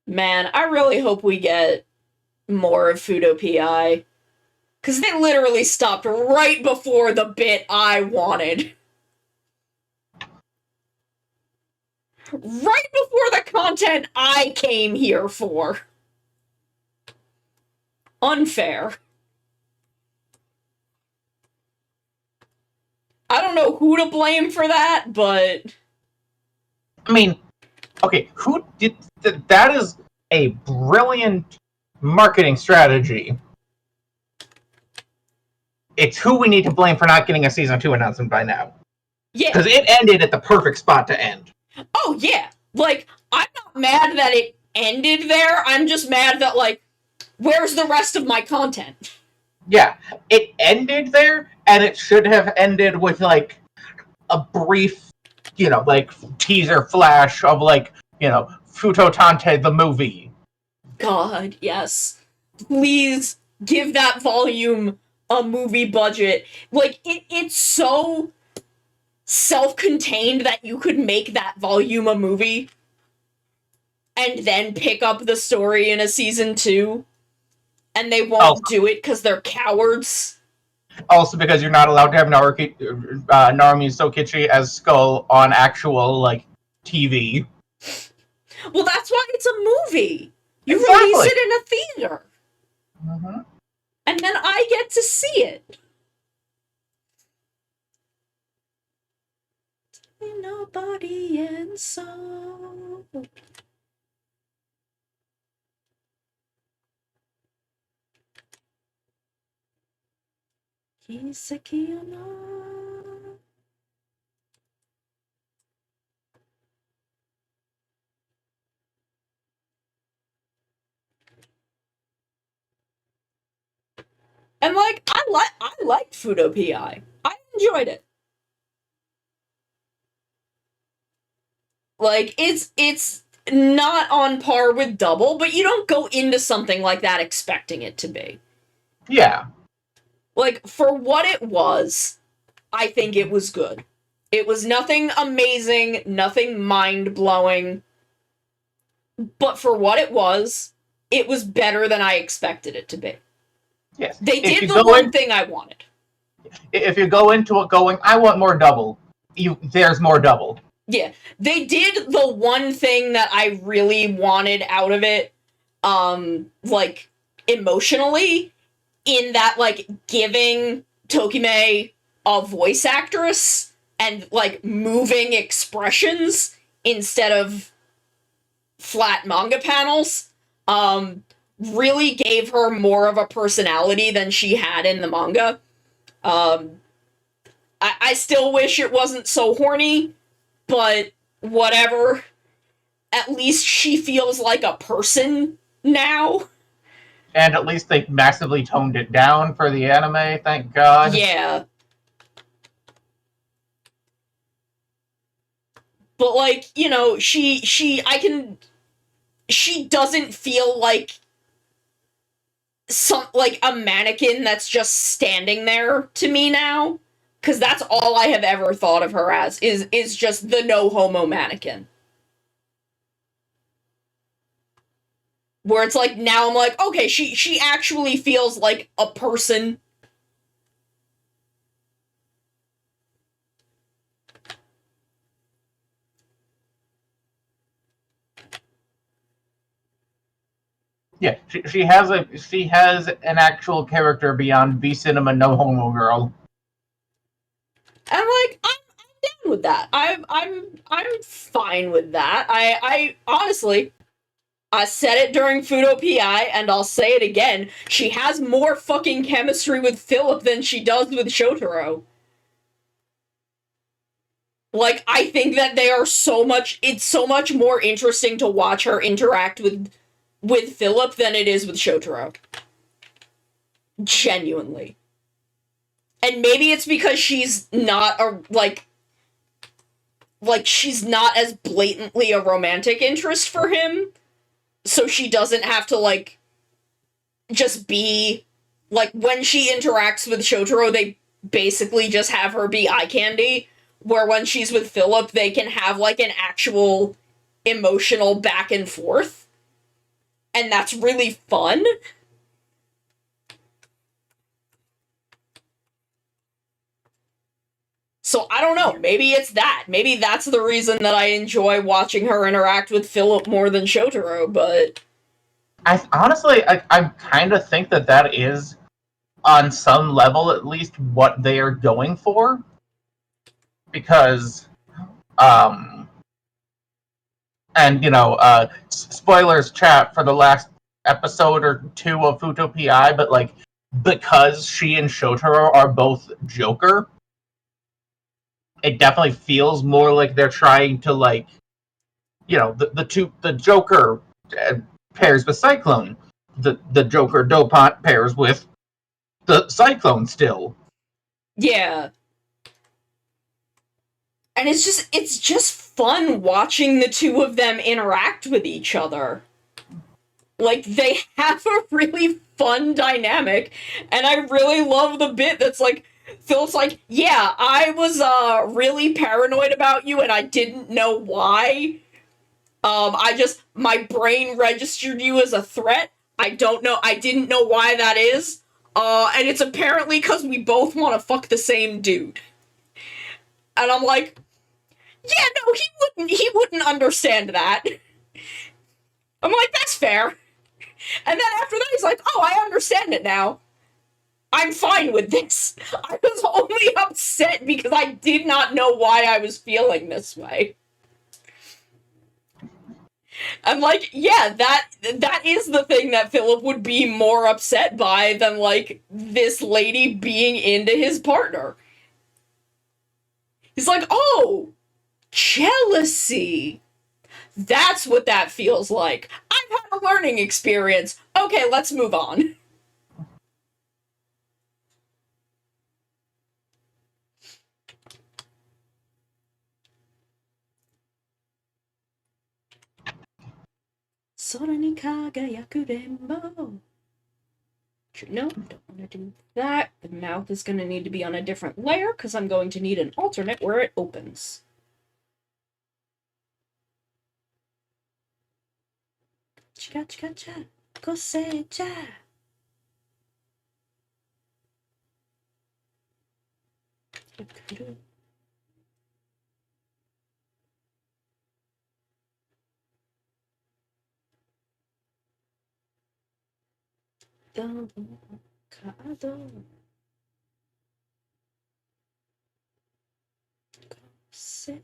Man, I really hope we get more of Fudo PI. Because they literally stopped right before the bit I wanted. Right before the content I came here for. Unfair. I don't know who to blame for that, but... I mean, okay, who did... That is a brilliant marketing strategy. It's who we need to blame for not getting a Season 2 announcement by now. Yeah. Because it ended at the perfect spot to end. Oh, yeah. Like, I'm not mad that it ended there. I'm just mad that, like, where's the rest of my content? Yeah, it ended there, and it should have ended with, like, a brief, like, teaser flash of, like, Futo Tante the movie. God, yes. Please give that volume a movie budget. Like, it's so self-contained that you could make that volume a movie and then pick up the story in a season 2, and they won't do it because they're cowards. Also because you're not allowed to have Narumi Sokichi as Skull on actual, like, TV. Well, that's why it's a movie. You Exactly. release it in a theater. Mm-hmm. And then I get to see it. Nobody and soul. Kiseki no. And, like, I liked Fudo PI. I enjoyed it. Like, it's not on par with Double, but you don't go into something like that expecting it to be. Yeah. Like, for what it was, I think it was good. It was nothing amazing, nothing mind-blowing, but for what it was better than I expected it to be. Yes. They did the one thing I wanted. If you go into it going, I want more Double, there's more Double. Yeah, they did the one thing that I really wanted out of it, like, emotionally, in that, like, giving Tokime a voice actress and, like, moving expressions instead of flat manga panels really gave her more of a personality than she had in the manga. I still wish it wasn't so horny, but whatever. At least she feels like a person now. And at least they massively toned it down for the anime, thank God. Yeah. But like, you know, she doesn't feel like a mannequin that's just standing there to me now. Cause that's all I have ever thought of her as is just the no homo mannequin. Where it's like now I'm like, okay, she actually feels like a person. Yeah, she has an actual character beyond B Cinema No Homo Girl. And I'm like, I'm down with that. I'm fine with that. I honestly, I said it during Fudo PI, and I'll say it again. She has more fucking chemistry with Philip than she does with Shotaro. Like, I think that they are it's so much more interesting to watch her interact with Philip than it is with Shotaro. Genuinely. And maybe it's because she's not she's not as blatantly a romantic interest for him, so she doesn't have to, like, just be, like, when she interacts with Shotaro, they basically just have her be eye candy, where when she's with Philip, they can have, like, an actual emotional back and forth, and that's really fun. So I don't know, maybe it's that. Maybe that's the reason that I enjoy watching her interact with Philip more than Shotaro, but I kind of think that is, on some level at least, what they are going for. Because, and, spoilers chat for the last episode or two of Futo PI, but, like, because she and Shotaro are both Joker, it definitely feels more like they're trying to, like, the Joker pairs with Cyclone. The Joker Dopant pairs with the Cyclone still. yeah. And it's just fun watching the two of them interact with each other. Like, they have a really fun dynamic, and I really love the bit that's like, Phil's like, yeah, I was really paranoid about you and I didn't know why. My brain registered you as a threat. I didn't know why that is. And it's apparently because we both want to fuck the same dude. And I'm like, yeah, no, he wouldn't understand that. I'm like, that's fair. And then after that, he's like, oh, I understand it now. I'm fine with this. I was only upset because I did not know why I was feeling this way. I'm like, yeah, that is the thing that Philip would be more upset by than, like, this lady being into his partner. He's like, oh, jealousy. That's what that feels like. I've had a learning experience. Okay, let's move on. Sora ni kagayaku rainbow. No, don't want to do that. The mouth is going to need to be on a different layer because I'm going to need an alternate where it opens. Chika chika cha, kosei cha. Kado. Kosei.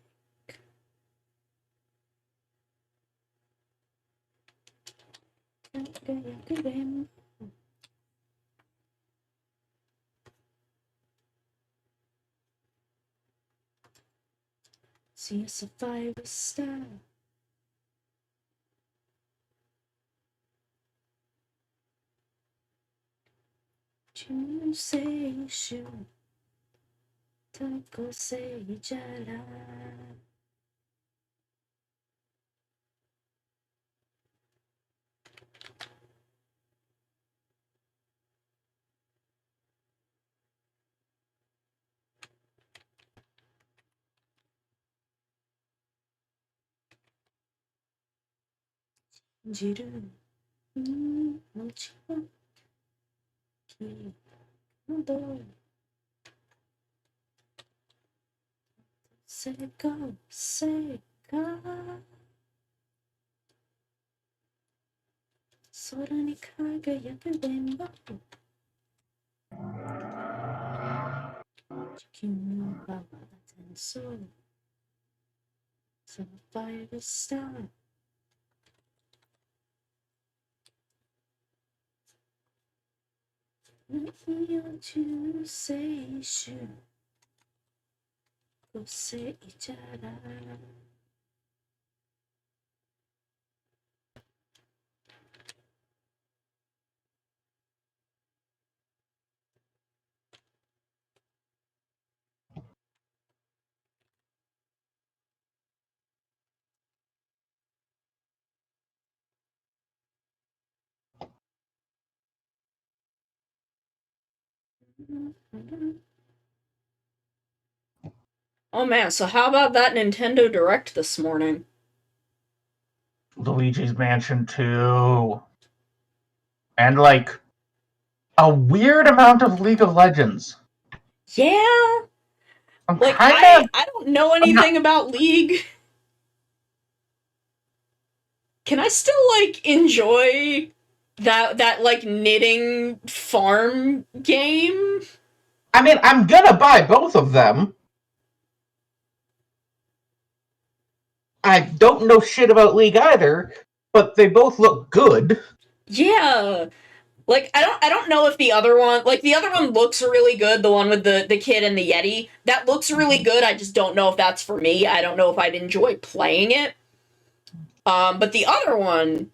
See us a 5-star. You say shoot. Taco say jara. Jiru. Mochi. Ki. Nodo. Say go. Say go. 空に輝くレインボー地球のパワー転送その5-star何を中世種個性じゃらOh man, so how about that Nintendo Direct this morning? Luigi's Mansion 2. And, like, a weird amount of League of Legends. Yeah, I'm like kind of... I don't know anything about League. Can I still like enjoy that like knitting farm game? I mean, I'm gonna buy both of them. I don't know shit about League either, but they both look good. Yeah. Like I don't know if the other one looks really good, the one with the kid and the Yeti. That looks really good. I just don't know if that's for me. I don't know if I'd enjoy playing it. But the other one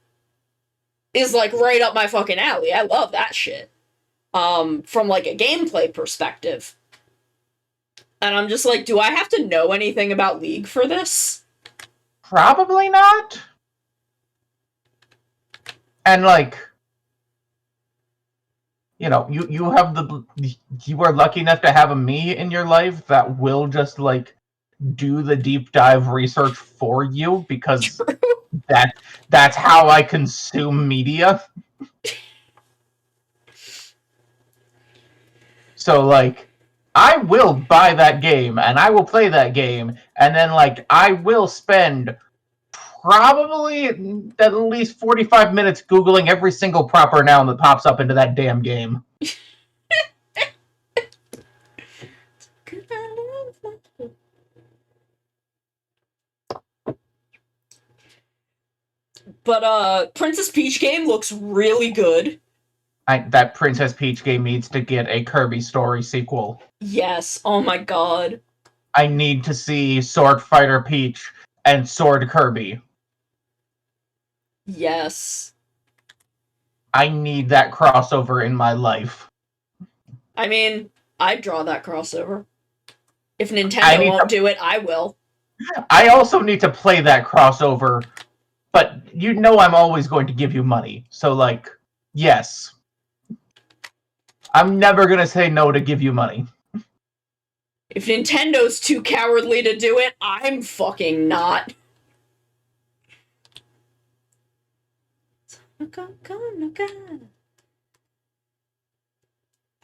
is like right up my fucking alley. I love that shit. From like a gameplay perspective. And I'm just like, do I have to know anything about League for this? Probably not. And like, you know, you are lucky enough to have a me in your life that will just like do the deep dive research for you because True. that's how I consume media. So like, I will buy that game and I will play that game, and then like I will spend probably at least 45 minutes Googling every single proper noun that pops up into that damn game. But Princess Peach game looks really good. That Princess Peach game needs to get a Kirby Story sequel. Yes. Oh my god. I need to see Sword Fighter Peach and Sword Kirby. Yes. I need that crossover in my life. I mean, I'd draw that crossover. If Nintendo won't do it, I will. I also need to play that crossover, but you know I'm always going to give you money. So, like, yes. I'm never going to say no to give you money. If Nintendo's too cowardly to do it, I'm fucking not. What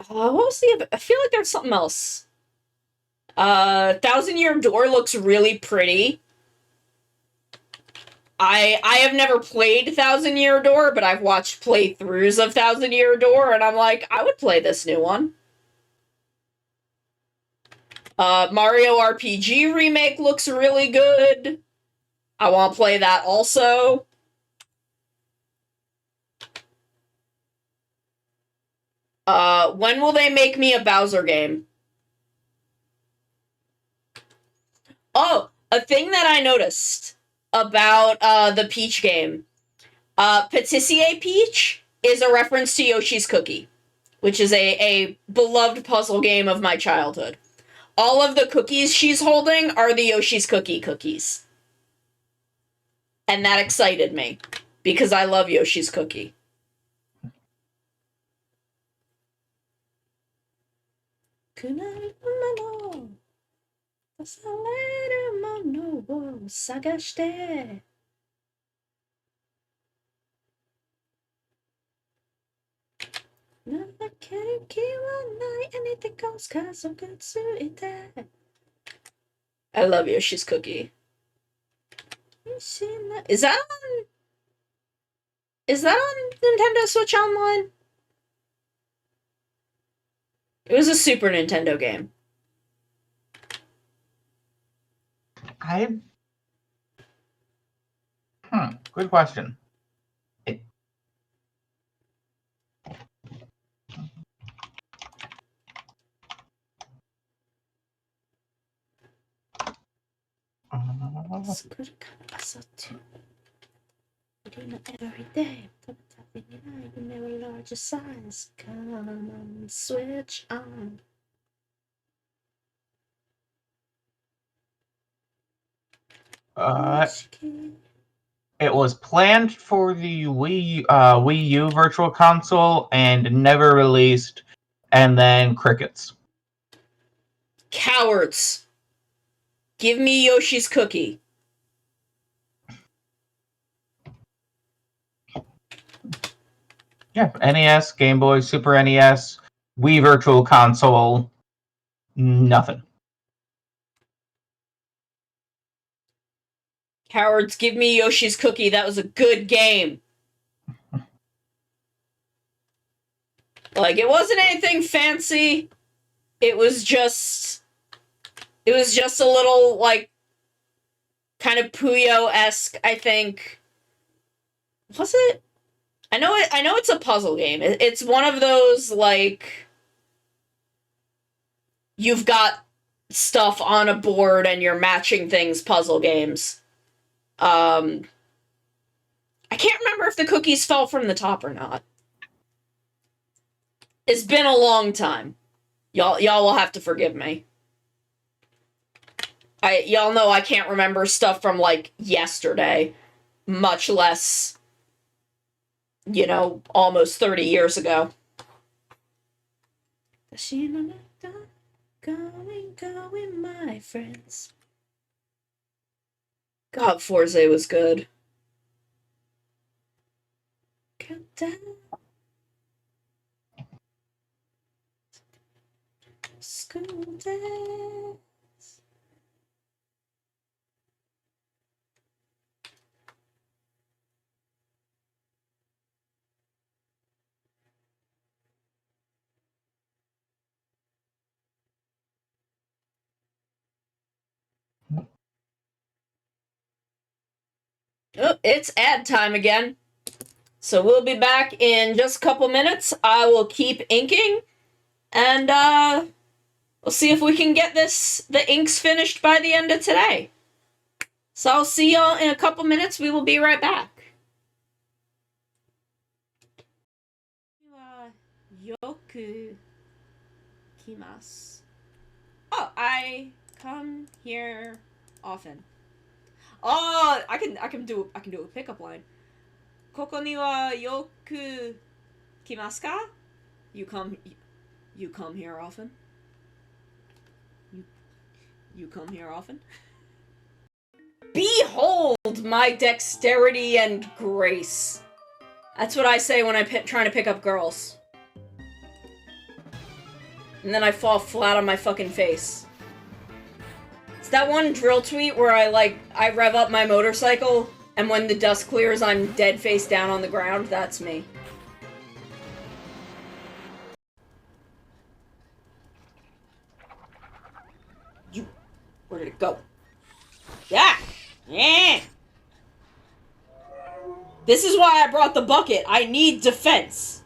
was the other? I feel like there's something else. Thousand Year Door looks really pretty. I have never played Thousand Year Door, but I've watched playthroughs of Thousand Year Door, and I'm like, I would play this new one. Mario RPG Remake looks really good. I want to play that also. When will they make me a Bowser game? Oh, a thing that I noticed about the Peach game. Patissier Peach is a reference to Yoshi's Cookie, which is a beloved puzzle game of my childhood. All of the cookies she's holding are the Yoshi's Cookie cookies. And that excited me, because I love Yoshi's Cookie. I love Yoshi's Cookie. Is that on Nintendo Switch Online? It was a Super Nintendo game. Good question. Every day, never larger size. Come on, switch on. It was planned for the Wii U Virtual Console and never released, and then crickets. Cowards. Give me Yoshi's Cookie. Yeah, NES, Game Boy, Super NES, Wii Virtual Console, nothing. Cowards, give me Yoshi's Cookie. That was a good game. Like, it wasn't anything fancy. It was just a little, like, kind of Puyo-esque, I think. Was it? I know it's a puzzle game. It's one of those, like, you've got stuff on a board and you're matching things puzzle games. I can't remember if the cookies fell from the top or not. It's been a long time. Y'all will have to forgive me. Y'all know I can't remember stuff from, like, yesterday, much less, you know, almost 30 years ago. Going, my friends. God, Forza was good. Countdown. School days. Oh, it's ad time again. So we'll be back in just a couple minutes. I will keep inking, and we'll see if we can get the inks finished by the end of today. So I'll see y'all in a couple minutes. We will be right back. Yoku kimasu. Oh, I come here often. Oh, I can do a pickup line. Koko ni wa yoku kimasu ka? You come here often? You come here often? Behold my dexterity and grace. That's what I say when I'm trying to pick up girls. And then I fall flat on my fucking face. It's that one drill tweet where I rev up my motorcycle, and when the dust clears, I'm dead face down on the ground. That's me. Where did it go? Yeah! Yeah! This is why I brought the bucket. I need defense.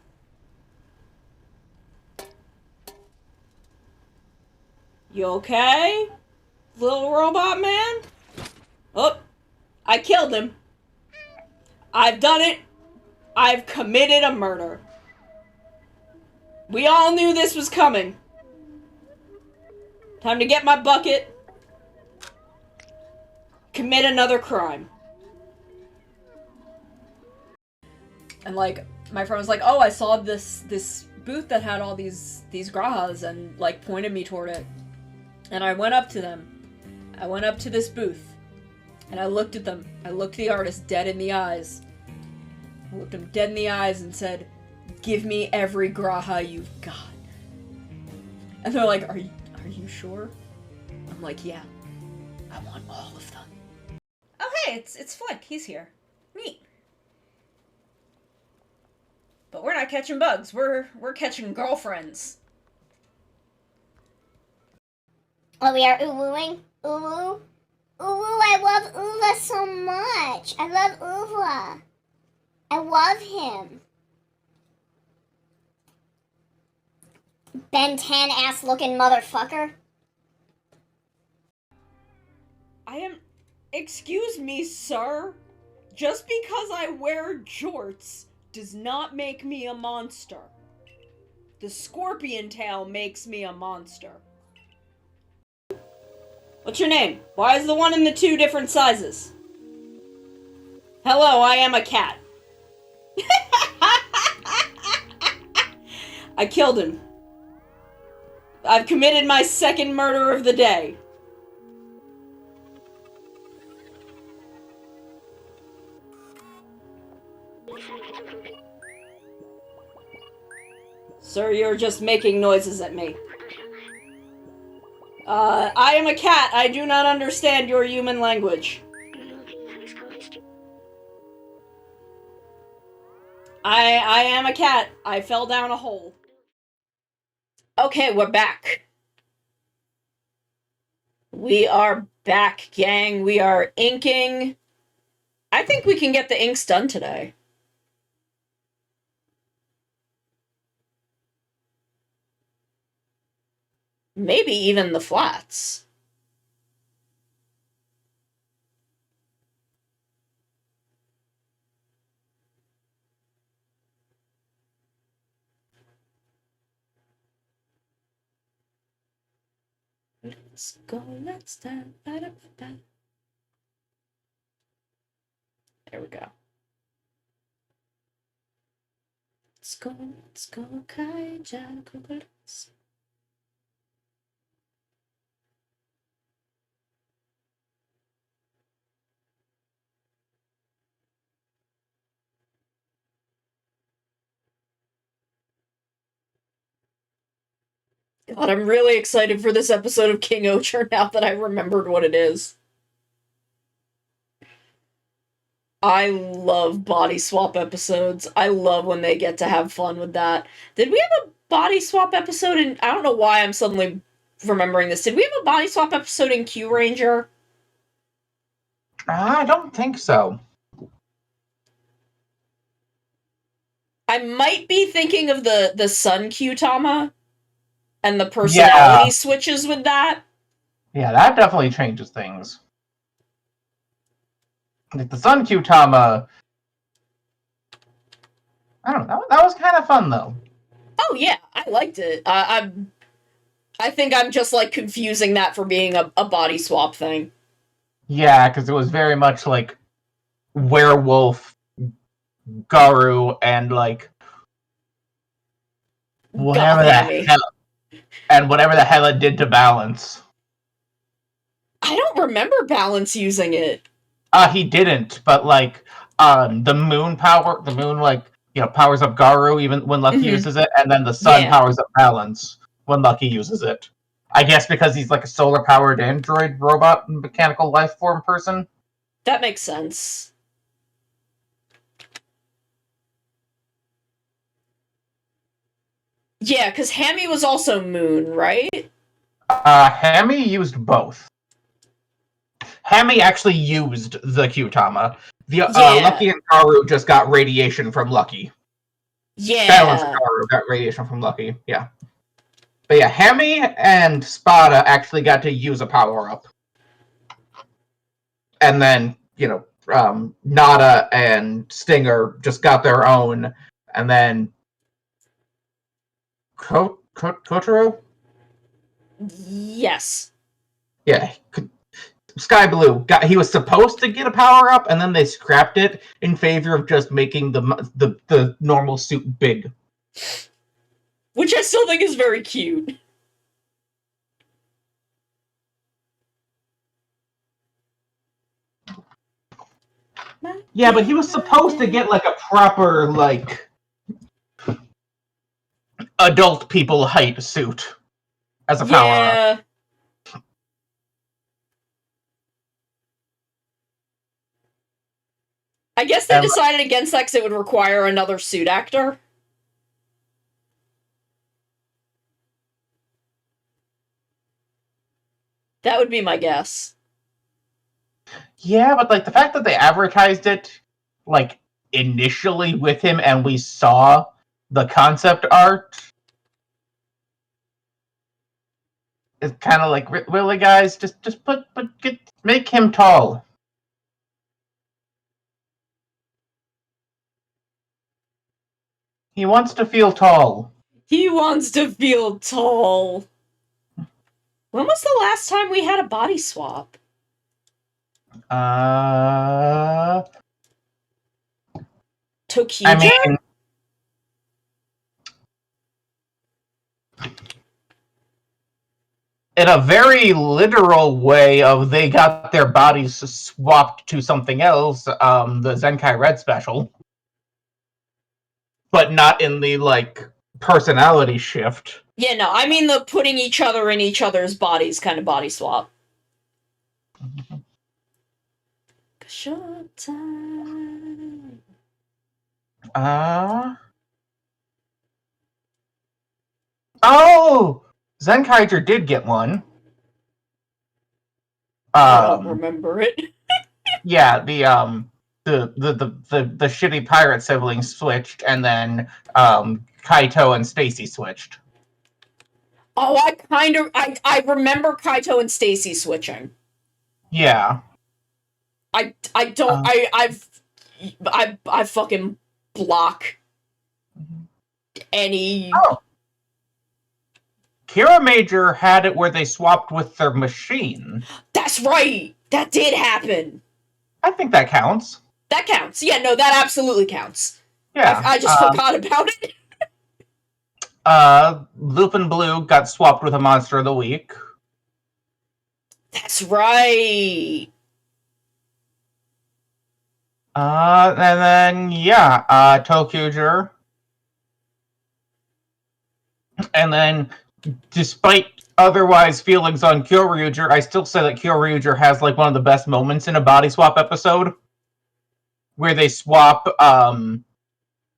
You okay? Little robot man? Oh, I killed him. I've done it. I've committed a murder. We all knew this was coming. Time to get my bucket. Commit another crime. And like, my friend was like, oh, I saw this booth that had all these grahas, and like pointed me toward it. And I went up to them. I went up to this booth. And I looked at them. I looked the artist dead in the eyes. I looked him dead in the eyes and said, give me every graha you've got. And they're like, are you sure? I'm like, yeah. I want all of them. Oh hey, it's Flick. He's here. Neat. But we're not catching bugs. We're catching girlfriends. Oh, we are uwooing? Uwoo? Uwoo, I love Uva so much. I love Uva. I love him. Ben 10 ass looking motherfucker. Excuse me, sir. Just because I wear jorts does not make me a monster. The scorpion tail makes me a monster. What's your name? Why is the one in the two different sizes? Hello, I am a cat. I killed him. I've committed my second murder of the day. Sir, you're just making noises at me. I am a cat. I do not understand your human language. I am a cat. I fell down a hole. Okay, we're back. We are back, gang. We are inking. I think we can get the inks done today. Maybe even the flats. Let's go, let's dance. There we go. Let's go, Kaija, let's. God, I'm really excited for this episode of King Ocher now that I remembered what it is. I love body swap episodes. I love when they get to have fun with that. Did we have a body swap episode in... I don't know why I'm suddenly remembering this. Did we have a body swap episode in Q Ranger? I don't think so. I might be thinking of the Sun Q-Tama and the personality switches with that. Yeah, that definitely changes things. Like the Sun Q-Tama, I don't know, that was kind of fun though. Oh yeah, I liked it. I think I'm just like confusing that for being a body swap thing. Yeah, because it was very much like werewolf, Garu, and like whatever the hell it did to Balance. I don't remember Balance using it. He didn't, but like the moon like, you know, powers up Garu even when Lucky uses it, and then the sun powers up Balance when Lucky uses it. I guess because he's like a solar powered android robot mechanical life form person. That makes sense. Yeah, because Hammy was also moon, right? Hammy used both. Hammy actually used the Q-Tama. Lucky and Garu just got radiation from Lucky. Yeah. Balance and Garu got radiation from Lucky, yeah. But yeah, Hemi and Spada actually got to use a power-up. And then, Nada and Stinger just got their own. And then Kotaro? Yes. Yeah, Sky Blue he was supposed to get a power up, and then they scrapped it in favor of just making the normal suit big. Which I still think is very cute. Yeah, but he was supposed to get like a proper adult people height suit as a power up. Yeah. I guess they decided against that because it would require another suit actor. That would be my guess. Yeah, but the fact that they advertised it initially with him and we saw the concept art is kind of really, guys, just make him tall. He wants to feel tall. He wants to feel tall. When was the last time we had a body swap? Tokuja? I mean, in a very literal way of they got their bodies swapped to something else, the Zenkai Red special. But not in the, personality shift. Yeah, no, I mean the putting each other in each other's bodies kind of body swap. Showtime. Oh! Zenkaiger did get one. I don't remember it. Yeah, the shitty pirate siblings switched, and then Kaito and Stacy switched. Oh, I remember Kaito and Stacy switching. Yeah. I fucking block any. Oh. Kira Major had it where they swapped with their machine. That's right! That did happen! I think that counts. That counts. Yeah, no, that absolutely counts. Yeah. I just forgot about it. Lupin Blue got swapped with a Monster of the Week. That's right! And then, Tokuger. And then, despite otherwise feelings on Kyoryuger, I still say that Kyoryuger has one of the best moments in a body swap episode, where they swap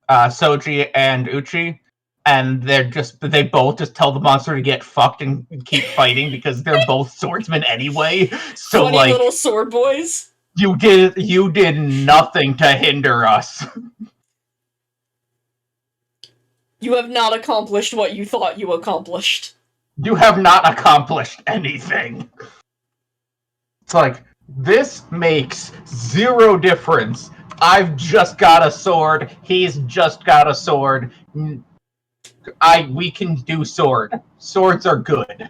Soji and Uchi, and they both just tell the monster to get fucked and keep fighting because they're both swordsmen anyway. So funny little sword boys. You did nothing to hinder us. You have not accomplished what you thought you accomplished. You have not accomplished anything. It's this makes zero difference. I've just got a sword. He's just got a sword. We can do sword. Swords are good.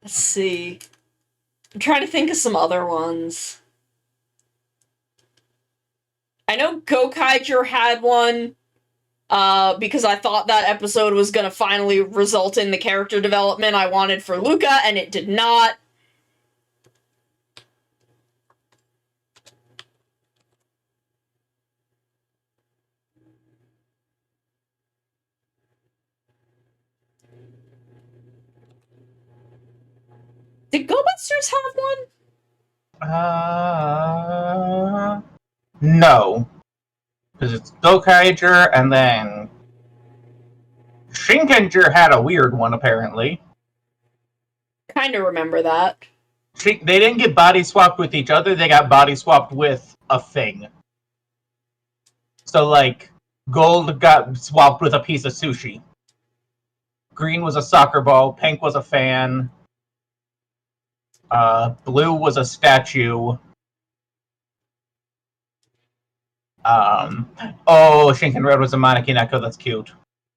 Let's see. I'm trying to think of some other ones. I know Gokaiger had one, because I thought that episode was going to finally result in the character development I wanted for Luca, and it did not. Did Go Busters have one? No. Because it's Gokaiger, and then Shinkenger had a weird one, apparently. Kind of remember that. They didn't get body swapped with each other, they got body swapped with a thing. So, like, gold got swapped with a piece of sushi. Green was a soccer ball. Pink was a fan. Blue was a statue. Shinken Red was a Monarchy Neko. That's cute.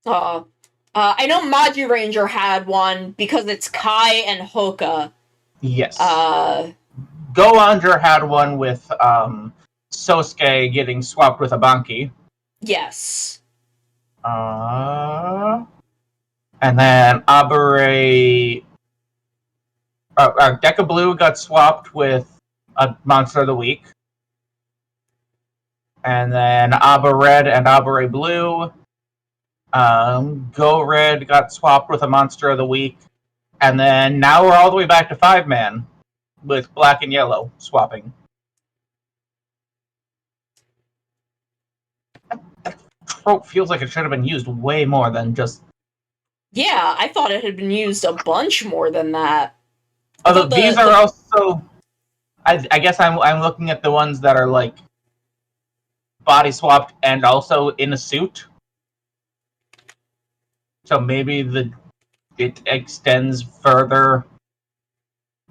I know Maji Ranger had one because it's Kai and Hoka. Yes. Go Ranger had one with Sosuke getting swapped with a Banki. Yes. And then Abare... Deca Blue got swapped with a Monster of the Week. And then Abba Red and Abare Blue. Go Red got swapped with a Monster of the Week. And then now we're all the way back to 5-man with Black and Yellow swapping. That trope feels like it should have been used way more than just... Yeah, I thought it had been used a bunch more than that. Although these are also... I guess I'm looking at the ones that are like body swapped and also in a suit. So maybe it extends further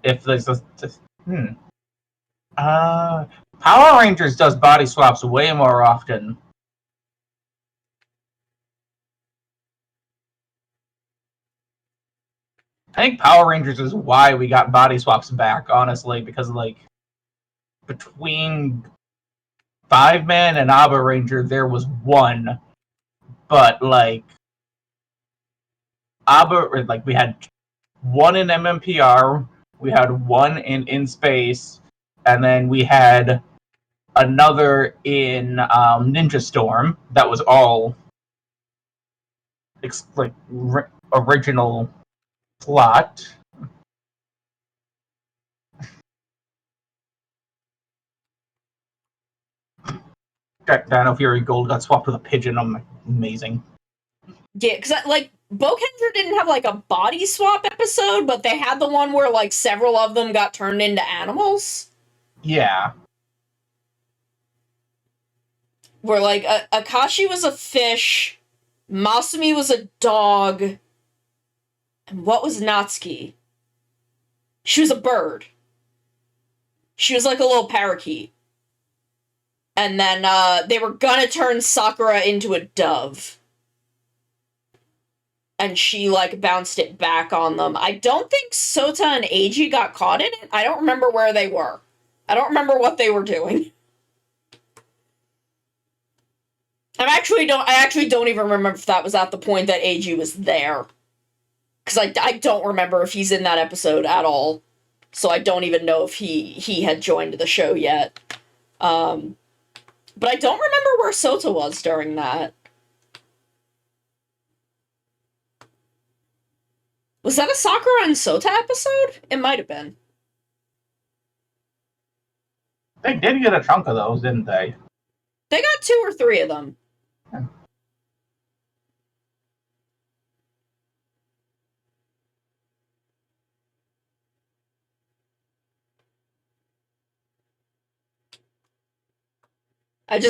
if there's a... Power Rangers does body swaps way more often. I think Power Rangers is why we got body swaps back, honestly, because, like, between 5-man and Abba Ranger, there was one. But, like, we had one in MMPR, we had one in Space, and then we had another in Ninja Storm that was all original plot. Dino Fury Gold got swapped with a pigeon. Amazing. Yeah, because, like, Bowcanger didn't have, like, a body swap episode, but they had the one where, like, several of them got turned into animals. Yeah. Where, like, Akashi was a fish, Masumi was a dog, and what was Natsuki? She was a bird. She was like a little parakeet. And then they were gonna turn Sakura into a dove. And she, like, bounced it back on them. I don't think Sota and Eiji got caught in it. I don't remember where they were. I don't remember what they were doing. I actually don't even remember if that was at the point that Eiji was there. Because I don't remember if he's in that episode at all. So I don't even know if he had joined the show yet. But I don't remember where Sota was during that. Was that a Sakura and Sota episode? It might have been. They did get a chunk of those, didn't they? They got 2 or 3 of them. Yeah.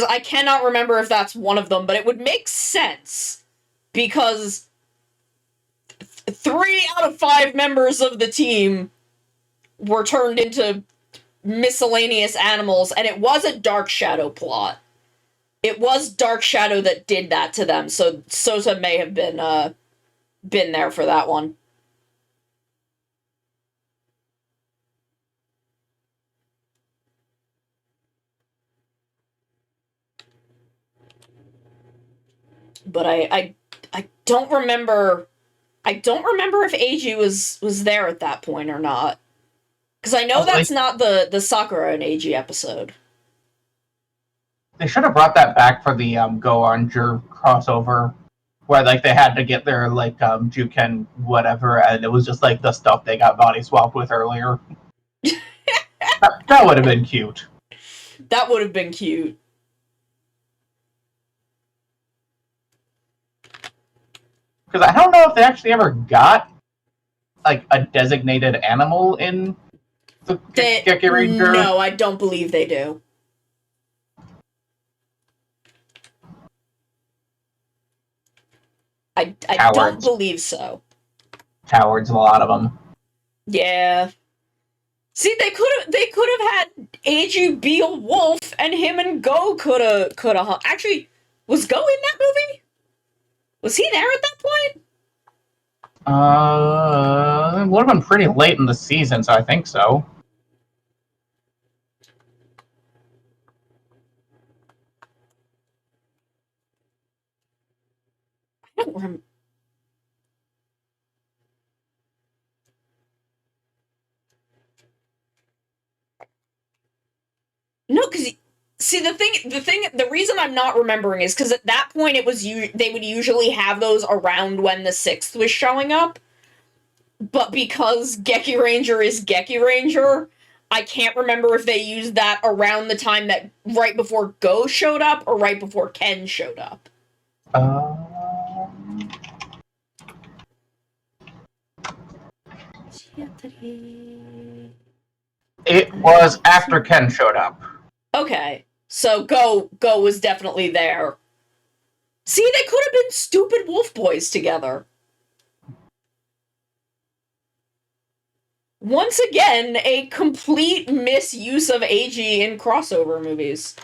I cannot remember if that's one of them, but it would make sense. Because 3 out of 5 members of the team were turned into miscellaneous animals, and it was a Dark Shadow plot. It was Dark Shadow that did that to them, so Sota may have been there for that one. But I don't remember. I don't remember if Eiji was there at that point or not. Because I know that's not the Sakura and Eiji episode. They should have brought that back for the Go Ranger crossover, where like they had to get their like Juken whatever, and it was just like the stuff they got body swapped with earlier. that would have been cute. That would have been cute. Because I don't know if they actually ever got like a designated animal in the Geki Ranger. No, I don't believe they do. I don't Cowards. believe so. Cowards, a lot of them. Yeah. See, they could have had AG be a wolf, and him and Go could have. Actually, was Go in that movie? Was he there at that point? It would have been pretty late in the season, so I think so. I don't remember. No, because see the reason I'm not remembering is because at that point it was they would usually have those around when the 6th was showing up, but because Geki Ranger is Geki Ranger, I can't remember if they used that around the time that right before Go showed up or right before Ken showed up. It was after Ken showed up. Okay, so Go was definitely there. See, they could have been stupid wolf boys together. Once again, a complete misuse of AG in crossover movies.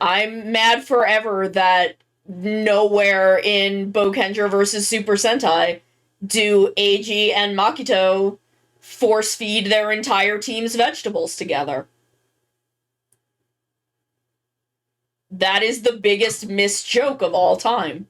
I'm mad forever that nowhere in Bokenger versus Super Sentai do AG and Makito force feed their entire team's vegetables together. That is the biggest missed joke of all time.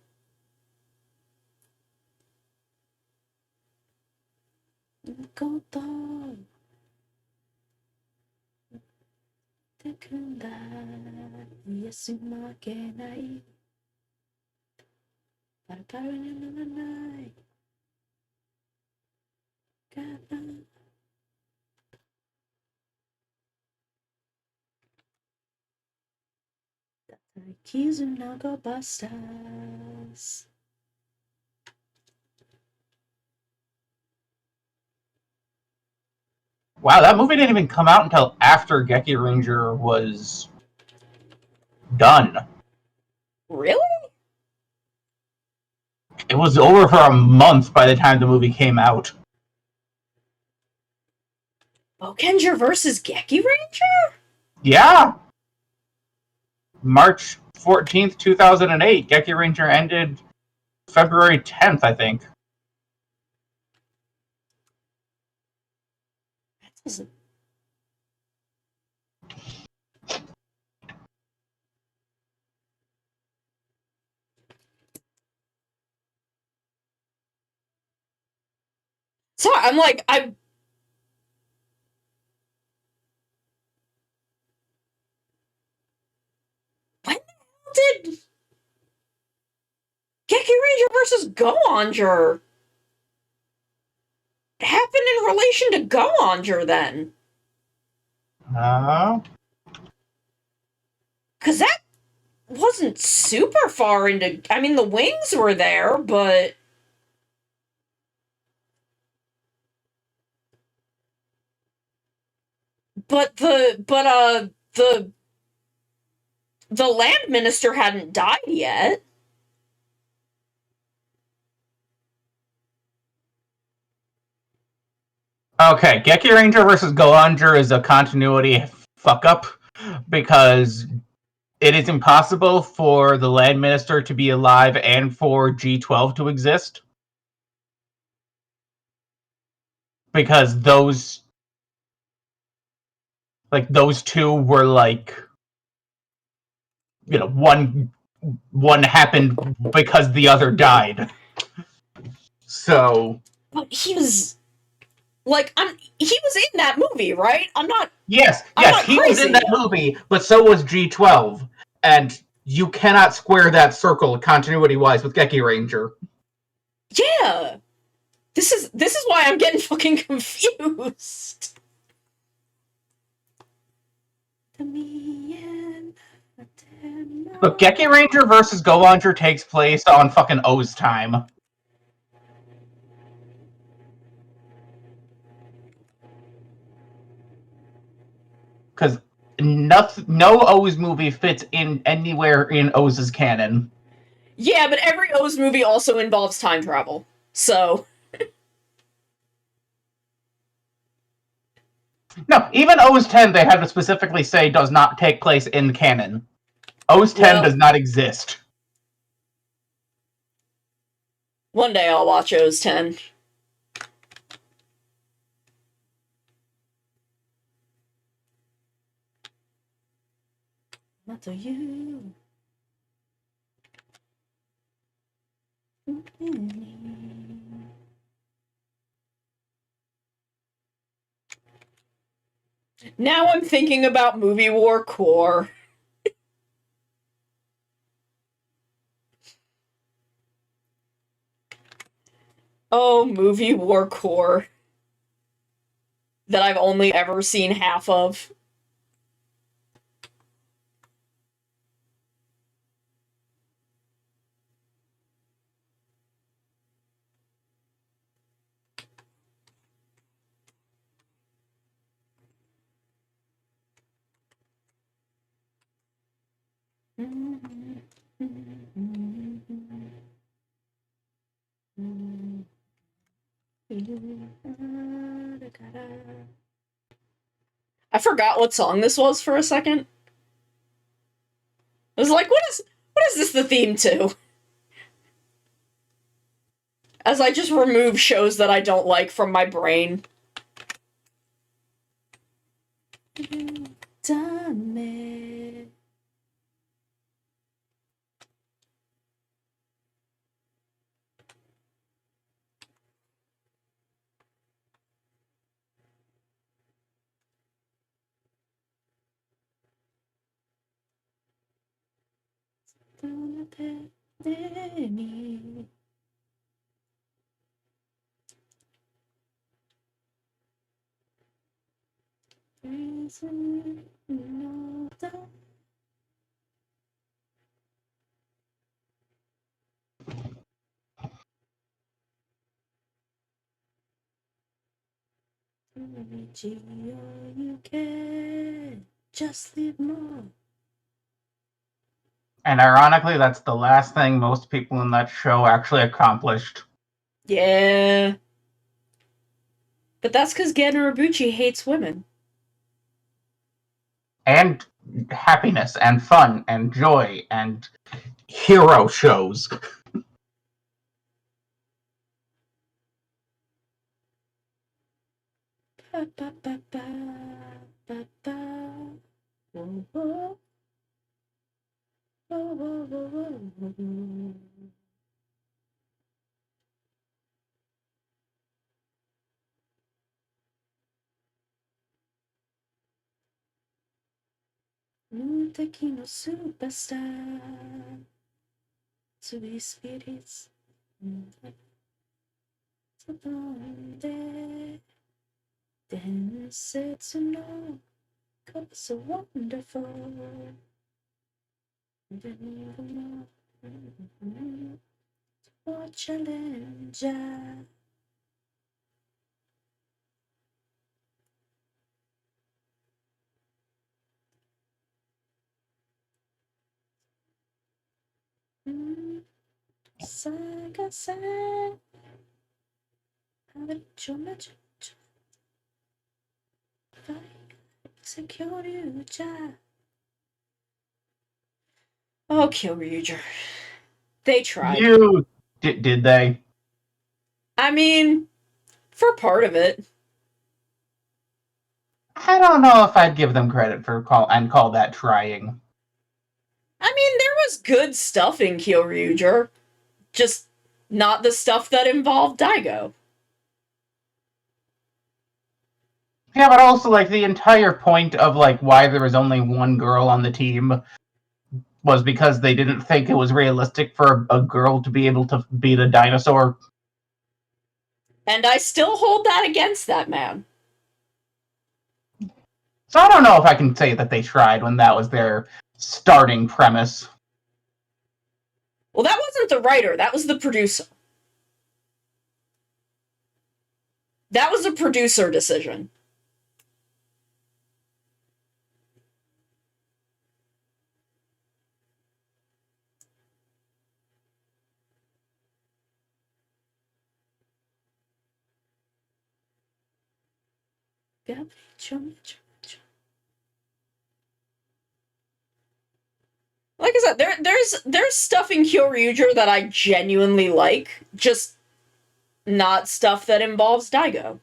Wow, that movie didn't even come out until after Geki Ranger was done. Really? It was over for a month by the time the movie came out. Bokenger versus Geki Ranger? Yeah! March 14th, 2008. Geki Ranger ended February 10th, I think. That doesn't. Sorry, I'm like, when the hell did Geki Ranger versus Go-Onger happen in relation to Go-Onger then? Because that wasn't super far into. I mean, the wings were there, but. The land minister hadn't died yet. Okay, Geki Ranger versus Go-Onger is a continuity fuck-up because it is impossible for the land minister to be alive and for G12 to exist. Because those two were one happened because the other died. So, But he was he was in that movie, right? yes, not he was in that movie, but so was G12, and you cannot square that circle continuity-wise with Geki Ranger. Yeah. This is why I'm getting fucking confused. Look, Geki Ranger versus Go-Onger takes place on fucking O's time. Because no O's movie fits in anywhere in O's canon. Yeah, but every O's movie also involves time travel. So. No, even O's 10 they had to specifically say does not take place in canon. O's 10 Well, does not exist. one day I'll watch O's 10. Not you. Now I'm thinking about Movie War Core. Oh, Movie War Core. That I've only ever seen half of. I forgot what song this was for a second. I was like, what is this the theme to? As I just remove shows that I don't like from my brain. Dame. You can just leave more. And ironically, that's the last thing most people in that show actually accomplished. Yeah. But that's because Gen Urobuchi hates women. And happiness, and fun, and joy, and hero shows. Ba, ba, ba, ba, ba, ba. Whoa, whoa. Whoa, whoa, whoa, whoa, whoa. Muteki no superstar. Sweet spirits. Densetsu no cup so wonderful. For challenger. Saga san. Oh, Kyoryuger. They tried. Did they? I mean, for part of it. I don't know if I'd give them credit for call that trying. I mean, there was good stuff in Kyoryuger. Just not the stuff that involved Daigo. Yeah, but also, like, the entire point of, like, why there was only one girl on the team was because they didn't think it was realistic for a girl to be able to beat a dinosaur. And I still hold that against that man. So I don't know if I can say that they tried when that was their starting premise. Well, that wasn't the writer, that was the producer. That was a producer decision. Like I said, there's stuff in Kyoryuger that I genuinely like, just not stuff that involves Daigo.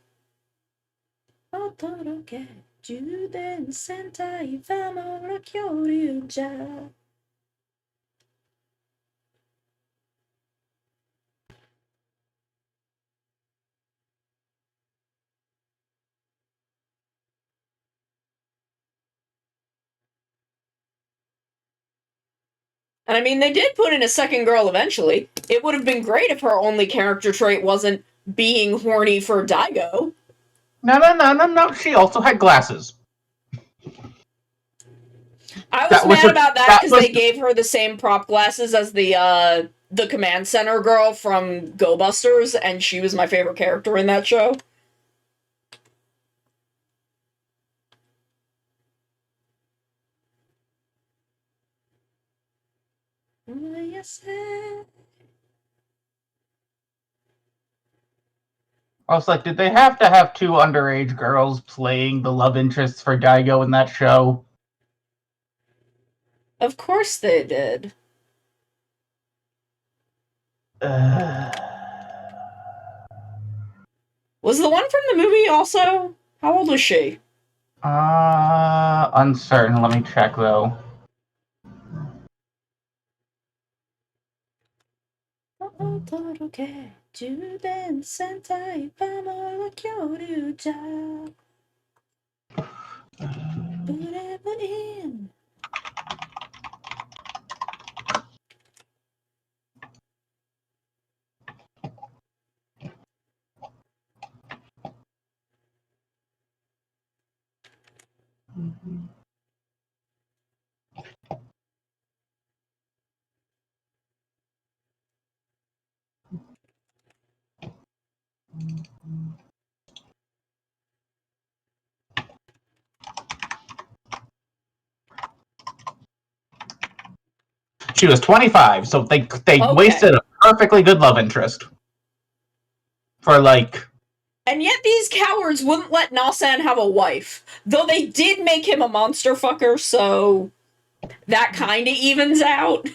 And I mean, they did put in a second girl eventually. It would have been great if her only character trait wasn't being horny for Daigo. No. She also had glasses. I was mad about that because they gave her the same prop glasses as the command center girl from Go Busters, and she was my favorite character in that show. I was like, did they have to have two underage girls playing the love interests for Daigo in that show? Of course they did. Was the one from the movie also? How old was she? Uncertain. Let me check, though. She was 25, so they wasted a perfectly good love interest. For, like... And yet these cowards wouldn't let Nasan have a wife. Though they did make him a monster fucker, so... that kinda evens out.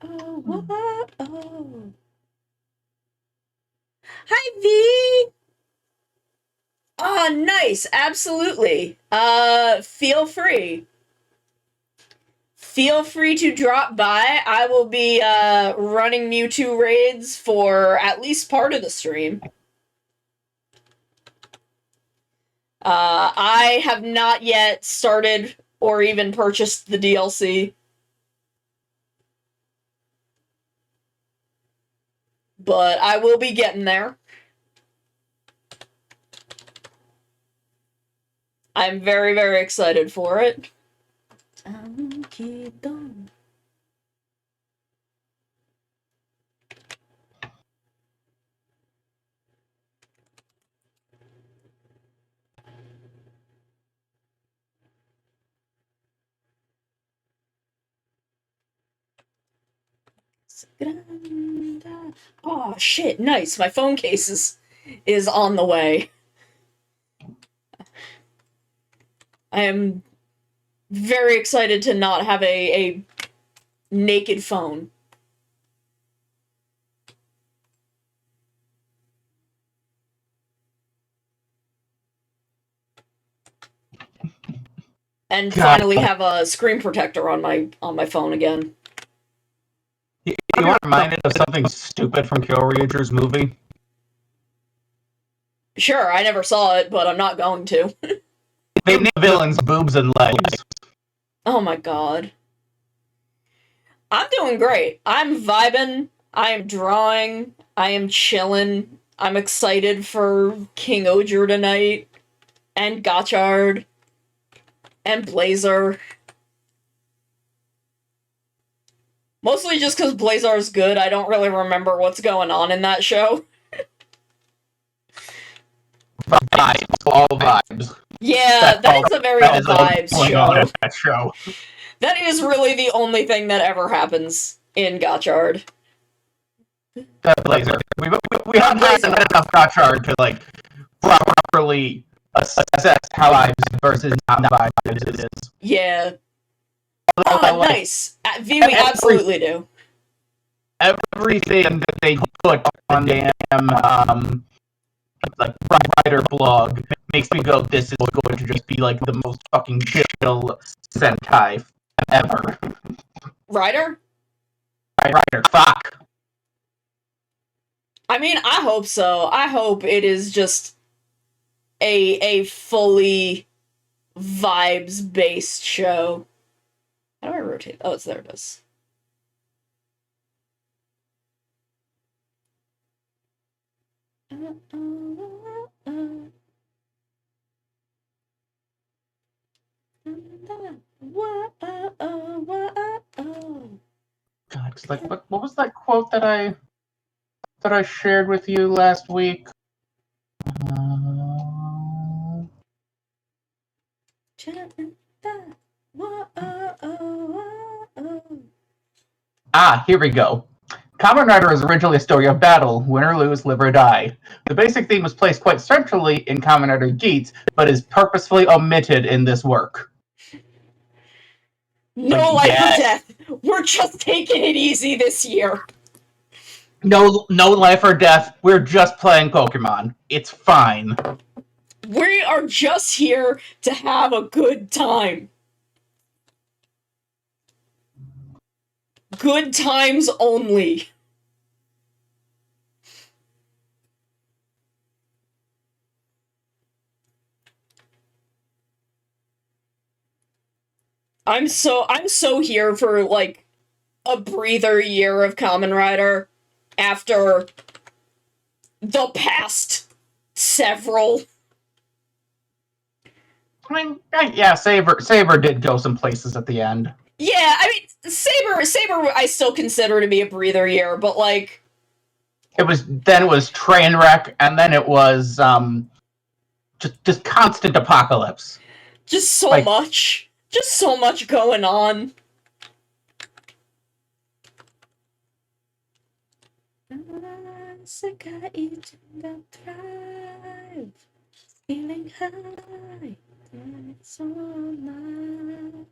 Oh. Hi, V! Oh, nice. Absolutely. Feel free. Feel free to drop by. I will be, running Mewtwo raids for at least part of the stream. I have not yet started or even purchased the DLC. But I will be getting there. I'm very, very excited for it. Oh shit, nice. My phone case is on the way. I am very excited to not have a naked phone. And finally have a screen protector on my phone again. You want reminded of something stupid from Kyoryuger's movie? Sure, I never saw it, but I'm not going to. They named villains boobs and legs. Oh my god. I'm doing great. I'm vibing. I am drawing. I am chilling. I'm excited for King Oger tonight. And Gotchard. And Blazer. Mostly just because Blazar's good. I don't really remember what's going on in that show. Vibes. All vibes. Yeah, that is a very vibes show. That show. That is really the only thing that ever happens in Gotchard. The Blazer. We haven't had enough Gotchard to like properly assess how vibes versus not vibes it is. Yeah. Although, like, Nice. V, we absolutely do. Everything that they put on the like writer blog makes me go, this is going to just be like the most fucking chill Sentai ever. Writer? Writer, fuck. I mean, I hope so. I hope it is just a fully vibes-based show. How do I rotate? Oh, there it is. God, like what was that quote that I shared with you last week? Here we go. Kamen Rider is originally a story of battle, win or lose, live or die. The basic theme was placed quite centrally in Kamen Rider Geats, but is purposefully omitted in this work. No life or death. We're just taking it easy this year. No life or death. We're just playing Pokemon. It's fine. We are just here to have a good time. Good times only. I'm so here for like a breather year of Kamen Rider after the past several. I mean, yeah, Saber did go some places at the end. Yeah, I mean, Saber I still consider to be a breather year, but like it was Trainwreck, and then it was just constant apocalypse. Just so much going on. Feeling high, it's all night.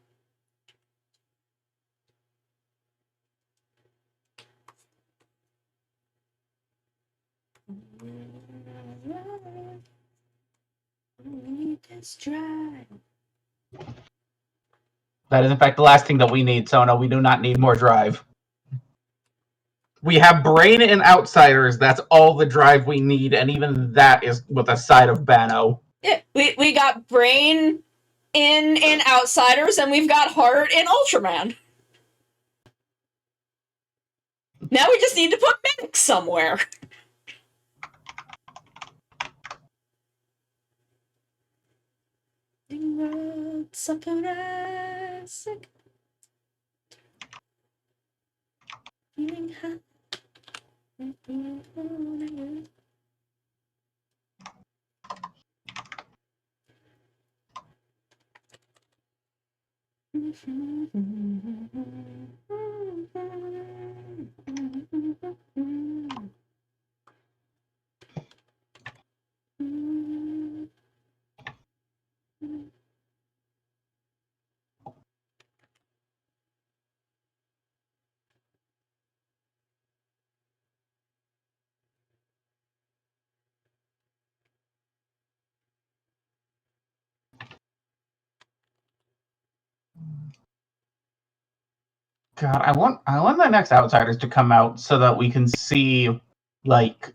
That is, in fact, the last thing that we need, so no, we do not need more drive. We have Brain and Outsiders, that's all the drive we need, and even that is with a side of Bano. Yeah, we got Brain in Outsiders, and we've got Heart in Ultraman. Now we just need to put Medic somewhere. God, I want the next Outsiders to come out so that we can see, like,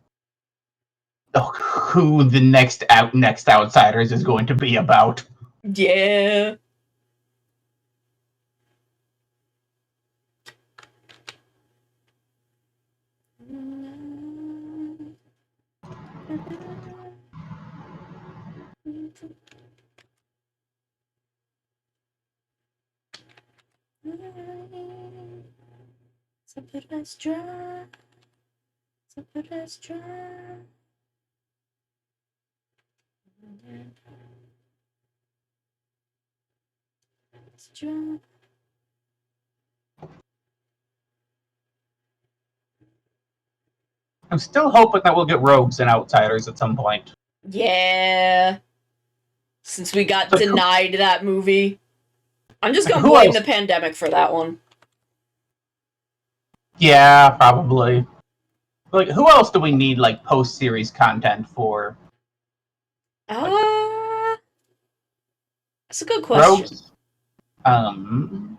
who the next Outsiders is going to be about. Yeah. Let's try. Let's try. Let's try. I'm still hoping that we'll get Rogues and Outsiders at some point. Yeah. Since we got So denied that movie. I'm just gonna who blame else? the pandemic for that one. Yeah, probably. Like, who else do we need, like, post-series content for? That's a good question. Rogues?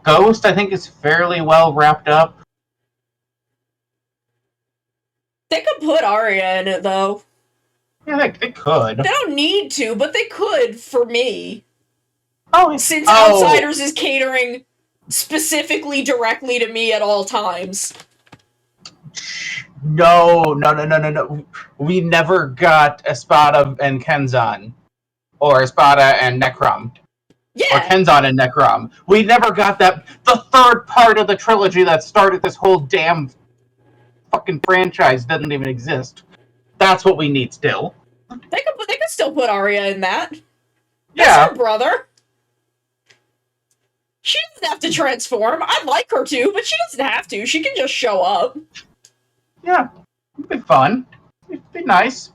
Ghost, I think, is fairly well wrapped up. They could put Arya in it, though. Yeah, they could. They don't need to, but they could, for me. Since Oh, Outsiders is catering specifically directly to me at all times. no. We never got Espada and Kenzan. Or Espada and Necrom. Yeah. Or Kenzan and Necrom. We never got that. The third part of the trilogy that started this whole damn fucking franchise doesn't even exist. That's what we need still. They could still put Arya in that. That's Yeah. her brother. She doesn't have to transform. I'd like her to, but she doesn't have to. She can just show up. Yeah. It'd be fun. It'd be nice.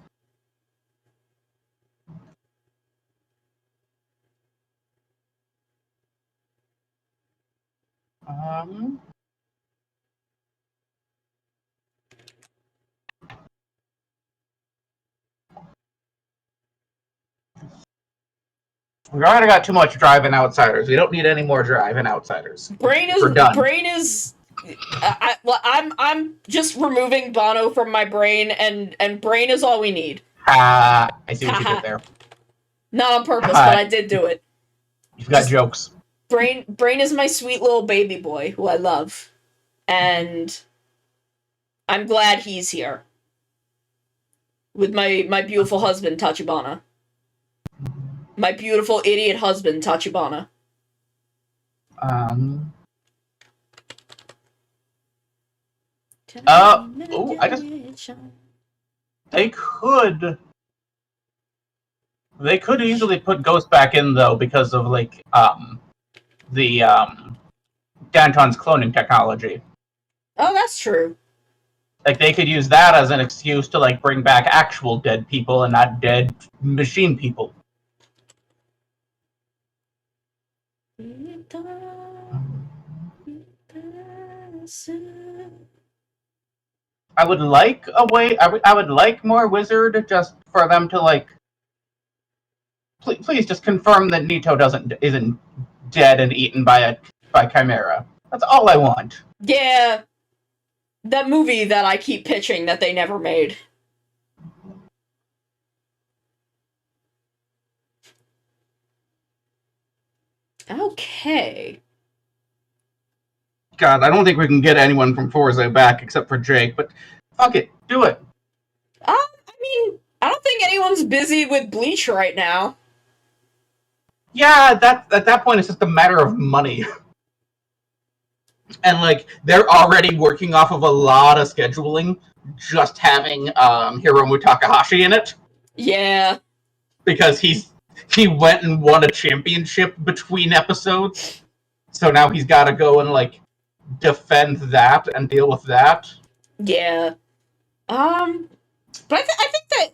We already got too much Drive and Outsiders. We don't need any more Drive and Outsiders. We're done. I'm just removing Bono from my brain, and Brain is all we need. I see what you did there. Not on purpose, but I did do it. You've got jokes. Brain is my sweet little baby boy who I love, and I'm glad he's here with my beautiful husband Tachibana. My beautiful idiot husband Tachibana. They could easily put Ghost back in though because of like the Danton's cloning technology. Oh, that's true. Like they could use that as an excuse to like bring back actual dead people and not dead machine people. I would like a way. I would like more Wizard just for them to like. Please just confirm that Nito isn't dead and eaten by Chimera. That's all I want. Yeah, that movie that I keep pitching that they never made. Okay. God, I don't think we can get anyone from Forza back except for Jake, but fuck it, do it. I mean, I don't think anyone's busy with Bleach right now. Yeah, at that point, it's just a matter of money. And, like, they're already working off of a lot of scheduling, just having Hiromu Takahashi in it. Yeah. Because he went and won a championship between episodes, so now he's got to go and, like, defend that and deal with that. Yeah. But I think that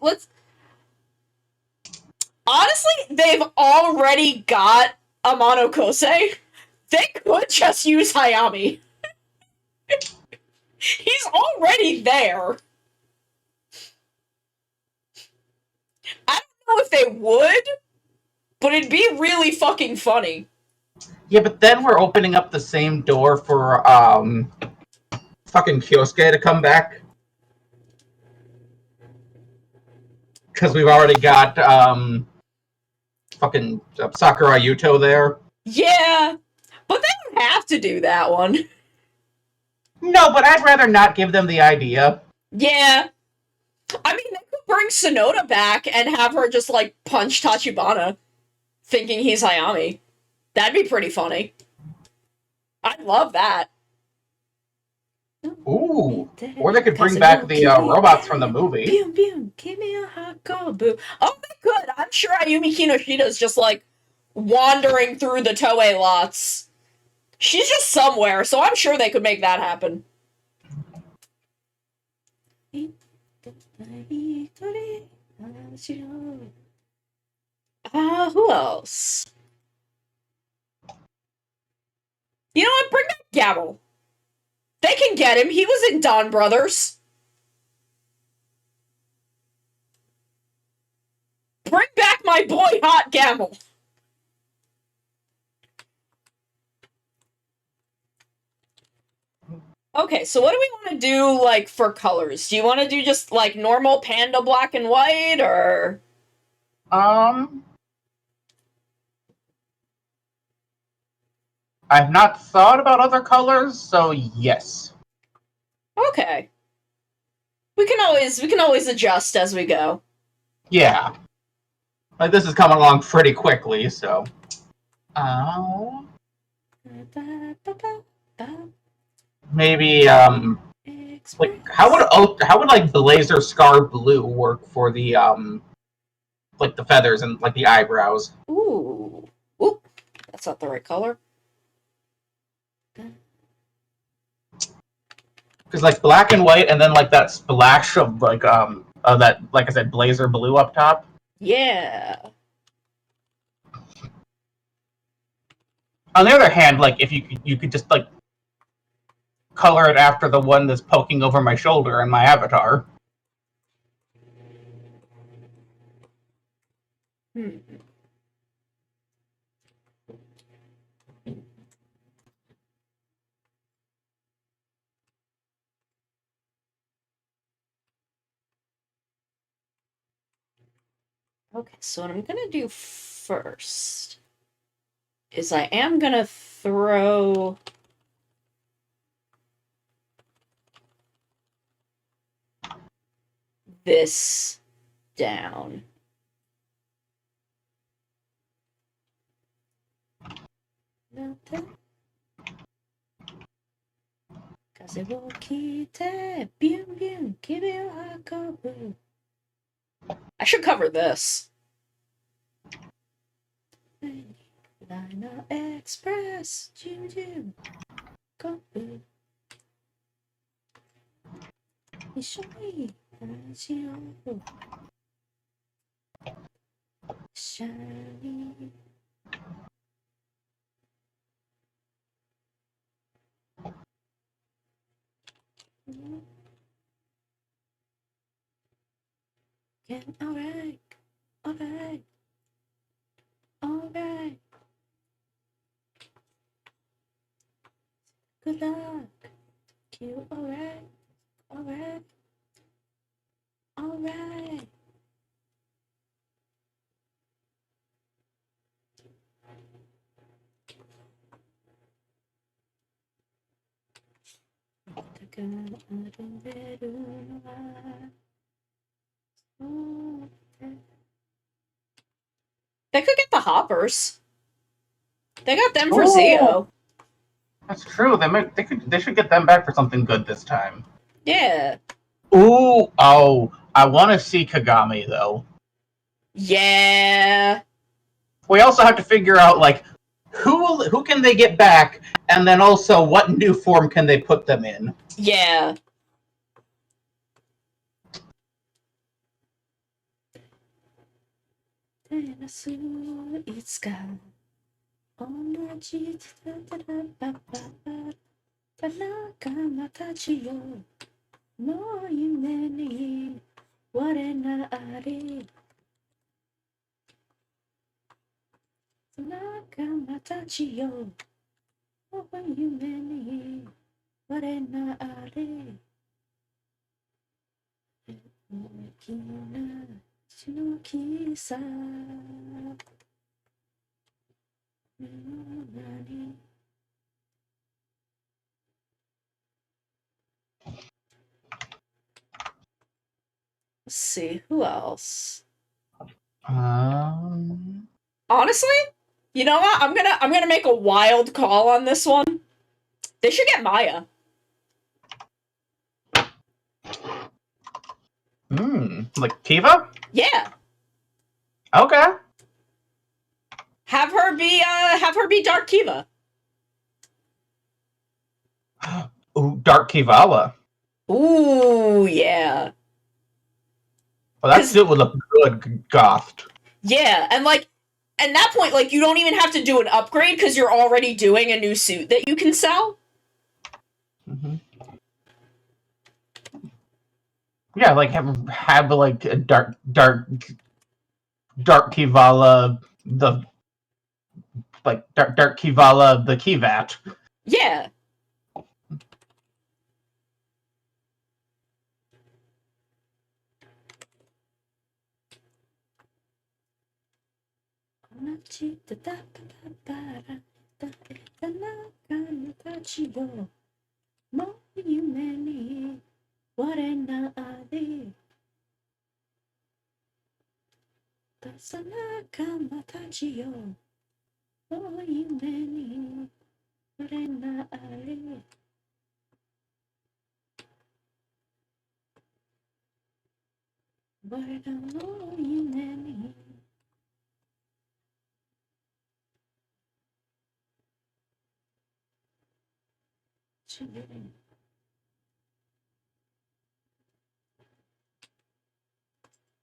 honestly, they've already got Amano Kosei. They could just use Hayami. He's already there. I don't know if they would, but it'd be really fucking funny. Yeah, but then we're opening up the same door for fucking Kyosuke to come back. Because we've already got fucking Sakura Yuto there. Yeah, but they don't have to do that one. No, but I'd rather not give them the idea. Yeah. I mean, they could bring Sonoda back and have her just, like, punch Tachibana, thinking he's Hayami. That'd be pretty funny. I'd love that. Ooh. Or they could bring back the robots from the movie. Give me a hot go, boo. Oh, they could. I'm sure Ayumi Kinoshita's just, like, wandering through the Toei lots. She's just somewhere, so I'm sure they could make that happen. Who else? You know what? Bring back Gabble. They can get him. He was in Don Brothers. Bring back my boy Hot Gabble. Okay, so what do we want to do, like, for colors? Do you want to do just, like, normal panda black and white, or... I've not thought about other colors, so yes. Okay. We can always adjust as we go. Yeah. Like, this is coming along pretty quickly, so... maybe, like, how would, like, Blazer Scar Blue work for the, like, the feathers and, like, the eyebrows? Ooh. Ooh. That's not the right color. Because, like, black and white, and then, like, that splash of, like, that, like I said, Blazer Blue up top. Yeah. On the other hand, like, if you could just, like, color it after the one that's poking over my shoulder in my avatar. Okay, so what I'm gonna do first is I am gonna throw this down. I should cover this. Liner Express, Jim, go. Shiny. Yeah, alright. Alright. Alright. Good luck. Cute, alright. Alright. Alright. They could get the hoppers. They got them for Zio. That's true. They should get them back for something good this time. Yeah. Ooh, oh, I want to see Kagami though. Yeah. We also have to figure out like who can they get back, and then also what new form can they put them in. Yeah. Let's see, who else? Honestly, you know what? I'm gonna make a wild call on this one. They should get Maya. Like Kiva? Yeah. Okay. Have her be Dark Kiva. Ooh, Dark Kivala. Ooh, yeah. Well, that still would look good, gothed. Yeah, and like at that point, like you don't even have to do an upgrade because you're already doing a new suit that you can sell. Mm-hmm. Yeah, like have like a dark Kivala the dark Kivala the Kivat. Yeah.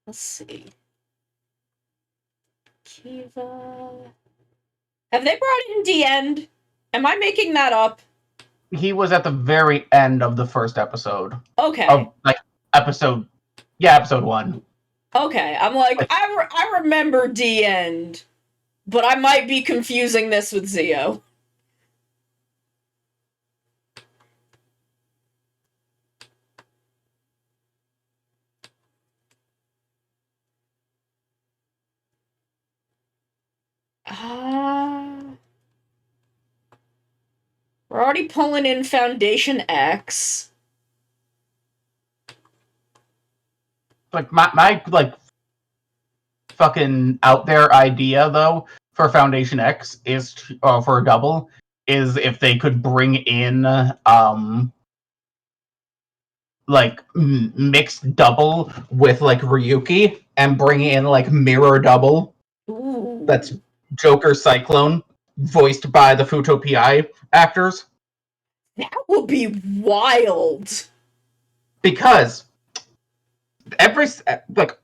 Let's see. Kiva. Have they brought in the end? Am I making that up? He was at the very end of the first episode. Okay. Of like episode 1. Okay. I'm like, I remember the end, but I might be confusing this with Zio. We're already pulling in Foundation X. Like my like fucking out there idea though for Foundation X is for a double is if they could bring in like mixed double with like Ryuki and bring in like mirror double. Ooh. That's Joker Cyclone voiced by the Futo PI actors. That would be wild. Because every like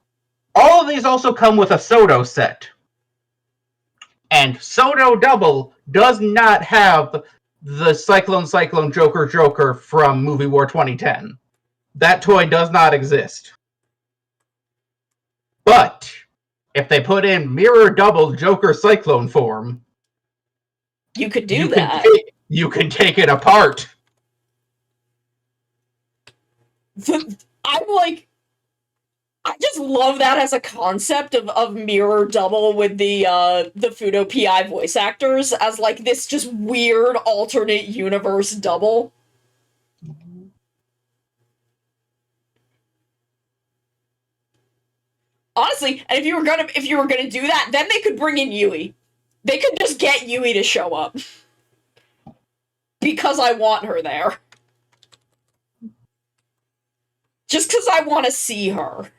all of these also come with a Soto set. And Soto Double does not have the Cyclone Joker from Movie War 2010. That toy does not exist. But if they put in Mirror Double Joker Cyclone form, you could do that. You can take it apart. I'm like, I just love that as a concept of mirror double with the Fudo PI voice actors as like this just weird alternate universe double. Honestly, and if you were gonna do that, then they could bring in Yui. They could just get Yui to show up. Because I want her there. Just because I want to see her.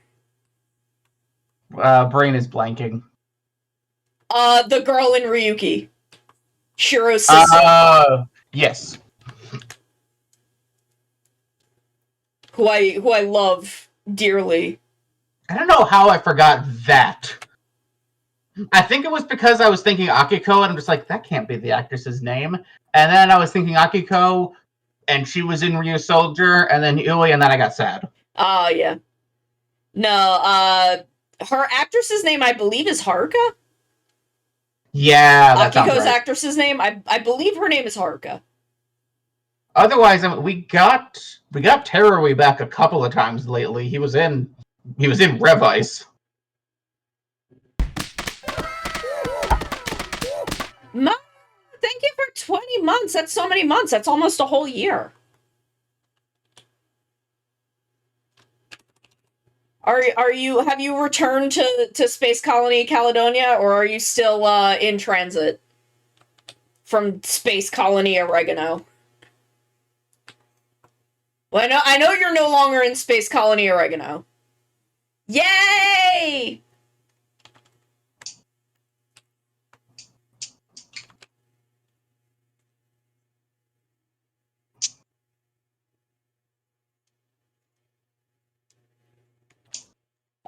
Brain is blanking. The girl in Ryuki. Shiro's sister. Yes. Who I love dearly. I don't know how I forgot that. I think it was because I was thinking Akiko, and I'm just like, that can't be the actress's name. And then I was thinking Akiko, and she was in Ryu Soldier, and then Ui, and then I got sad. Oh, yeah. No, her actress's name, I believe, is Haruka? Yeah, that sounds Akiko's right. actress's name, I believe her name is Haruka. Otherwise, we got Terrorway back a couple of times lately. He was in Revice. Thank you for 20 months. That's so many months. That's almost a whole year. Have you returned to Space Colony Caledonia, or are you still in transit from Space Colony Oregano? Well, I know you're no longer in Space Colony Oregano. Yay!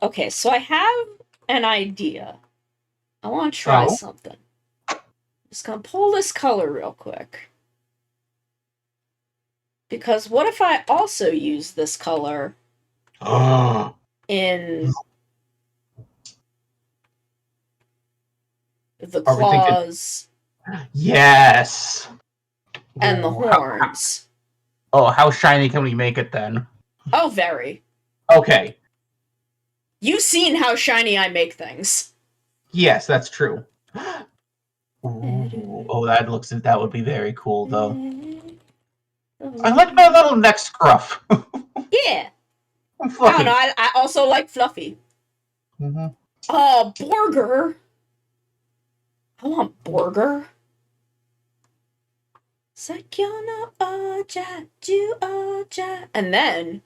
Okay, so I have an idea. I want to try something. Just gonna pull this color real quick. Because what if I also use this color in the claws? Yes! And the horns. How shiny can we make it then? Oh, very. Okay. You've seen how shiny I make things. Yes, that's true. Ooh. Oh, that would be very cool, though. I like my little neck scruff. Yeah. I'm fluffy. I don't know, I also like fluffy. Mm-hmm. Oh, burger. I want burger. Sakyono oja, ju oja. And then...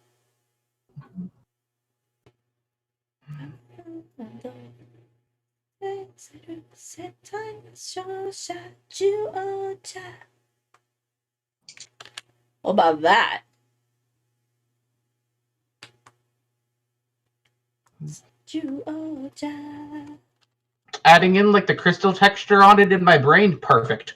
What about that? Adding in like the crystal texture on it in my brain, perfect.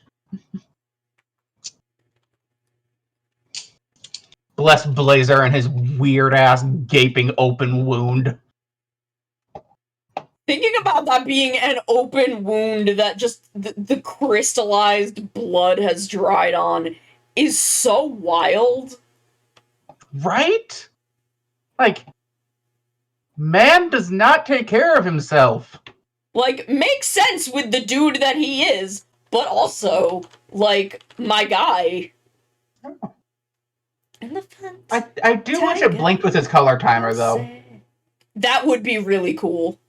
Bless Blazer and his weird ass gaping open wound. Thinking about that being an open wound that just the crystallized blood has dried on is so wild. Right? Like, man does not take care of himself. Like, makes sense with the dude that he is, but also, like, my guy. I do wish it blinked with his color timer, though. That would be really cool.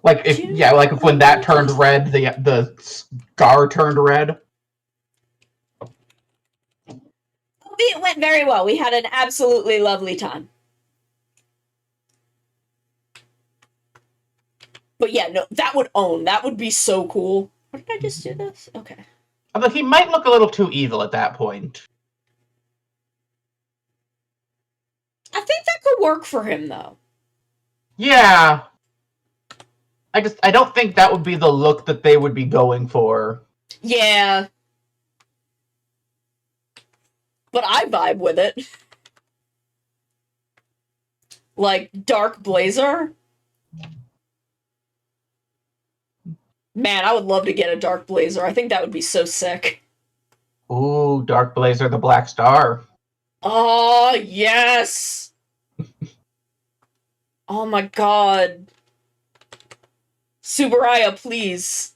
Like, if when that turned red, the scar turned red. It went very well. We had an absolutely lovely time. But yeah, no, that would own. That would be so cool. Or did I just do this? Okay. Although he might look a little too evil at that point. I think that could work for him, though. Yeah. I don't think that would be the look that they would be going for. Yeah. But I vibe with it. Like, dark blazer? Man, I would love to get a dark blazer. I think that would be so sick. Ooh, Dark Blazer, the Black Star. Oh, yes! Oh my god. Subaraya, please.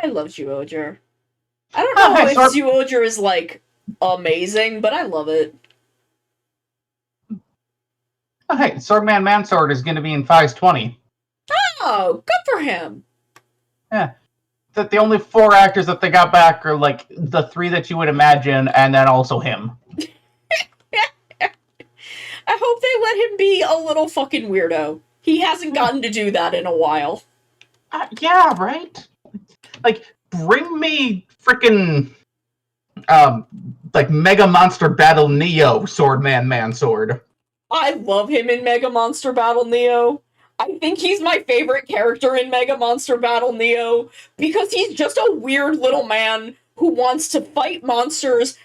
I love Juoger. I don't know if Juoger is, like, amazing, but I love it. Oh, hey, Swordman Mansword is going to be in Phase 20. Oh, good for him. Yeah. The only 4 actors that they got back are, like, the 3 that you would imagine, and then also him. I hope they let him be a little fucking weirdo. He hasn't gotten to do that in a while. Yeah, right? Like, bring me frickin' like, Mega Monster Battle Neo Swordman Mansword. I love him in Mega Monster Battle Neo. I think he's my favorite character in Mega Monster Battle Neo because he's just a weird little man who wants to fight monsters.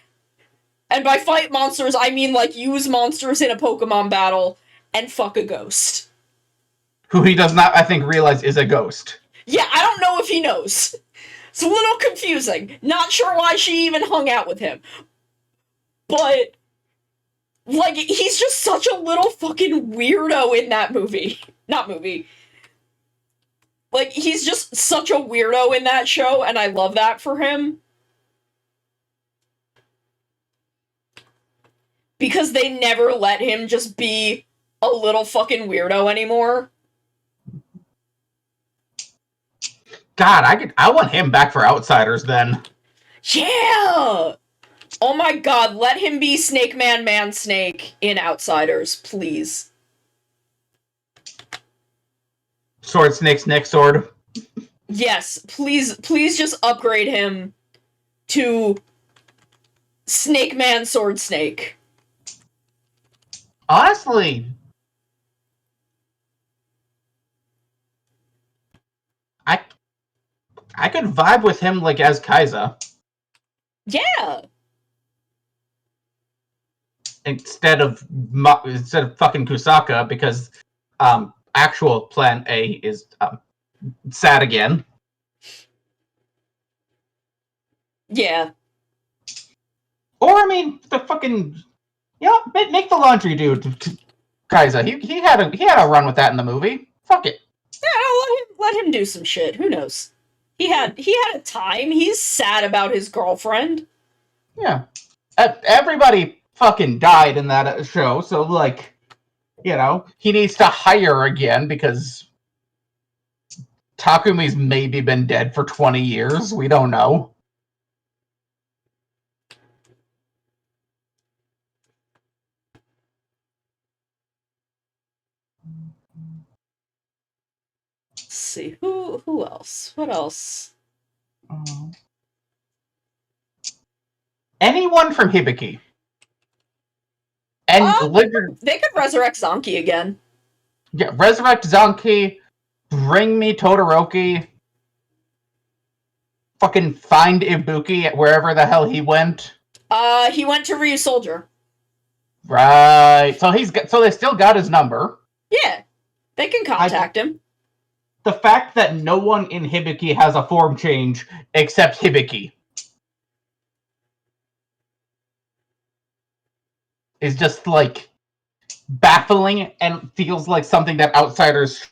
And by fight monsters, I mean, like, use monsters in a Pokemon battle and fuck a ghost. Who he does not, I think, realize is a ghost. Yeah, I don't know if he knows. It's a little confusing. Not sure why she even hung out with him. But, like, he's just such a little fucking weirdo in that movie. Not movie. Like, he's just such a weirdo in that show, and I love that for him. Because they never let him just be a little fucking weirdo anymore. God, I want him back for Outsiders then. Yeah! Oh my god, let him be Snake Man Snake in Outsiders, please. Sword Snake's next sword. Yes, please just upgrade him to Snake Man Sword Snake. Honestly, I could vibe with him like as Kaiza Yeah! instead of fucking Kusaka because actual Plan A is sad again. Yeah. Or I mean, the fucking make the laundry dude Kaiza. He had a run with that in the movie. Fuck it. Yeah, let him do some shit. Who knows? He had a time. He's sad about his girlfriend. Yeah. Everybody fucking died in that show, so like, he needs to hire again because Takumi's maybe been dead for 20 years. We don't know. Let's see. Who else? What else? Anyone from Hibiki. And they could resurrect Zonky again. Yeah, resurrect Zonky, bring me Todoroki, fucking find Ibuki at wherever the hell he went. He went to Ryu Soldier. Right. So they still got his number. Yeah. They can contact him. The fact that no one in Hibiki has a form change except Hibiki is just like baffling and feels like something that outsiders.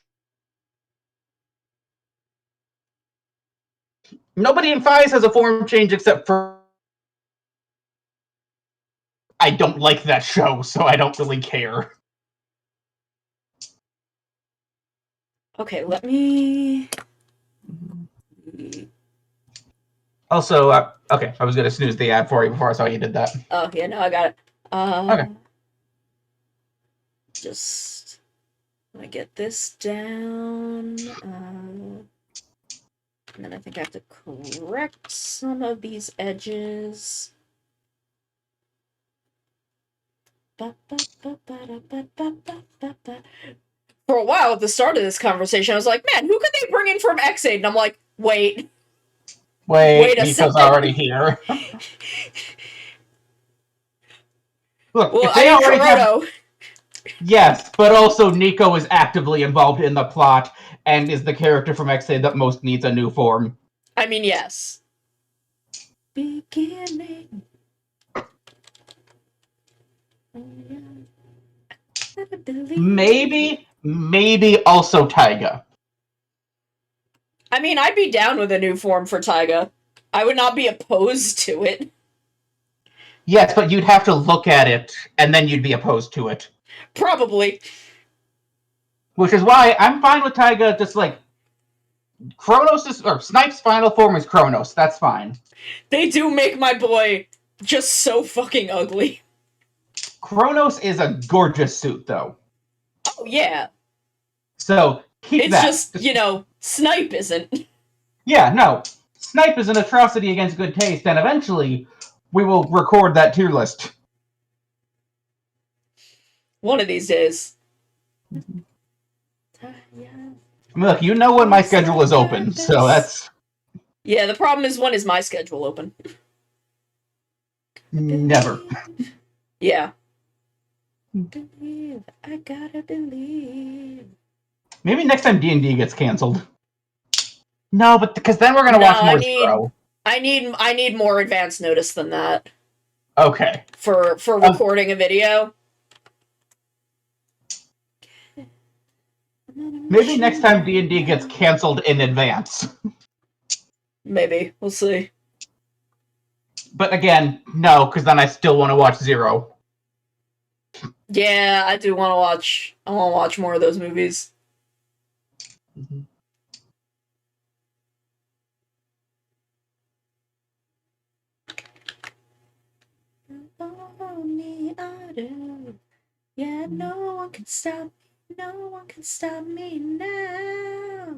Nobody in Fies has a form change except for. I don't like that show, so I don't really care. Okay, let me. Also, okay, I was gonna snooze the ad for you before I saw you did that. Oh yeah, no, I got it. Okay. Just let me get this down. And then I think I have to correct some of these edges. For a while at the start of this conversation, I was like, man, who could they bring in from X8? And I'm like, wait a Nico's second. already here. Look, Well, if they already Kuroto. Yes, but also Nico is actively involved in the plot and is the character from X8 that most needs a new form. I mean, yes. Beginning. Maybe also Taiga. I mean, I'd be down with a new form for Taiga. I would not be opposed to it. Yes, but you'd have to look at it, and then you'd be opposed to it. Probably. Which is why I'm fine with Taiga, just like, Snipe's final form is Kronos, that's fine. They do make my boy just so fucking ugly. Kronos is a gorgeous suit, though. Oh, yeah. So, keep that. It's just, Snipe isn't. Yeah, no. Snipe is an atrocity against good taste, and eventually we will record that tier list. One of these days. Look, you know when my schedule is open, so that's... Yeah, the problem is, when is my schedule open? Never. Yeah. Believe, I gotta believe. Maybe next time D&D gets canceled. No, but because then we're gonna watch more Zero. I need more advance notice than that. Okay. For recording a video. Maybe next time D&D gets canceled in advance. Maybe. We'll see. But again, no, because then I still want to watch Zero. Yeah, I do want to watch. I want to watch more of those movies. do. Yeah, no one can stop me. No one can stop me now.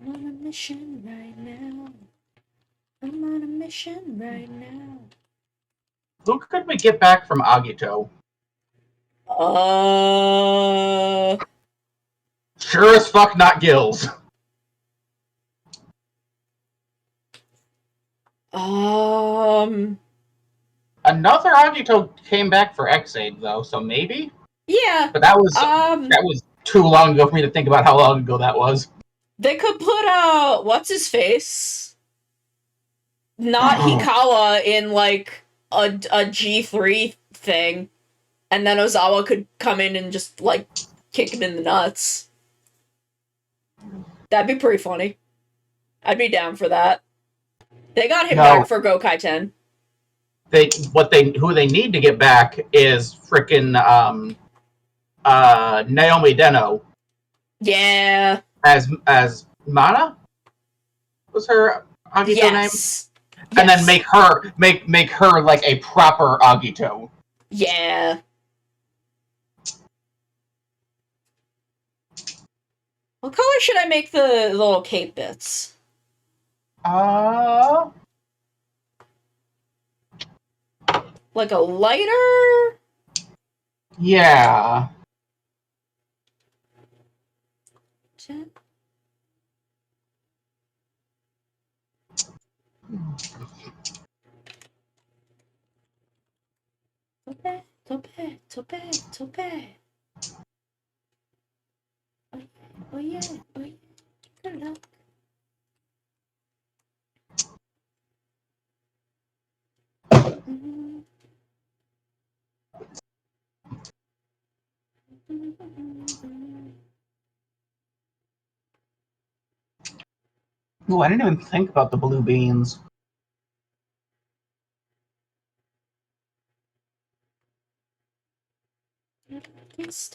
I'm on a mission right now. I'm on a mission right now. Who could we get back from Agito? Sure as fuck not Gills. Another Agito came back for X-Aid though, so maybe? Yeah. But that was too long ago for me to think about how long ago that was. They could put what's his face? Not Hikawa in like a G3 thing, and then Ozawa could come in and just like kick him in the nuts. That'd be pretty funny. I'd be down for that. They got him back for Gokai 10. Who they need to get back is frickin' Naomi Deno. Yeah. As Mana? Was her Agito name? Yes. And then make her like a proper Agito. Yeah. What color should I make the little cape bits? Like a lighter? Yeah. Tope. Oh yeah. Good luck. Ooh, I didn't even think about the blue beans. This is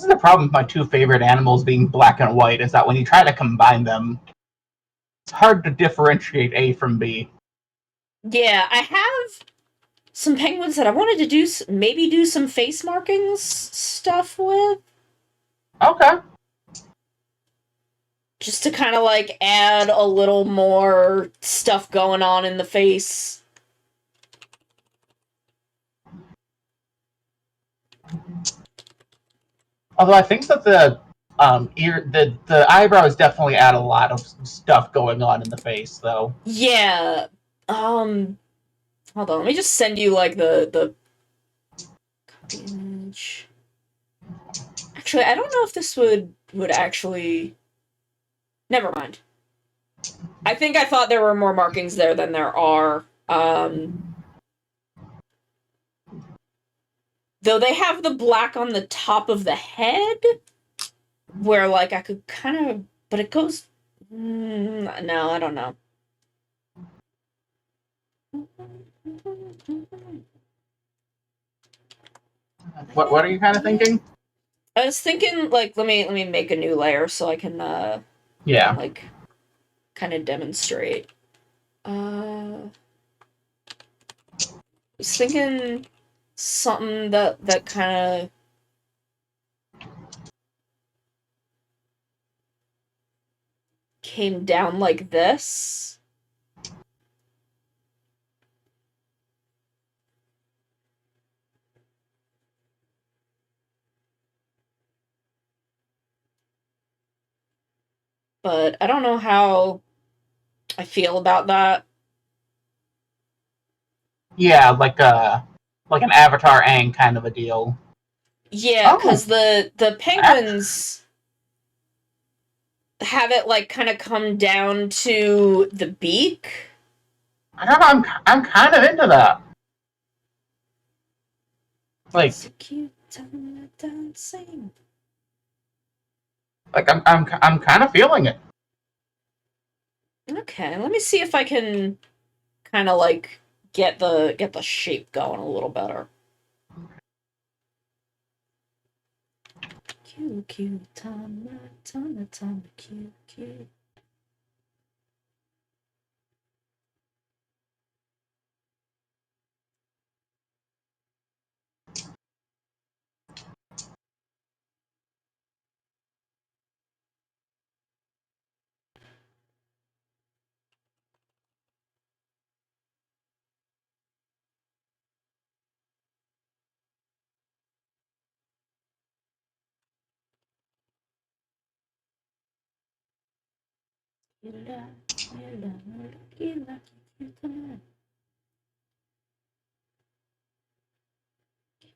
the problem with my two favorite animals being black and white, is that when you try to combine them, it's hard to differentiate A from B. Yeah, I have some penguins that I wanted to do some face markings stuff with. Okay. Just to kind of like add a little more stuff going on in the face. Although I think that the eyebrows definitely add a lot of stuff going on in the face, though. Yeah. Hold on, let me just send you like the image. Actually, I don't know if this would actually. Never mind. I think I thought there were more markings there than there are. Though they have the black on the top of the head, where like I could kind of, but it goes. No, I don't know. What are you kind of thinking? I was thinking like let me make a new layer so I can yeah, like kind of demonstrate. I was thinking something that kind of came down like this. But I don't know how I feel about that. Yeah, like an Avatar Aang kind of a deal. Yeah, because the penguins have it like kind of come down to the beak. I don't know. I'm kind of into that. Like, it's a cute time of dancing. like I'm kind of feeling it. Okay, let me see if I can kind of like get the shape going a little better. Cute, cute time, cute, cute.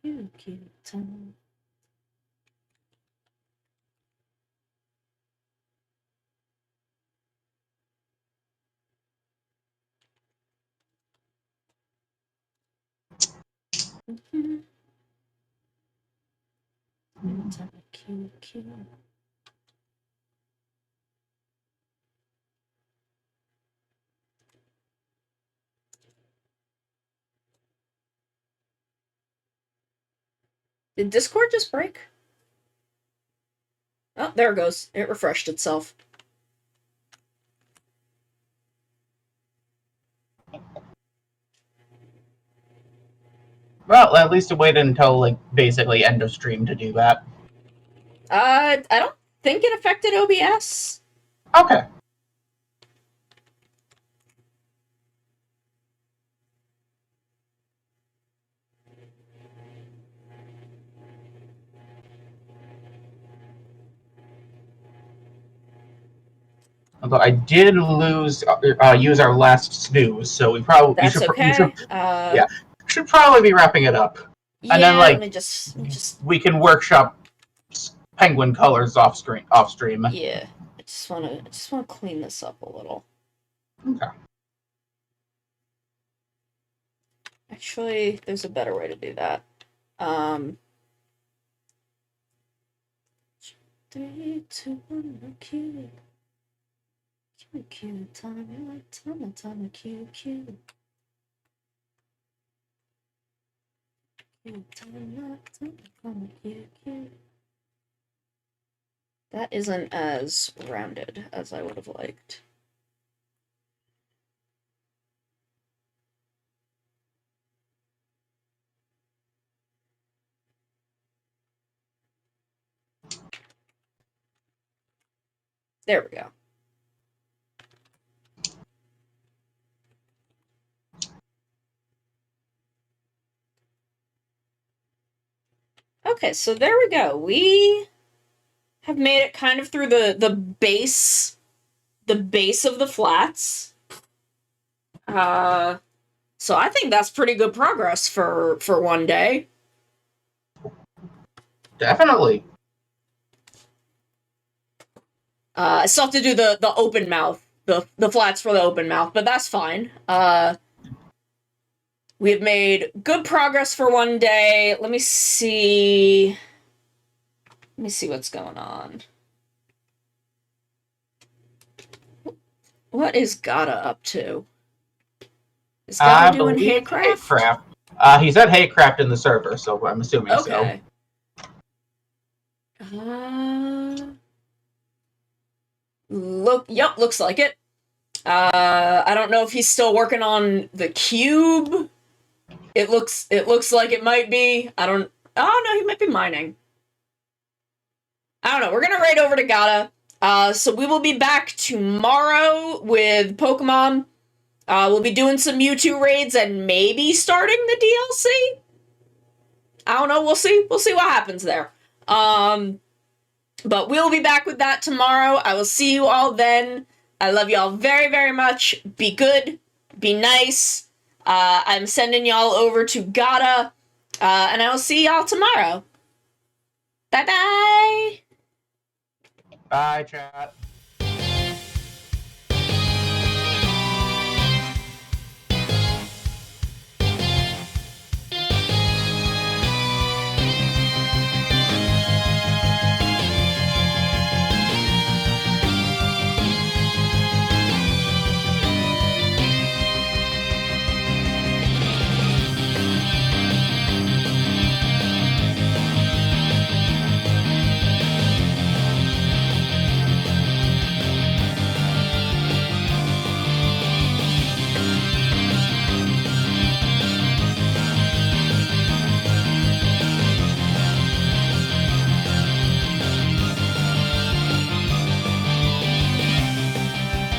Cute, cute time. Cute, cute. Did Discord just break? Oh, there it goes. It refreshed itself. Well, at least it waited until like basically end of stream to do that. I don't think it affected OBS. Okay. Although I did use our last snooze, so we That's okay. should probably be wrapping it up. Yeah, And then like let me just we can workshop penguin colors off stream. yeah. I just wanna clean this up a little. Okay. Actually, there's a better way to do that. 3, 2, 1, cute. Cute, cute, time, cute, cute. Cute, time, cute, cute. That isn't as rounded as I would have liked. There we go. Okay, so there we go. We have made it kind of through the base of the flats. So I think that's pretty good progress for one day. Definitely. I still have to do the open mouth, the flats for the open mouth, but that's fine. We have made good progress for one day. Let me see what's going on. What is Gata up to? Is Gata doing haycraft? He said haycraft in the server, so I'm assuming Okay. so. Looks like it. I don't know if he's still working on the cube. It looks like it might be. Oh no, he might be mining. I don't know. We're gonna raid over to Gata. So we will be back tomorrow with Pokemon. We'll be doing some Mewtwo raids and maybe starting the DLC. I don't know. We'll see. We'll see what happens there. But we'll be back with that tomorrow. I will see you all then. I love y'all very, very much. Be good. Be nice. I'm sending y'all over to Gata. And I will see y'all tomorrow. Bye-bye. Bye, chat.